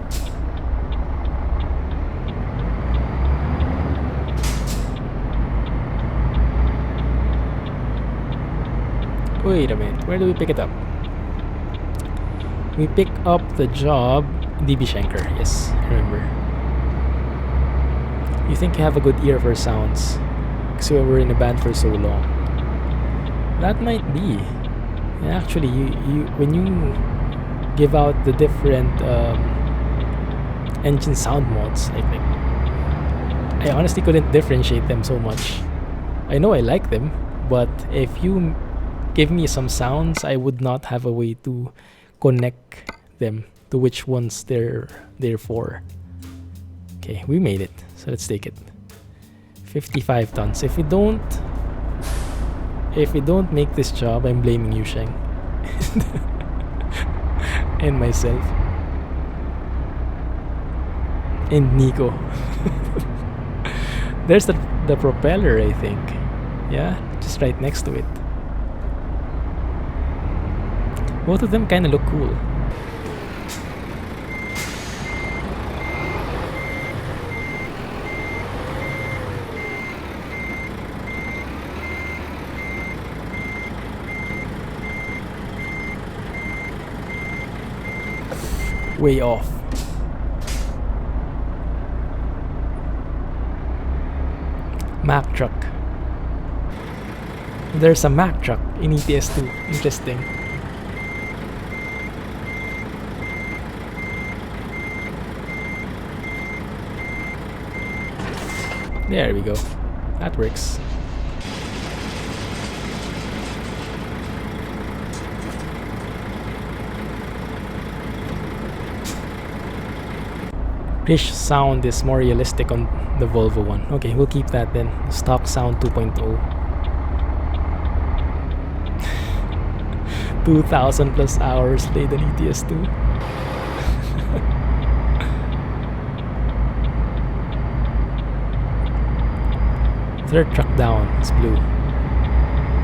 Wait a minute, where do we pick it up? We pick up the job DB Schenker, yes, I remember. You think you have a good ear for sounds because you were in a band for so long. That might be. Actually, you when you give out the different engine sound mods, like I honestly couldn't differentiate them so much. I know I like them, but if you give me some sounds, I would not have a way to connect them to which ones they're for. Okay, we made it, so let's take it. 55 tons. If we don't make this job, I'm blaming you, Sheng. And myself. And Nico. There's the propeller, I think. Yeah, just right next to it. Both of them kind of look cool. Way off. Mack truck. There's a Mack truck in ETS2. Interesting. There we go. That works. Krish sound is more realistic on the Volvo one. Okay, we'll keep that then. Stock sound 2.0. 2,000 plus hours played on ETS2. Third truck down. It's blue.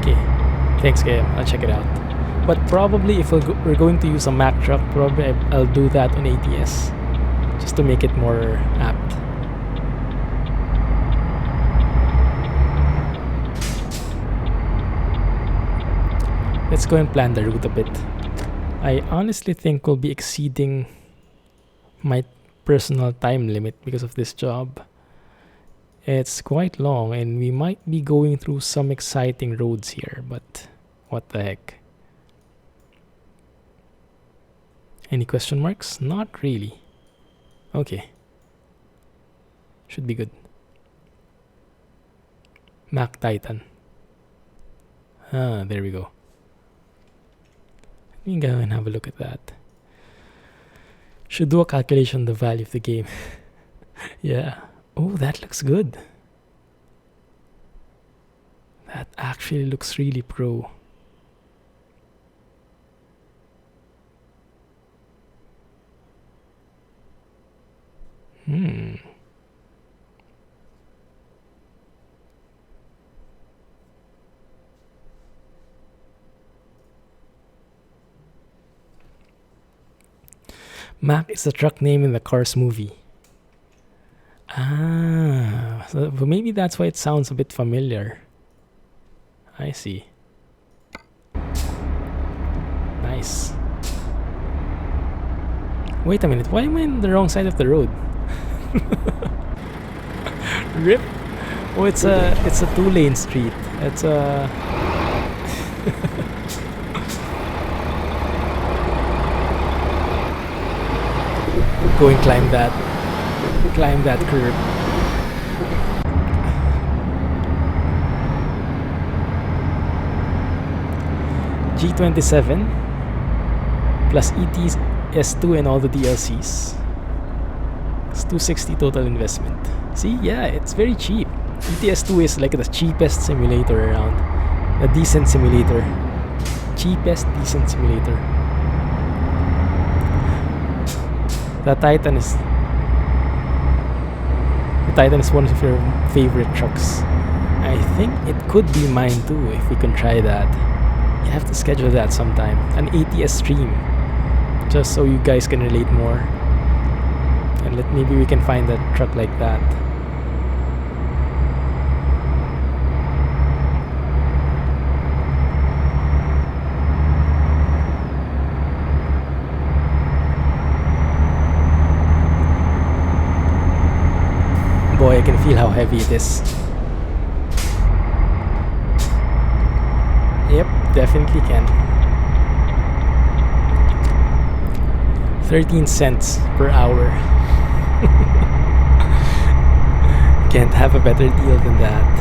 Okay. Thanks, game. I'll check it out. But probably if we're going to use a Mack truck, probably I'll do that on ATS. Just to make it more apt. Let's go and plan the route a bit. I honestly think we'll be exceeding my personal time limit because of this job. It's quite long and we might be going through some exciting roads here, but what the heck. Any question marks? Not really. Okay. Should be good. Mack Titan. Ah, there we go. Let me go and have a look at that. Should do a calculation on the value of the game. Yeah. Oh, that looks good. That actually looks really pro. Mac is the truck name in the Cars movie. Ah, so maybe that's why it sounds a bit familiar. I see. Nice. Wait a minute, why am I on the wrong side of the road? Rip. Oh, it's a 2-lane street. It's a go and climb that curb. G27 plus ETS2 and all the DLCs. It's 260 total investment. See, yeah, it's very cheap. ETS2 is like the cheapest simulator around. A decent simulator. Cheapest decent simulator. The Titan is one of your favorite trucks. I think it could be mine too if we can try that. You have to schedule that sometime. An ATS stream. Just so you guys can relate more. And maybe we can find a truck like that. Boy, I can feel how heavy it is. Yep, definitely can. 13 cents per hour. Can't have a better deal than that.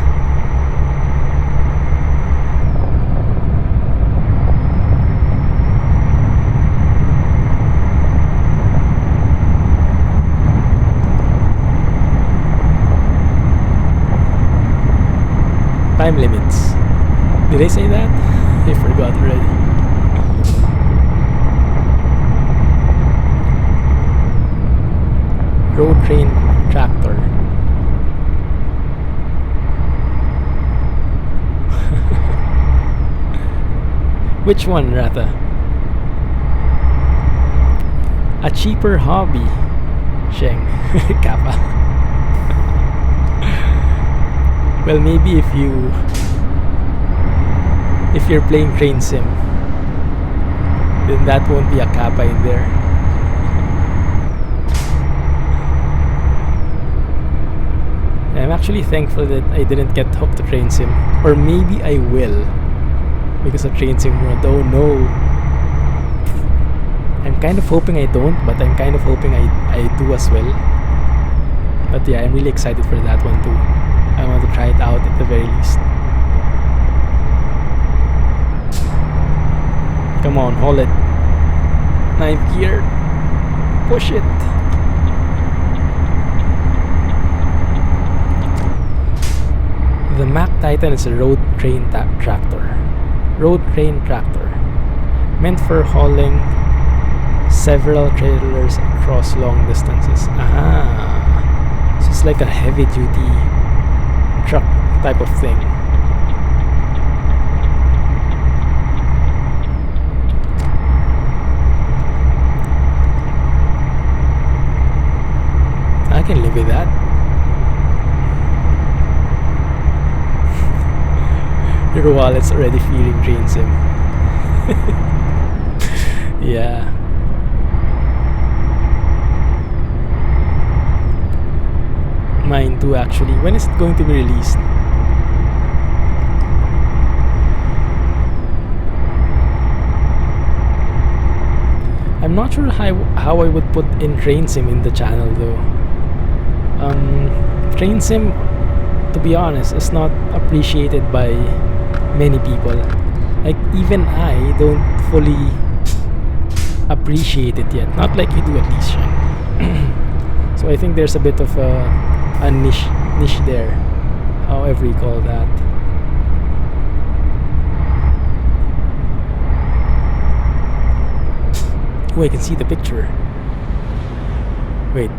Time limits. Did I say that? I forgot already. Road train tractor. Which one, rather? A cheaper hobby. Sheng. Kappa. Well, maybe if you're playing train sim, then that won't be a kappa in there. I'm actually thankful that I didn't get hooked to train sim, or maybe I will because of train sim world. Oh no, I'm kind of hoping I don't, but I'm kind of hoping I do as well. But yeah, I'm really excited for that one too. I want to try it out at the very least. Come on, hold it. 9th gear. Push it. The Mack Titan is a road train tractor. Road train tractor. Meant for hauling several trailers across long distances. Ah. So it's like a heavy duty truck type of thing. I can live with that. Your wallet's already feeling train sim. Yeah. Mine too, actually. When is it going to be released? I'm not sure how I would put in train sim in the channel though. Train sim, to be honest, is not appreciated by many people. Like even I don't fully appreciate it yet. Not like you do at least, Sean. So I think there's a bit of a niche there, however you call that. Oh, I can see the picture. Wait.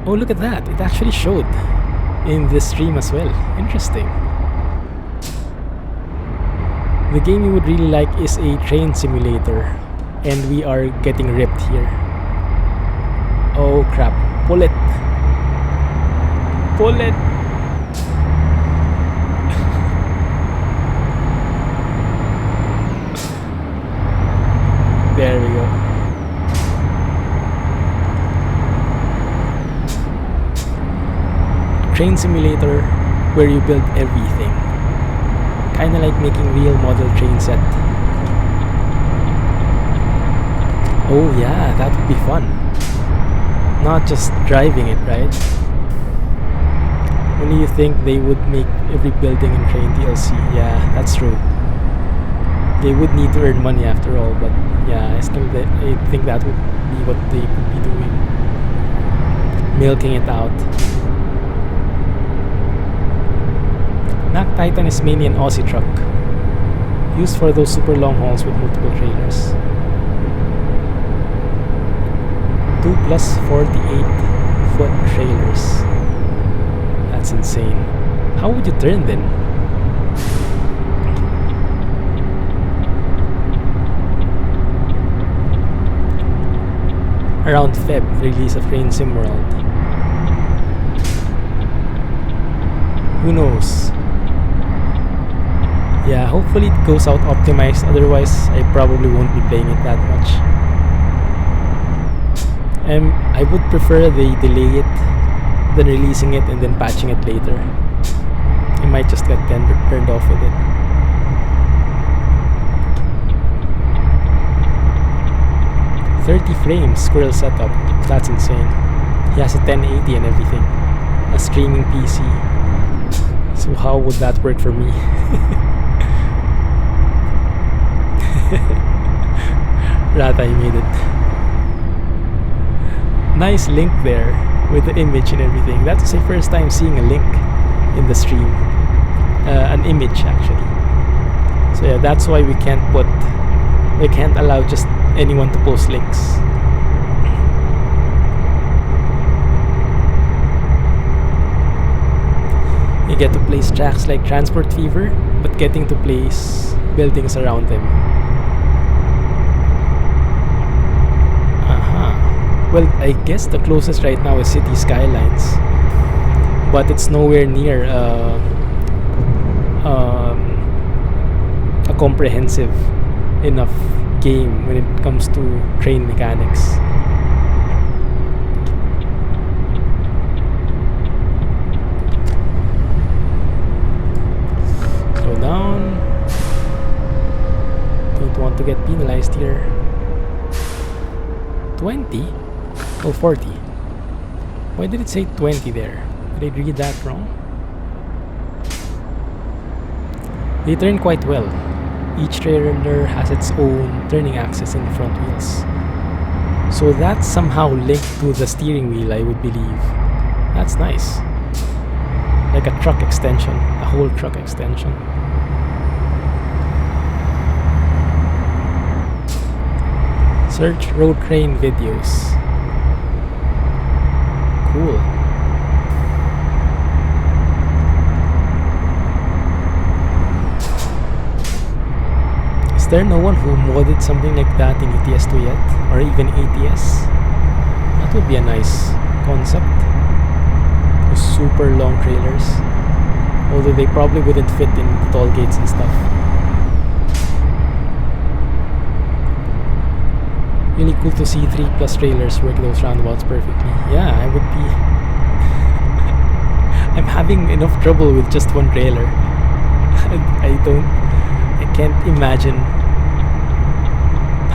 Oh, look at that. It actually showed in this stream as well. Interesting. The game you would really like is a train simulator, and we are getting ripped here. Oh crap. Pull it. Pull it. There we go. Train simulator where you build everything. Kinda like making real model train set. Oh yeah, that would be fun. Not just driving it, right? Only you think they would make every building in train DLC. Yeah, that's true. They would need to earn money after all, but yeah, I think that would be what they could be doing. Milking it out. Mack Titan is mainly an Aussie truck, used for those super long hauls with multiple trailers. 2 plus 48-foot trailers. That's insane. How would you turn then? Around Feb, release of Train Sim World. Who knows? Yeah, hopefully it goes out optimized, otherwise I probably won't be playing it that much. I would prefer they delay it than releasing it and then patching it later. I might just get turned off with it. frames squirrel setup. That's insane. He has a 1080 and everything. A streaming PC. So how would that work for me? Rata, I made it. Nice link there with the image and everything. That's the first time seeing a link in the stream. An image actually. So yeah, that's why we can't allow just anyone to post links. You get to place tracks like Transport Fever, but getting to place buildings around them. Well, I guess the closest right now is City Skylines, but it's nowhere near a comprehensive enough game when it comes to train mechanics. Slow down. Don't want to get penalized here. 20? Oh, 40. Why did it say 20 there? Did I read that wrong? They turn quite well. Each trailer has its own turning axis in the front wheels. So that's somehow linked to the steering wheel, I would believe. That's nice. Like a truck extension. A whole truck extension. Search road train videos. Cool. Is there no one who modded something like that in ETS2 yet? Or even ATS? That would be a nice concept. Those super long trailers. Although they probably wouldn't fit in the toll gates and stuff. Really cool to see 3+ trailers work those roundabouts perfectly. Yeah, I would be... I'm having enough trouble with just one trailer. I can't imagine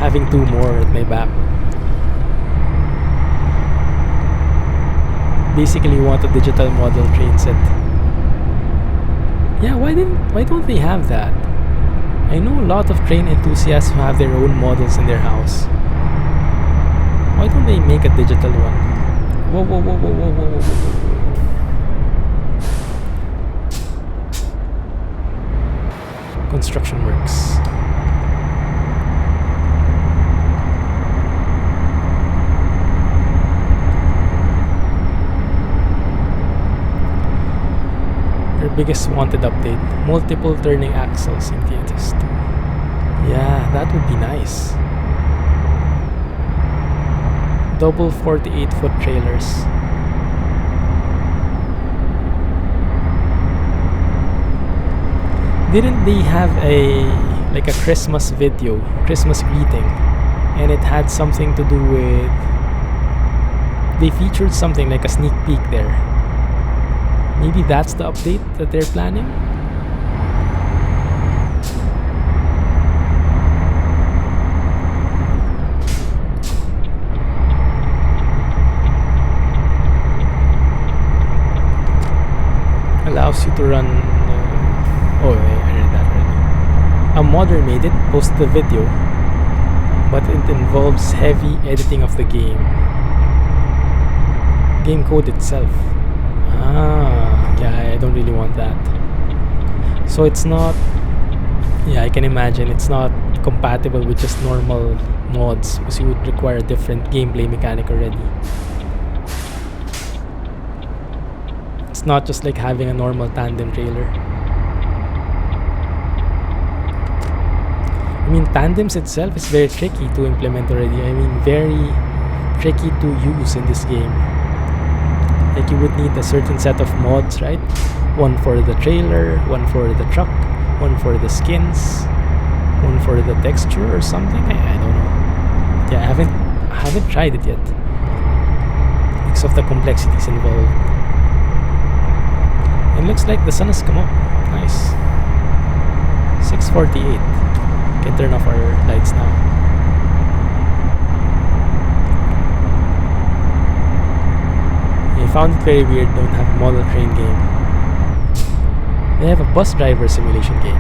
having 2 more at my back. Basically want a digital model train set. Yeah, why don't they have that? I know a lot of train enthusiasts who have their own models in their house. Why don't they make a digital one? Whoa, whoa, whoa, whoa, whoa, whoa, whoa, whoa. Construction works. Their biggest wanted update. Multiple turning axles in ETS2. Yeah, that would be nice. Double 48-foot trailers. Didn't they have a Christmas video, Christmas greeting, and it had something to do with, they featured something like a sneak peek there. Maybe that's the update that they're planning? Allows you to run I read that already. A modder made it, posted the video, but it involves heavy editing of the game code itself. Yeah, I don't really want that. So it's not, yeah, I can imagine it's not compatible with just normal mods, because you would require a different gameplay mechanic already. It's not just like having a normal tandem trailer. I mean, tandems itself is very tricky to implement already. I mean, very tricky to use in this game. Like, you would need a certain set of mods, right? One for the trailer, one for the truck, one for the skins, one for the texture or something. I don't know. Yeah, I haven't tried it yet because of the complexities involved. It looks like the sun has come up. Nice. 6:48. Can turn off our lights now. I found it very weird don't have a model train game. They have a bus driver simulation game,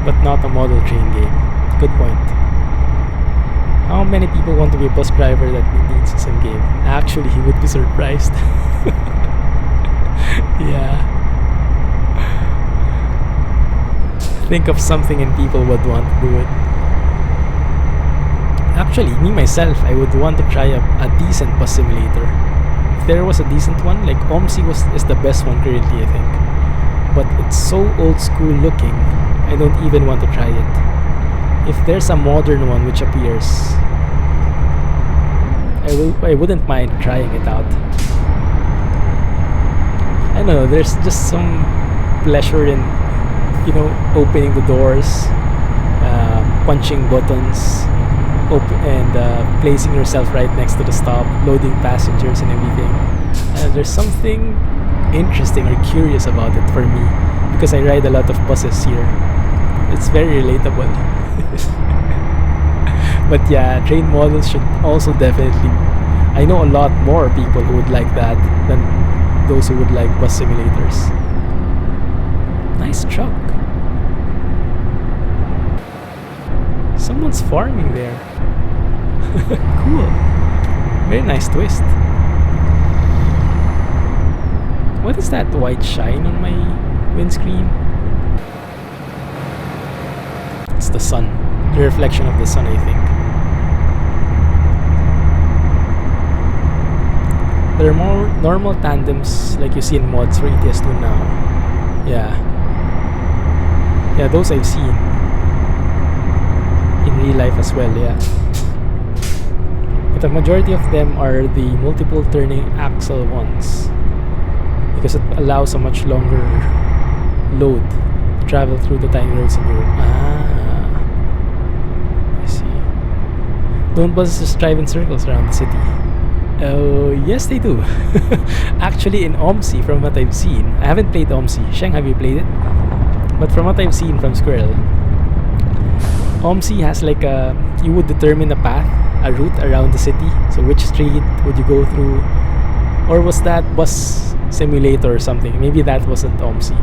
but not a model train game. Good point. How many people want to be a bus driver that needs a sim game? Actually, he would be surprised. Yeah. Think of something and people would want to do it. Actually, me myself, I would want to try a decent bus simulator. If there was a decent one, like OMSI is the best one currently, I think. But it's so old school looking, I don't even want to try it. If there's a modern one which appears, I wouldn't mind trying it out. I don't know, there's just some pleasure in, you know, opening the doors, punching buttons, and placing yourself right next to the stop, loading passengers and everything. There's something interesting or curious about it for me, because I ride a lot of buses here. It's very relatable. But yeah, train models should also definitely, I know a lot more people who would like that than those who would like bus simulators. Nice truck. Someone's farming there. Cool. Very nice twist. What is that white shine on my windscreen? It's the sun. The reflection of the sun, I think. There are more normal tandems like you see in mods for ETS2 now. Yeah. Yeah, those I've seen. In real life as well, yeah. But the majority of them are the multiple turning axle ones, because it allows a much longer load to travel through the tiny roads in Europe. I see. Don't buses just drive in circles around the city? Oh, yes they do. Actually, in OMSI, from what I've seen, I haven't played OMSI. Sheng, have you played it? But from what I've seen from Squirrel, OMSI has like you would determine a path, a route around the city. So which street would you go through? Or was that bus simulator or something? Maybe that wasn't OMSI.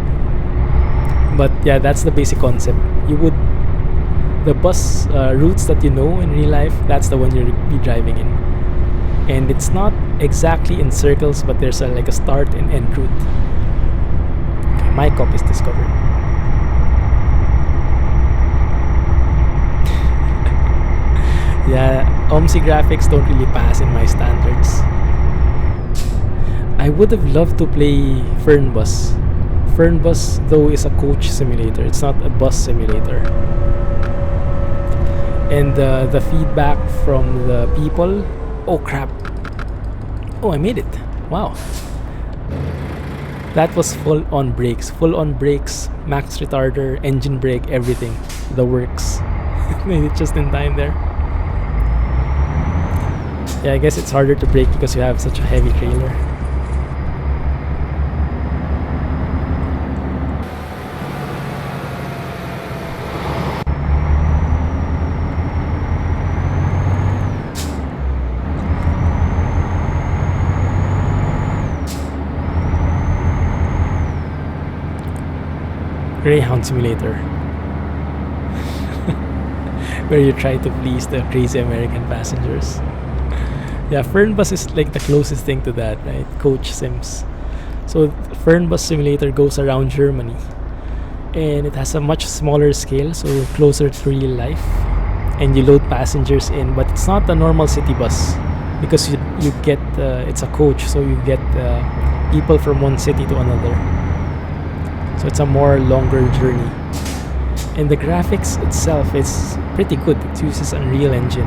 But yeah, that's the basic concept. You would, the bus routes that you know in real life, that's the one you'll be driving in. And it's not exactly in circles, but there's like a start and end route. Okay, my cop is discovered. Yeah, OMSI graphics don't really pass in my standards. I would have loved to play Fernbus. Fernbus, though, is a coach simulator. It's not a bus simulator. And the feedback from the people... Oh crap! Oh, I made it. Wow. That was full on brakes, max retarder, engine brake, everything. The works. Made it just in time there. Yeah, I guess it's harder to brake because you have such a heavy trailer. Greyhound Simulator. Where you try to please the crazy American passengers. Yeah, Fernbus is like the closest thing to that, right? Coach sims. So Fernbus Simulator goes around Germany. And it has a much smaller scale, so closer to real life. And you load passengers in, but it's not a normal city bus. Because you get, it's a coach, so you get people from one city to another. So it's a more longer journey. And the graphics itself is pretty good. It uses Unreal Engine.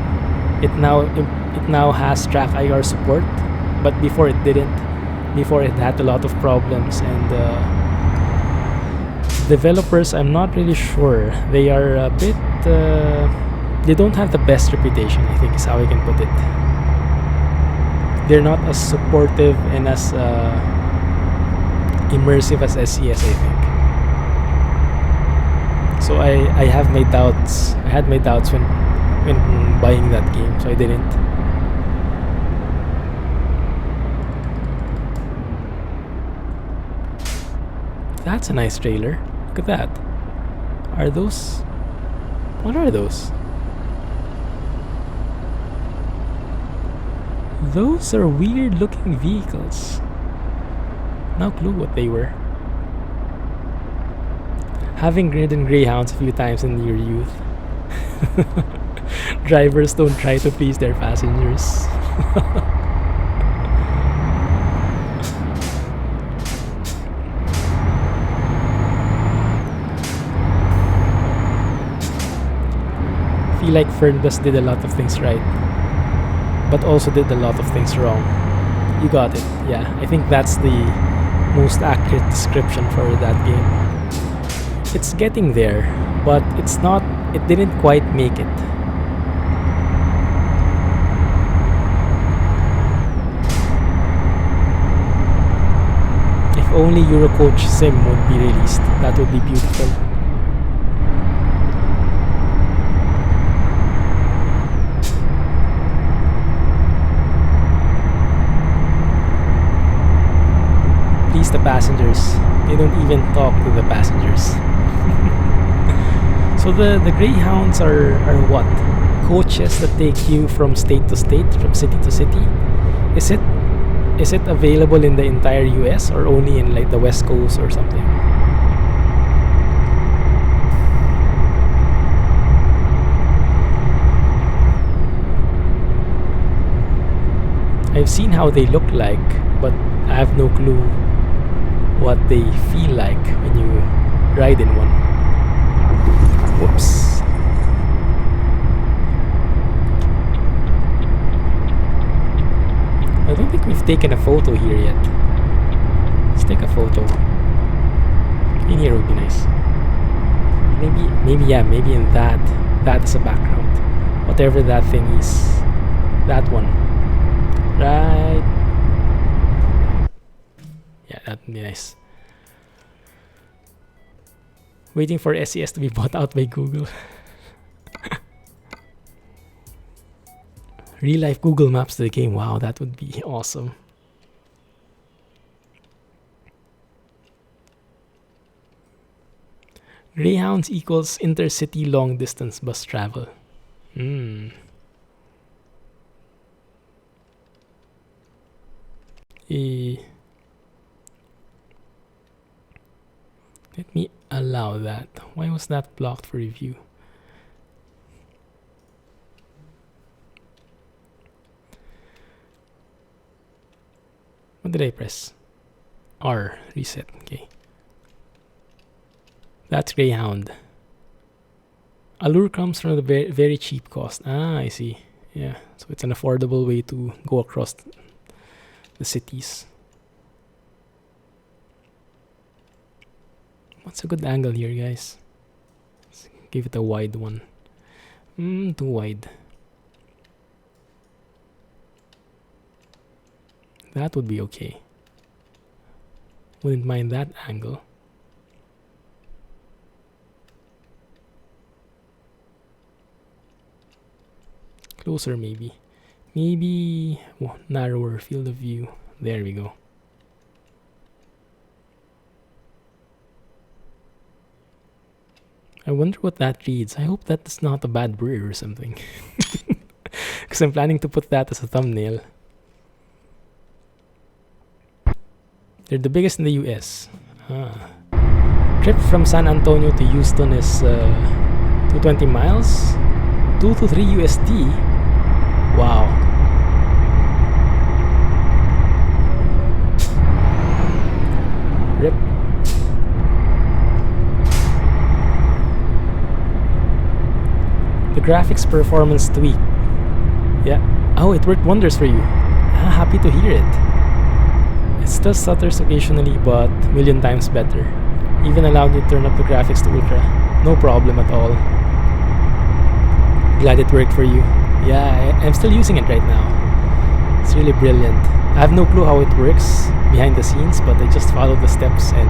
It now has TrackIR support, but before it didn't. Before it had a lot of problems, and developers, I'm not really sure. They are a bit they don't have the best reputation, I think is how I can put it. They're not as supportive and as immersive as SCS, I think. So I have my doubts. I had my doubts when buying that game, so I didn't. That's a nice trailer. Look at that. Are those... What are those? Those are weird looking vehicles. No clue what they were. Having ridden Greyhounds a few times in your youth, drivers don't try to please their passengers. I feel like Fernbus did a lot of things right, but also did a lot of things wrong. You got it. Yeah, I think that's the most accurate description for that game. It's getting there, but it's not, it didn't quite make it. If only Eurocoach Sim would be released, that would be beautiful. Please the passengers. They don't even talk to the passengers. So the Greyhounds are what? Coaches that take you from state to state, from city to city? Is it available in the entire US or only in like the West Coast or something? I've seen how they look like, but I have no clue what they feel like when you ride in one. Whoops. I don't think we've taken a photo here yet. Let's take a photo. In here would be nice. Maybe in that is a background. Whatever that thing is. That one. Right. Yeah, that would be nice. Waiting for SES to be bought out by Google. Real life Google Maps to the game. Wow, that would be awesome. Greyhounds equals intercity long distance bus travel. Let me allow that. Why was that blocked for review? What did I press? R, reset. Okay. That's Greyhound. Allure comes from the very, very cheap cost. Ah, I see. Yeah, so it's an affordable way to go across the cities. What's a good angle here, guys? Let's give it a wide one. Too wide. That would be okay. Wouldn't mind that angle. Closer maybe. Maybe narrower field of view. There we go. I wonder what that reads. I hope that's not a bad blur or something. Because I'm planning to put that as a thumbnail. They're the biggest in the US. Trip from San Antonio to Houston is 220 miles. 2 to 3 USD. Wow. Rip. The graphics performance tweak. Yeah. Oh, it worked wonders for you. Happy to hear it. It still stutters occasionally, but million times better. Even allowed me to turn up the graphics to ultra. No problem at all. Glad it worked for you. Yeah, I'm still using it right now. It's really brilliant. I have no clue how it works behind the scenes, but I just follow the steps, and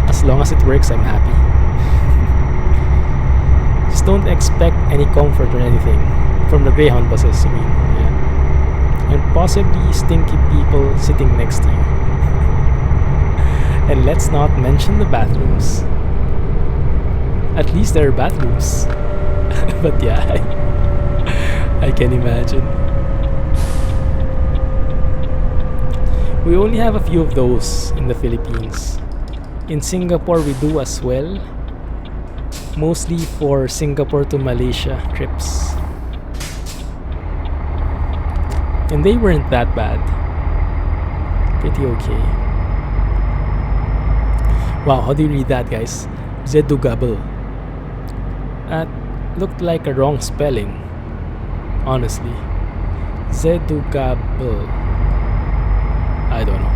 as long as it works, I'm happy. Just don't expect any comfort or anything from the Greyhound buses, I mean. Yeah. And possibly stinky people sitting next to you. And let's not mention the bathrooms. At least there are bathrooms. But yeah, I can imagine. We only have a few of those in the Philippines. In Singapore we do as well. Mostly for Singapore to Malaysia trips. And they weren't that bad. Pretty okay. Wow, how do you read that, guys? Zedugable. That looked like a wrong spelling, honestly. Zedugable. I don't know.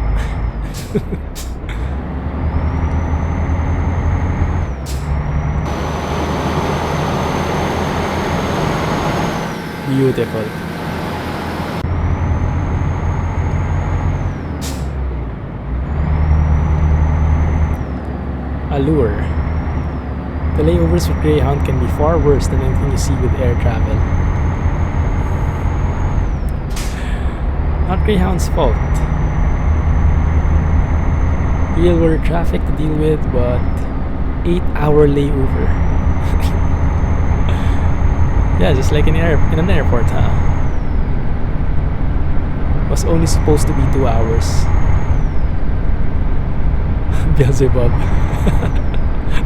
Beautiful. Allure. The layovers with Greyhound can be far worse than anything you see with air travel. Not Greyhound's fault. Real world traffic to deal with, but 8-hour layover. Yeah, just like in an airport, huh? Was only supposed to be 2 hours. Beelzebub.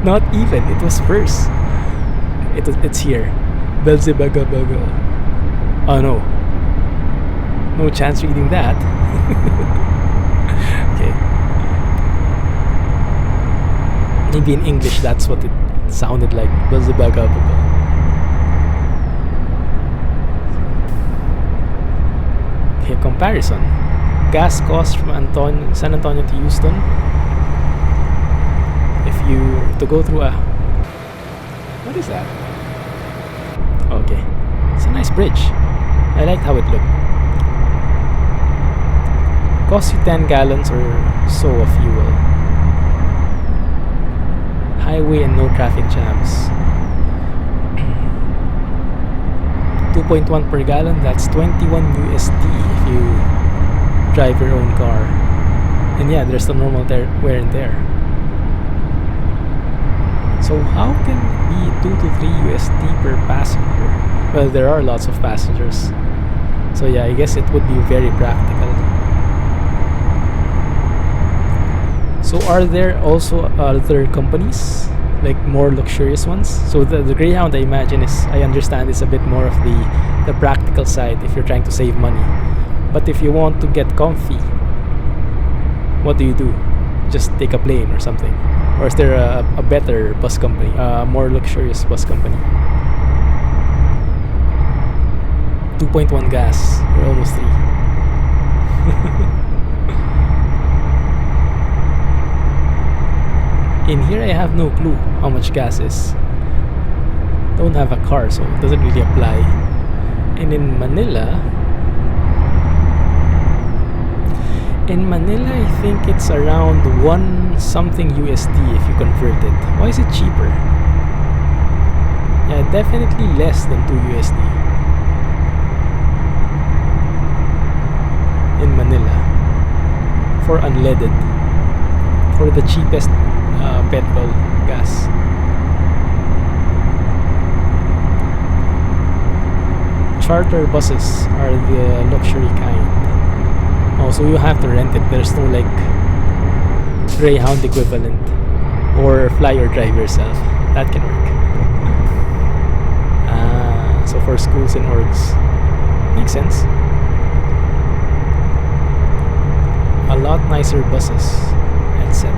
Not even, it was worse. It's here. Beelzebub. Oh no. No chance reading that. Okay. Maybe in English that's what it sounded like. Beelzebub. Okay, comparison. Gas cost from San Antonio to Houston. If you to go through a... What is that? Okay. It's a nice bridge. I liked how it looked. Costs you 10 gallons or so of fuel. Highway and no traffic jams. 2.1 per gallon, that's 21 USD if you drive your own car. And yeah, there's the normal wear and tear. So how can it be 2 to 3 USD per passenger? Well, there are lots of passengers. So yeah, I guess it would be very practical. So are there also other companies, like more luxurious ones? So the Greyhound, I understand, is a bit more of the practical side if you're trying to save money. But if you want to get comfy, what do you do? Just take a plane or something? Or is there a better bus company, a more luxurious bus company? 2.1 gas, we're almost 3. In here, I have no clue how much gas is. Don't have a car, so it doesn't really apply. And in Manila, I think it's around 1 something USD if you convert it. Why is it cheaper? Yeah, definitely less than 2 USD. In Manila. For unleaded. For the cheapest petrol gas. Charter buses are the luxury kind. Also, you have to rent it. There's no like Greyhound equivalent or fly or drive yourself. That can work. So for schools and orgs, makes sense. A lot nicer buses, etc.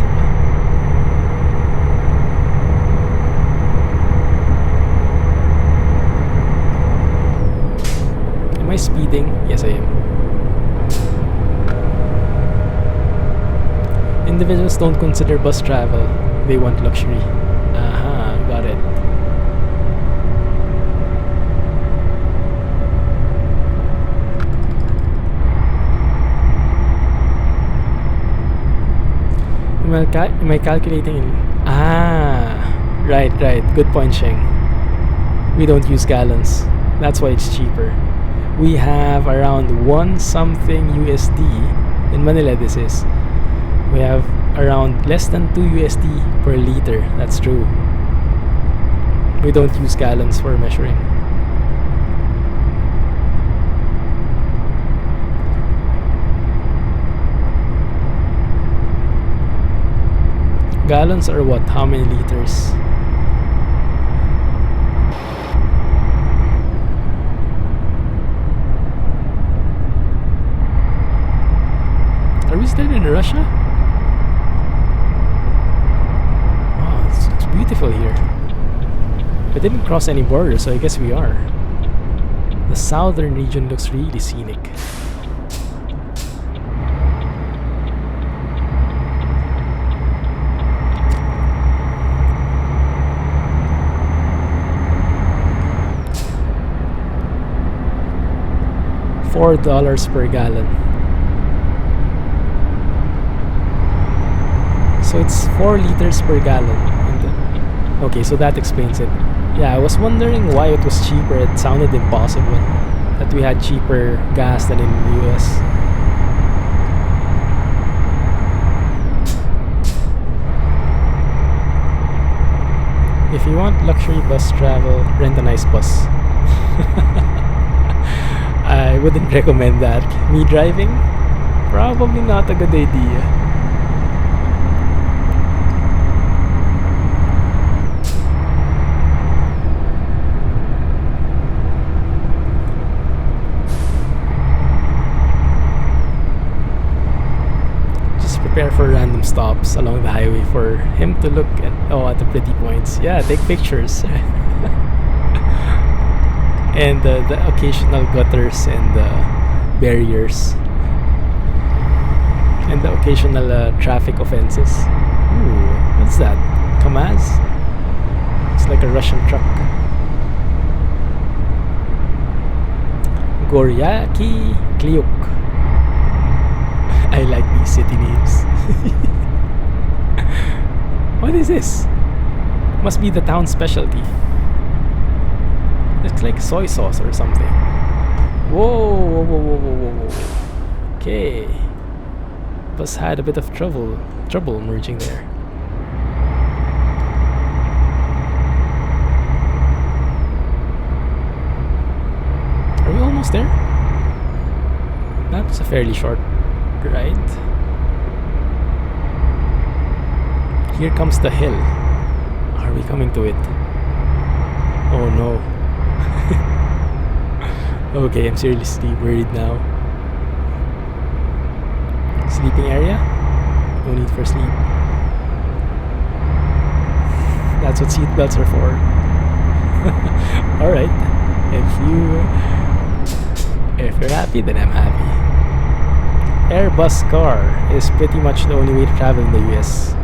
Am I speeding? Yes, I am. Individuals don't consider bus travel. They want luxury. Aha, got it. Am I calculating in... Right. Good point, Sheng. We don't use gallons. That's why it's cheaper. We have around 1 something USD. In Manila, this is. We have around less than 2 USD per liter. That's true. We don't use gallons for measuring. Gallons are what? How many liters? Are we still in Russia? Wow, it's beautiful here. We didn't cross any borders, so I guess we are. The southern region looks really scenic. $4 per gallon. So it's 4 liters per gallon. Okay, so that explains it. Yeah, I was wondering why it was cheaper. It sounded impossible that we had cheaper gas than in the US. If you want luxury bus travel, rent a nice bus. I wouldn't recommend that. Me driving? Probably not a good idea. Just prepare for random stops along the highway for him to look at the pretty points. Yeah, take pictures. And the occasional gutters and barriers and the occasional traffic offenses. Ooh, what's that? Kamaz? It's like a Russian truck. Goryaki Kliuk. I like these city names. What is this? Must be the town specialty. It's like soy sauce or something. Whoa. Okay. Bus had a bit of trouble merging there. Are we almost there? That was a fairly short ride. Here comes the hill. Are we coming to it? Oh no. Okay, I'm seriously worried now. Sleeping area? No need for sleep. That's what seatbelts are for. Alright. If you're happy, then I'm happy. Airbus car is pretty much the only way to travel in the US.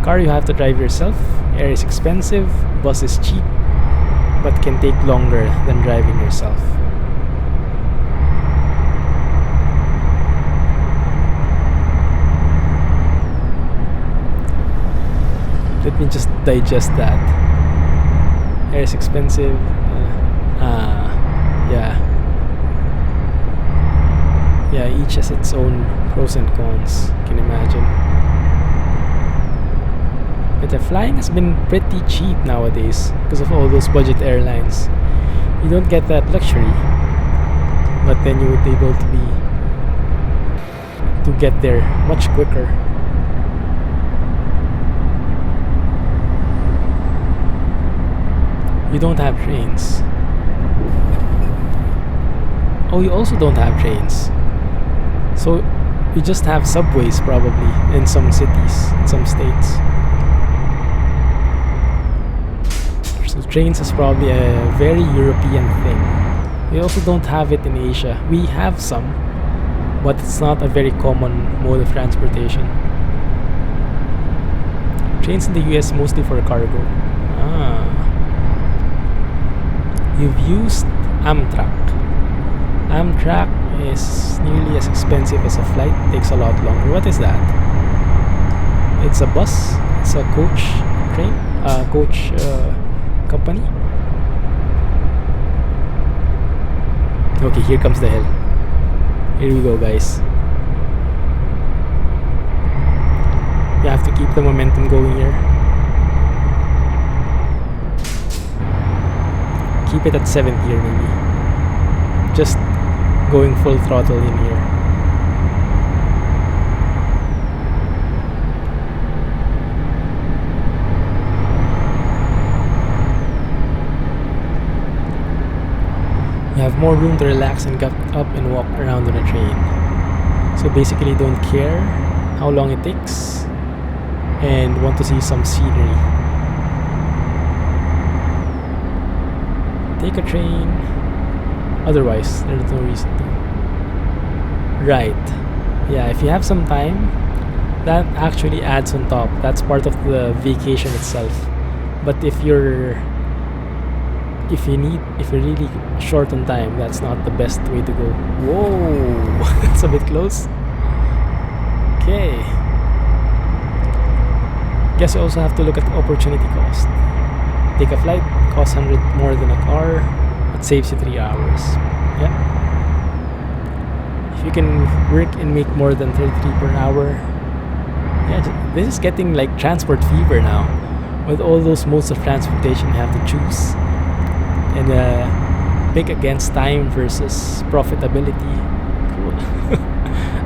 Car you have to drive yourself. Air is expensive. Bus is cheap, but can take longer than driving yourself. Let me just digest that. Air is expensive. Yeah. Yeah, each has its own pros and cons. Can you imagine? But the flying has been pretty cheap nowadays because of all those budget airlines. You don't get that luxury, but then you would be able to get there much quicker. You don't have trains. Oh, you also don't have trains. So you just have subways probably in some cities, in some states. So trains is probably a very European thing. We also don't have it in Asia. We have some, but it's not a very common mode of transportation. Trains in the US mostly for cargo. You've used Amtrak. Amtrak is nearly as expensive as a flight. Takes a lot longer. What is that? It's a bus. It's a coach train. Coach company. Okay, here comes the hill. Here we go, guys. You have to keep the momentum going here. Keep it at 7th gear maybe. Just going full throttle in here. You have more room to relax and get up and walk around on a train. So basically don't care how long it takes and want to see some scenery. Take a train. Otherwise, there's no reason to. Right. Yeah, if you have some time, that actually adds on top. That's part of the vacation itself. But if you're really short on time, that's not the best way to go. Whoa, it's a bit close. Okay. Guess you also have to look at opportunity cost. Take a flight, costs 100 more than a car. It saves you 3 hours. Yeah. If you can work and make more than 33 per hour, yeah, this is getting like transport fever now. With all those modes of transportation you have to choose, and pick against time versus profitability. Cool.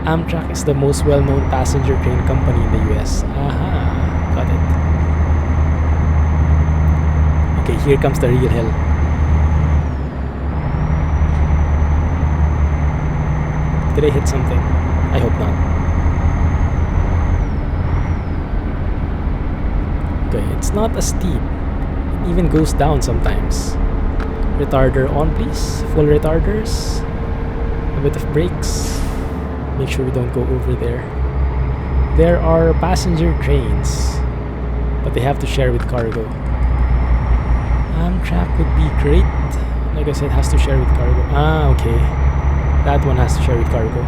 Amtrak is the most well-known passenger train company in the US. Aha, got it. Okay, here comes the real hill. Did I hit something? I hope not. Okay, it's not as steep. It even goes down sometimes. Retarder on, please. Full retarders. A bit of brakes. Make sure we don't go over there. There are passenger trains, but they have to share with cargo. Amtrak would be great. Like I said, has to share with cargo. Okay. That one has to share with cargo.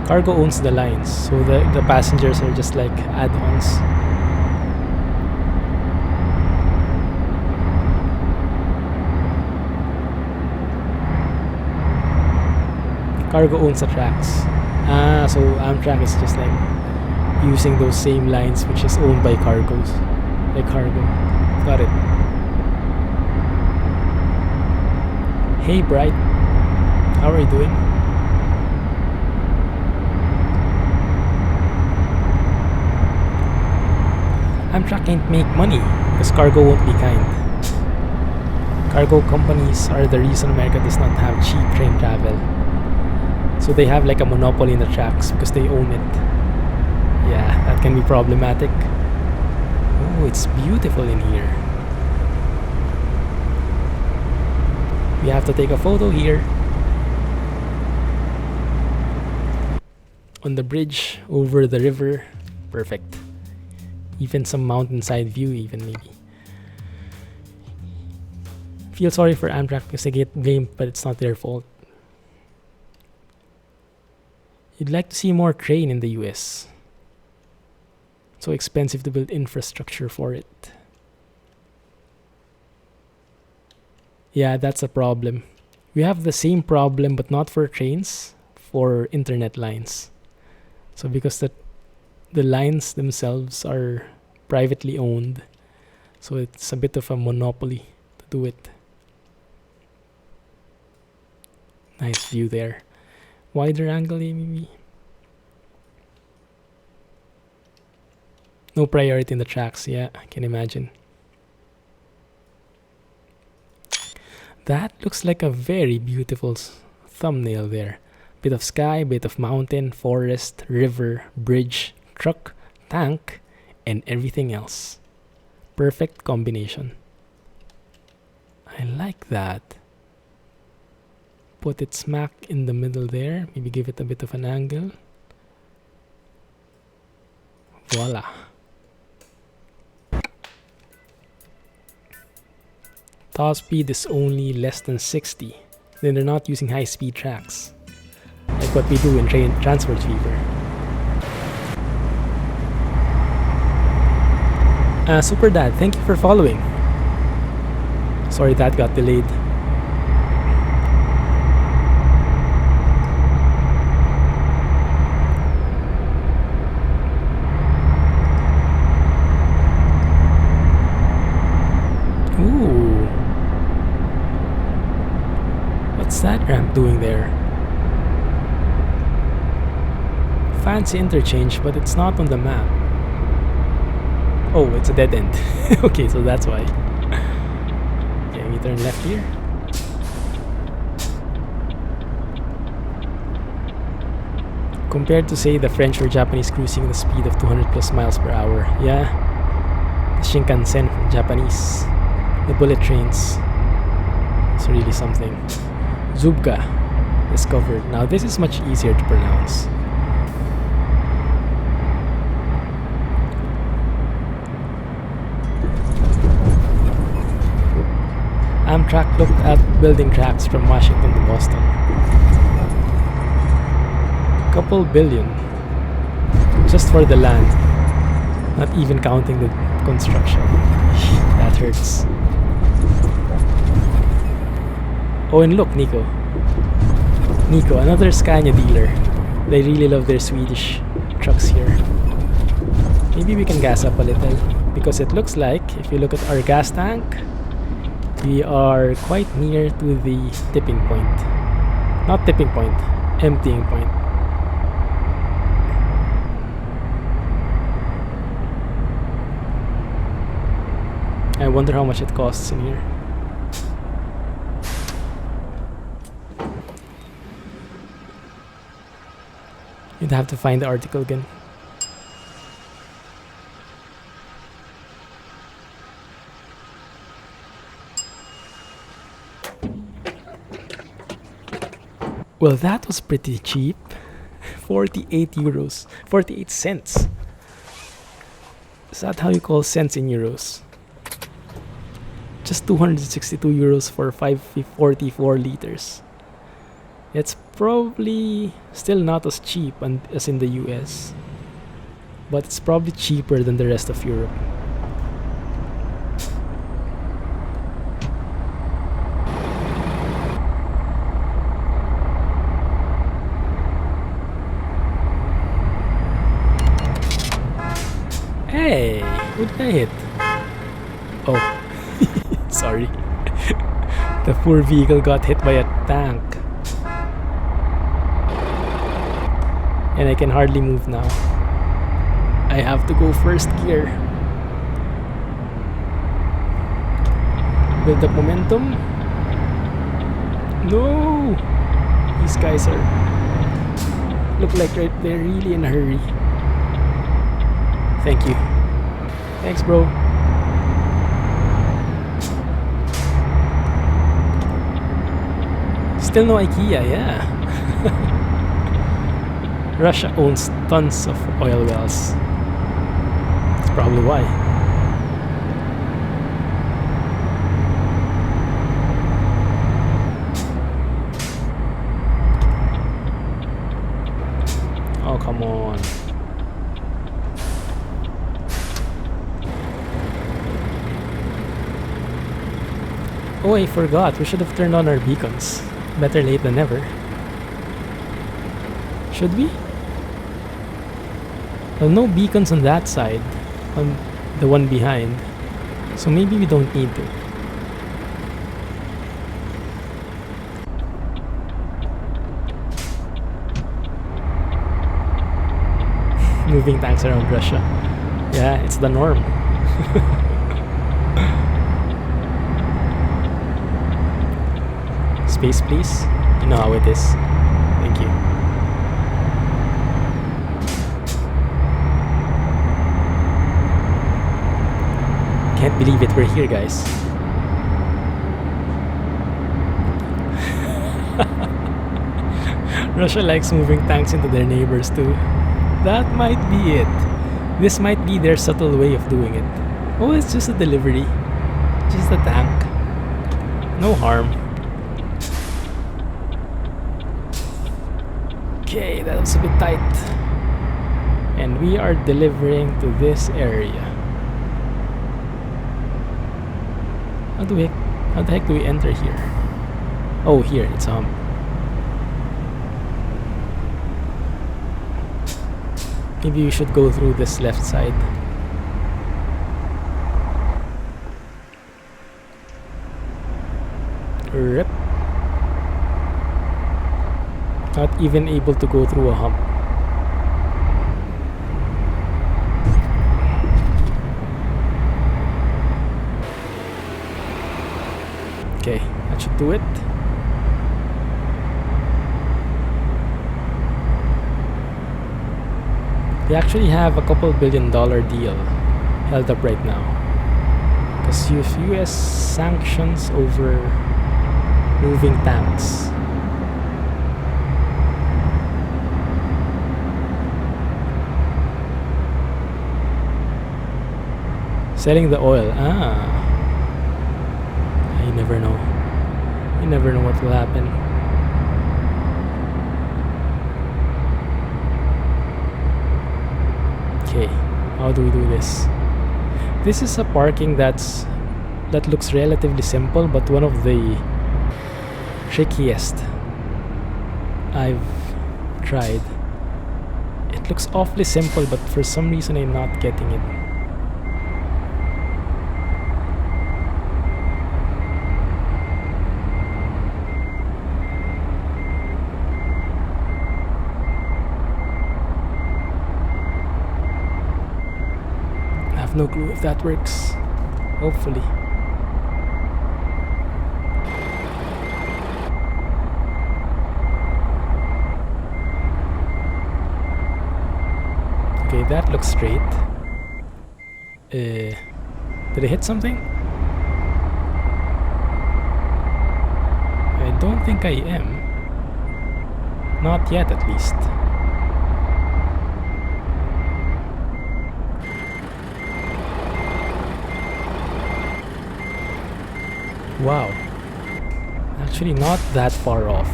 Cargo owns the lines, so the passengers are just like add-ons. Cargo owns the tracks. So Amtrak is just like using those same lines which is owned by cargos. Like cargo. Got it. Hey Bright. How are you doing? Amtrak can't make money because cargo won't be kind. Cargo companies are the reason America does not have cheap train travel. So they have like a monopoly in the tracks because they own it. Yeah, that can be problematic. Oh, it's beautiful in here. We have to take a photo here. On the bridge over the river. Perfect. Even some mountainside view, even maybe. Feel sorry for Amtrak because they get blamed, but it's not their fault. You'd like to see more train in the US. So expensive to build infrastructure for it. Yeah, that's a problem. We have the same problem, but not for trains, for internet lines. So because the lines themselves are privately owned, so it's a bit of a monopoly to do it. Nice view there. Wider angle maybe. No priority in the tracks, yeah, I can imagine. That looks like a very beautiful thumbnail there. Bit of sky, bit of mountain, forest, river, bridge, truck, tank, and everything else. Perfect combination. I like that. Put it smack in the middle there. Maybe give it a bit of an angle. Voila. Top speed is only less than 60. Then they're not using high-speed tracks. Like what we do in Transport Fever. Super Dad, thank you for following. Sorry that got delayed. Ooh. What's that ramp doing there? Fancy interchange, but it's not on the map. Oh, it's a dead end. Okay, so that's why. Okay, we turn left here. Compared to, say, the French or Japanese cruising at the speed of 200 plus miles per hour. Yeah. The Shinkansen from Japanese. The bullet trains. It's really something. Zubka discovered. Now this is much easier to pronounce. Amtrak looked at building tracks from Washington to Boston. Couple billion just for the land, not even counting the construction. That hurts. Oh, and look, Nico, another Scania dealer. They really love their Swedish trucks here. Maybe we can gas up a little, because it looks like, if you look at our gas tank, we are quite near to the tipping point. Not tipping point, emptying point. I wonder how much it costs in here. You'd have to find the article again. Well, that was pretty cheap. 48 euros. 48 cents. Is that how you call cents in euros? Just 262 euros for 544 liters. It's probably still not as cheap as in the US, but it's probably cheaper than the rest of Europe. Hey, what did I hit? Oh, sorry. The poor vehicle got hit by a tank. And I can hardly move now. I have to go first gear. Build up momentum. No! These guys look like they're really in a hurry. Thank you. Thanks, bro. Still no IKEA, yeah. Russia owns tons of oil wells. It's probably why. Oh, come on. Oh, I forgot. We should have turned on our beacons. Better late than never. Should we? Well, no beacons on that side. On the one behind. So maybe we don't need to. Moving tanks around Russia. Yeah, it's the norm. Space, please. You know how it is. Thank you. Can't believe it, we're here, guys. Russia likes moving tanks into their neighbors too. That might be it. This might be their subtle way of doing it. Oh, it's just a delivery. Just a tank. No harm. Okay, that was a bit tight. And we are delivering to this area. How the heck do we enter here? Oh, here, it's a hump. Maybe we should go through this left side. Rip. Not even able to go through a hump. Okay, that should do it. We actually have a couple $1 billion deal held up right now. Because US sanctions over moving tanks. Selling the oil. You never know. You never know what will happen. Okay, how do we do this? This is a parking that looks relatively simple, but one of the trickiest I've tried. It looks awfully simple, but for some reason I'm not getting it. No clue if that works. Hopefully. Okay, that looks straight. Did I hit something? I don't think I am. Not yet, at least. Wow, actually not that far off.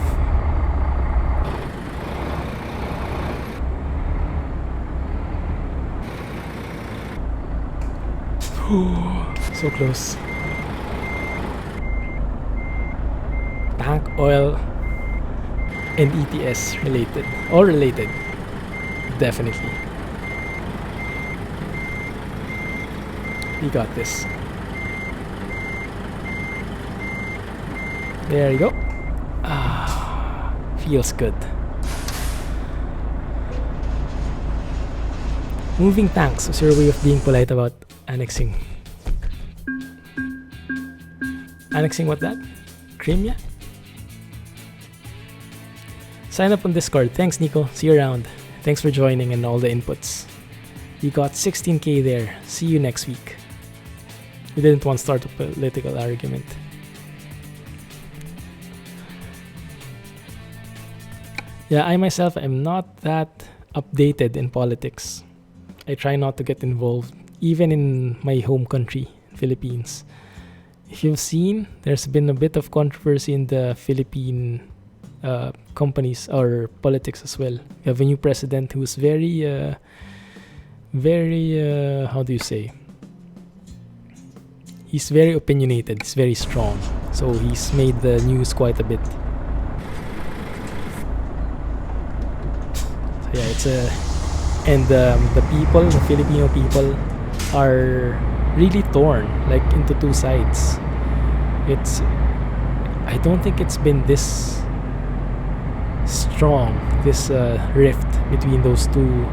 So close. Tank, oil, and ETS related. All related. Definitely. We got this. There you go. Feels good. Moving tanks was your way of being polite about annexing. Annexing what that? Crimea? Sign up on Discord. Thanks, Nico. See you around. Thanks for joining and all the inputs. We got 16k there. See you next week. We didn't want to start a political argument. Yeah, I myself am not that updated in politics. I try not to get involved even in my home country, Philippines. If you've seen, there's been a bit of controversy in the Philippine companies or politics as well. You have a new president who's very, how do you say? He's very opinionated. He's very strong. So he's made the news quite a bit. So yeah, it's a, and the people, the Filipino people, are really torn, like into two sides. It's, I don't think it's been this strong, this rift between those two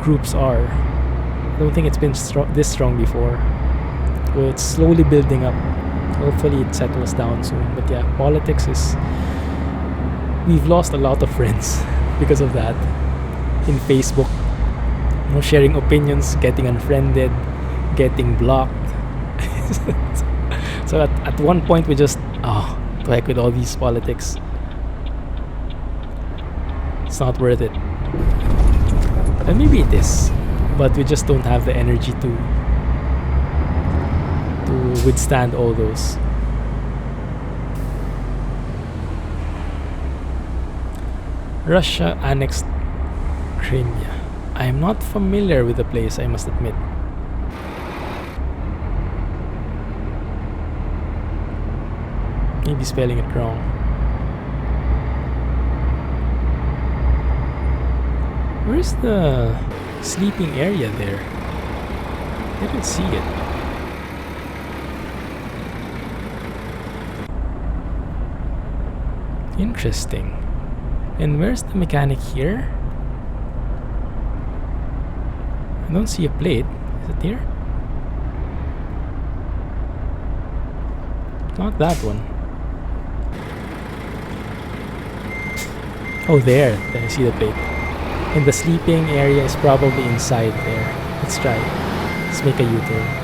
groups are. I don't think it's been this strong before. So it's slowly building up. Hopefully it settles down soon. But yeah, politics is, we've lost a lot of friends because of that in Facebook. You know, sharing opinions, getting unfriended, getting blocked. So at one point we just, to heck with all these politics. It's not worth it. And maybe it is, but we just don't have the energy to withstand all those. Russia annexed Crimea. I am not familiar with the place, I must admit. Maybe spelling it wrong. Where's the sleeping area there? I didn't see it. Interesting. And where's the mechanic here? I don't see a plate. Is it here? Not that one. Oh, there. Then I see the plate. And the sleeping area is probably inside there. Let's try. Let's make a U-turn.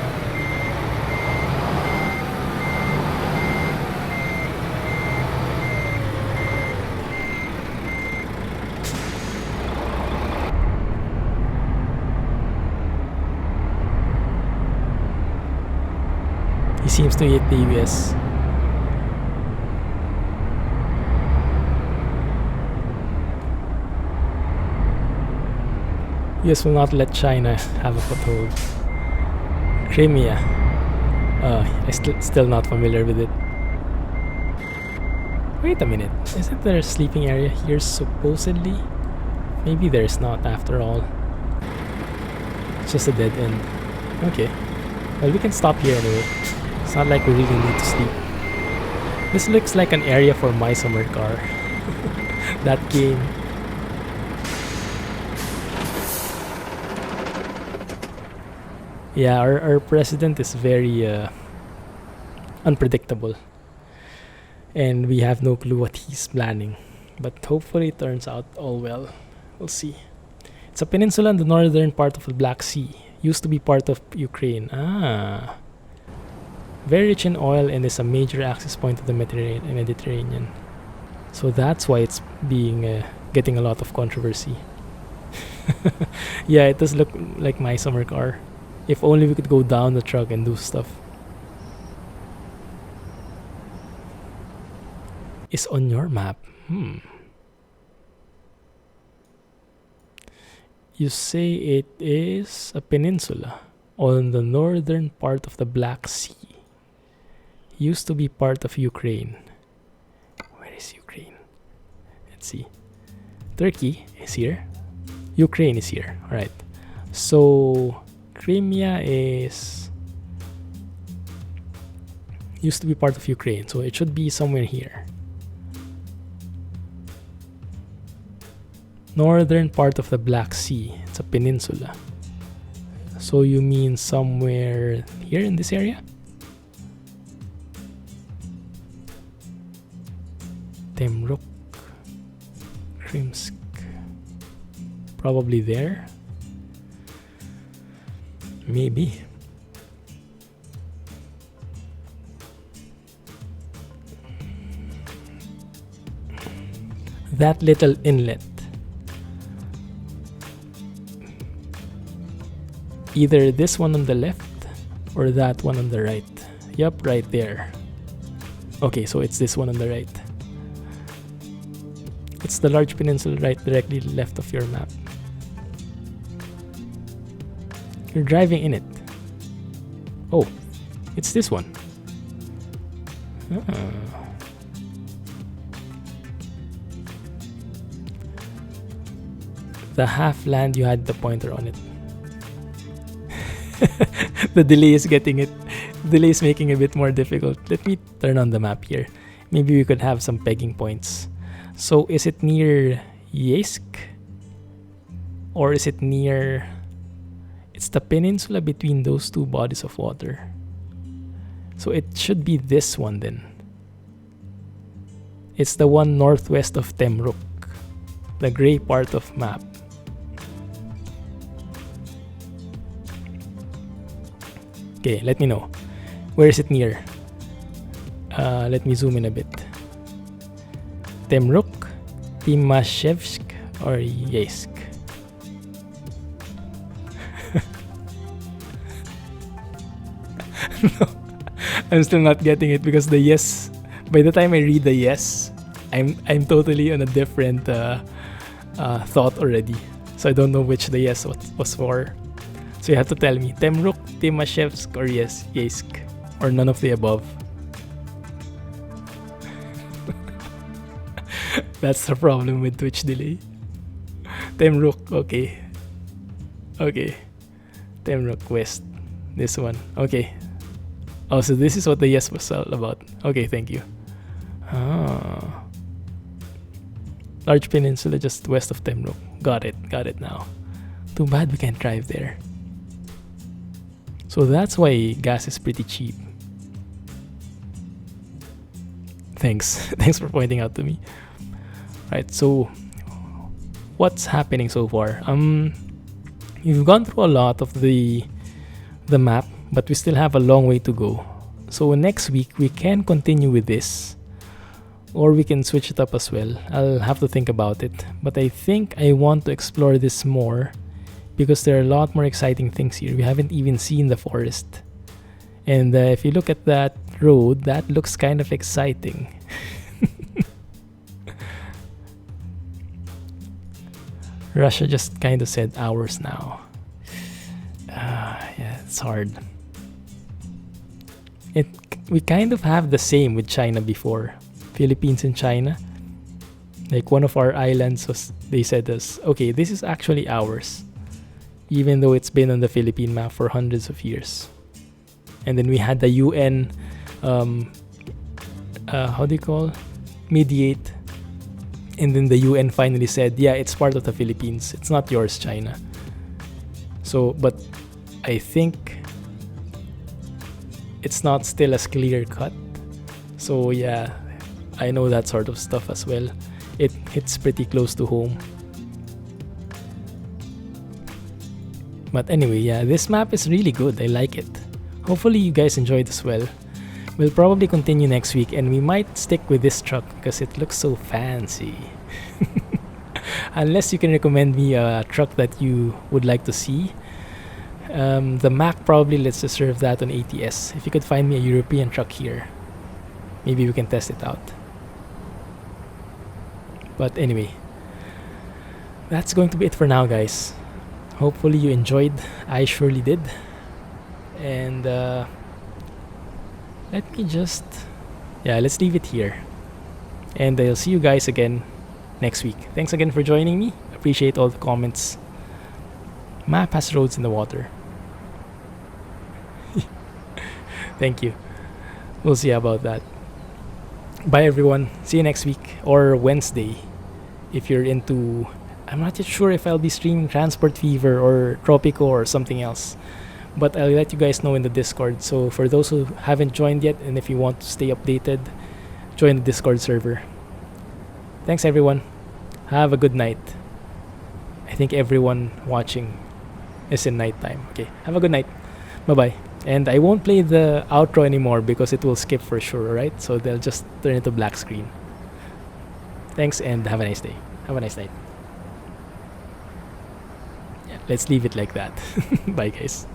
He seems to hit the US. US will not let China have a foothold. Crimea. Still not familiar with it. Wait a minute. Isn't there a sleeping area here supposedly? Maybe there's not after all. It's just a dead end. Okay. Well, we can stop here anyway. It's not like we really need to sleep. This looks like an area for my summer car. That game. Yeah, our president is very unpredictable. And we have no clue what he's planning. But hopefully it turns out all well. We'll see. It's a peninsula in the northern part of the Black Sea. Used to be part of Ukraine. Very rich in oil and is a major access point to the Mediterranean. So that's why it's being getting a lot of controversy. Yeah, it does look like my summer car. If only we could go down the truck and do stuff. Is on your map. You say it is a peninsula on the northern part of the Black Sea. Used to be part of Ukraine. Where is Ukraine? Let's see. Turkey is here. Ukraine is here. Alright. So Crimea is used to be part of Ukraine. So it should be somewhere here. Northern part of the Black Sea. It's a peninsula. So you mean somewhere here in this area? Temruk, Krimsk, probably there. Maybe. That little inlet. either this one on the left or that one on the right. Yup, right there. Okay, so it's this one on the right. It's the large peninsula right directly left of your map. You're driving in it. Oh, it's this one. The half land you had the pointer on it. The delay is getting it. Delay is making it a bit more difficult. Let me turn on the map here. Maybe we could have some pegging points. So is it near Yeisk? Or is it near... It's the peninsula between those two bodies of water. So it should be this one then. It's the one northwest of Temruk. The gray part of map. Okay, let me know. Where is it near? Let me zoom in a bit. Temruk, Timashevsk, or Yeisk? No, I'm still not getting it because the yes. By the time I read the yes, I'm totally on a different thought already. So I don't know which the yes was for. So you have to tell me Temruk, Timashevsk, or Yeisk, or none of the above. That's the problem with Twitch delay. Temruk, okay. Okay. Temruk West. This one. Okay. Oh, so this is what the yes was all about. Okay, thank you. Ah. Large peninsula just west of Temruk. Got it now. Too bad we can't drive there. So that's why gas is pretty cheap. Thanks. Thanks for pointing out to me. Right, so what's happening so far? We've gone through a lot of the map, but we still have a long way to go. So next week we can continue with this, or we can switch it up as well. I'll have to think about it, but I think I want to explore this more because there are a lot more exciting things here. We haven't even seen the forest, and if you look at that road, that looks kind of exciting. Russia just kind of said ours now. Yeah, it's hard. We kind of have the same with China before. Philippines and China. Like one of our islands they said us, okay, this is actually ours. Even though it's been on the Philippine map for hundreds of years. And then we had the UN, how do you call? Mediate. And then the UN finally said, yeah, it's part of the Philippines. It's not yours, China. So, but I think it's not still as clear cut. So yeah, I know that sort of stuff as well. It hits pretty close to home. But anyway, yeah, this map is really good. I like it. Hopefully you guys enjoyed as well. We'll probably continue next week, and we might stick with this truck because it looks so fancy. Unless you can recommend me a truck that you would like to see. The Mac probably lets us serve that on ATS. If you could find me a European truck here, maybe we can test it out. But anyway, that's going to be it for now, guys. Hopefully you enjoyed. I surely did. And let's leave it here. And I'll see you guys again next week. Thanks again for joining me. Appreciate all the comments. Map has roads in the water. Thank you. We'll see about that. Bye everyone. See you next week or Wednesday. If you're into... I'm not yet sure if I'll be streaming Transport Fever or Tropico or something else. But I'll let you guys know in the Discord. So for those who haven't joined yet, and if you want to stay updated, join the Discord server. Thanks everyone. Have a good night. I think everyone watching is in nighttime. Okay, have a good night. Bye-bye. And I won't play the outro anymore because it will skip for sure, alright? So they'll just turn it to black screen. Thanks and have a nice day. Have a nice night. Yeah. let's leave it like that. Bye guys.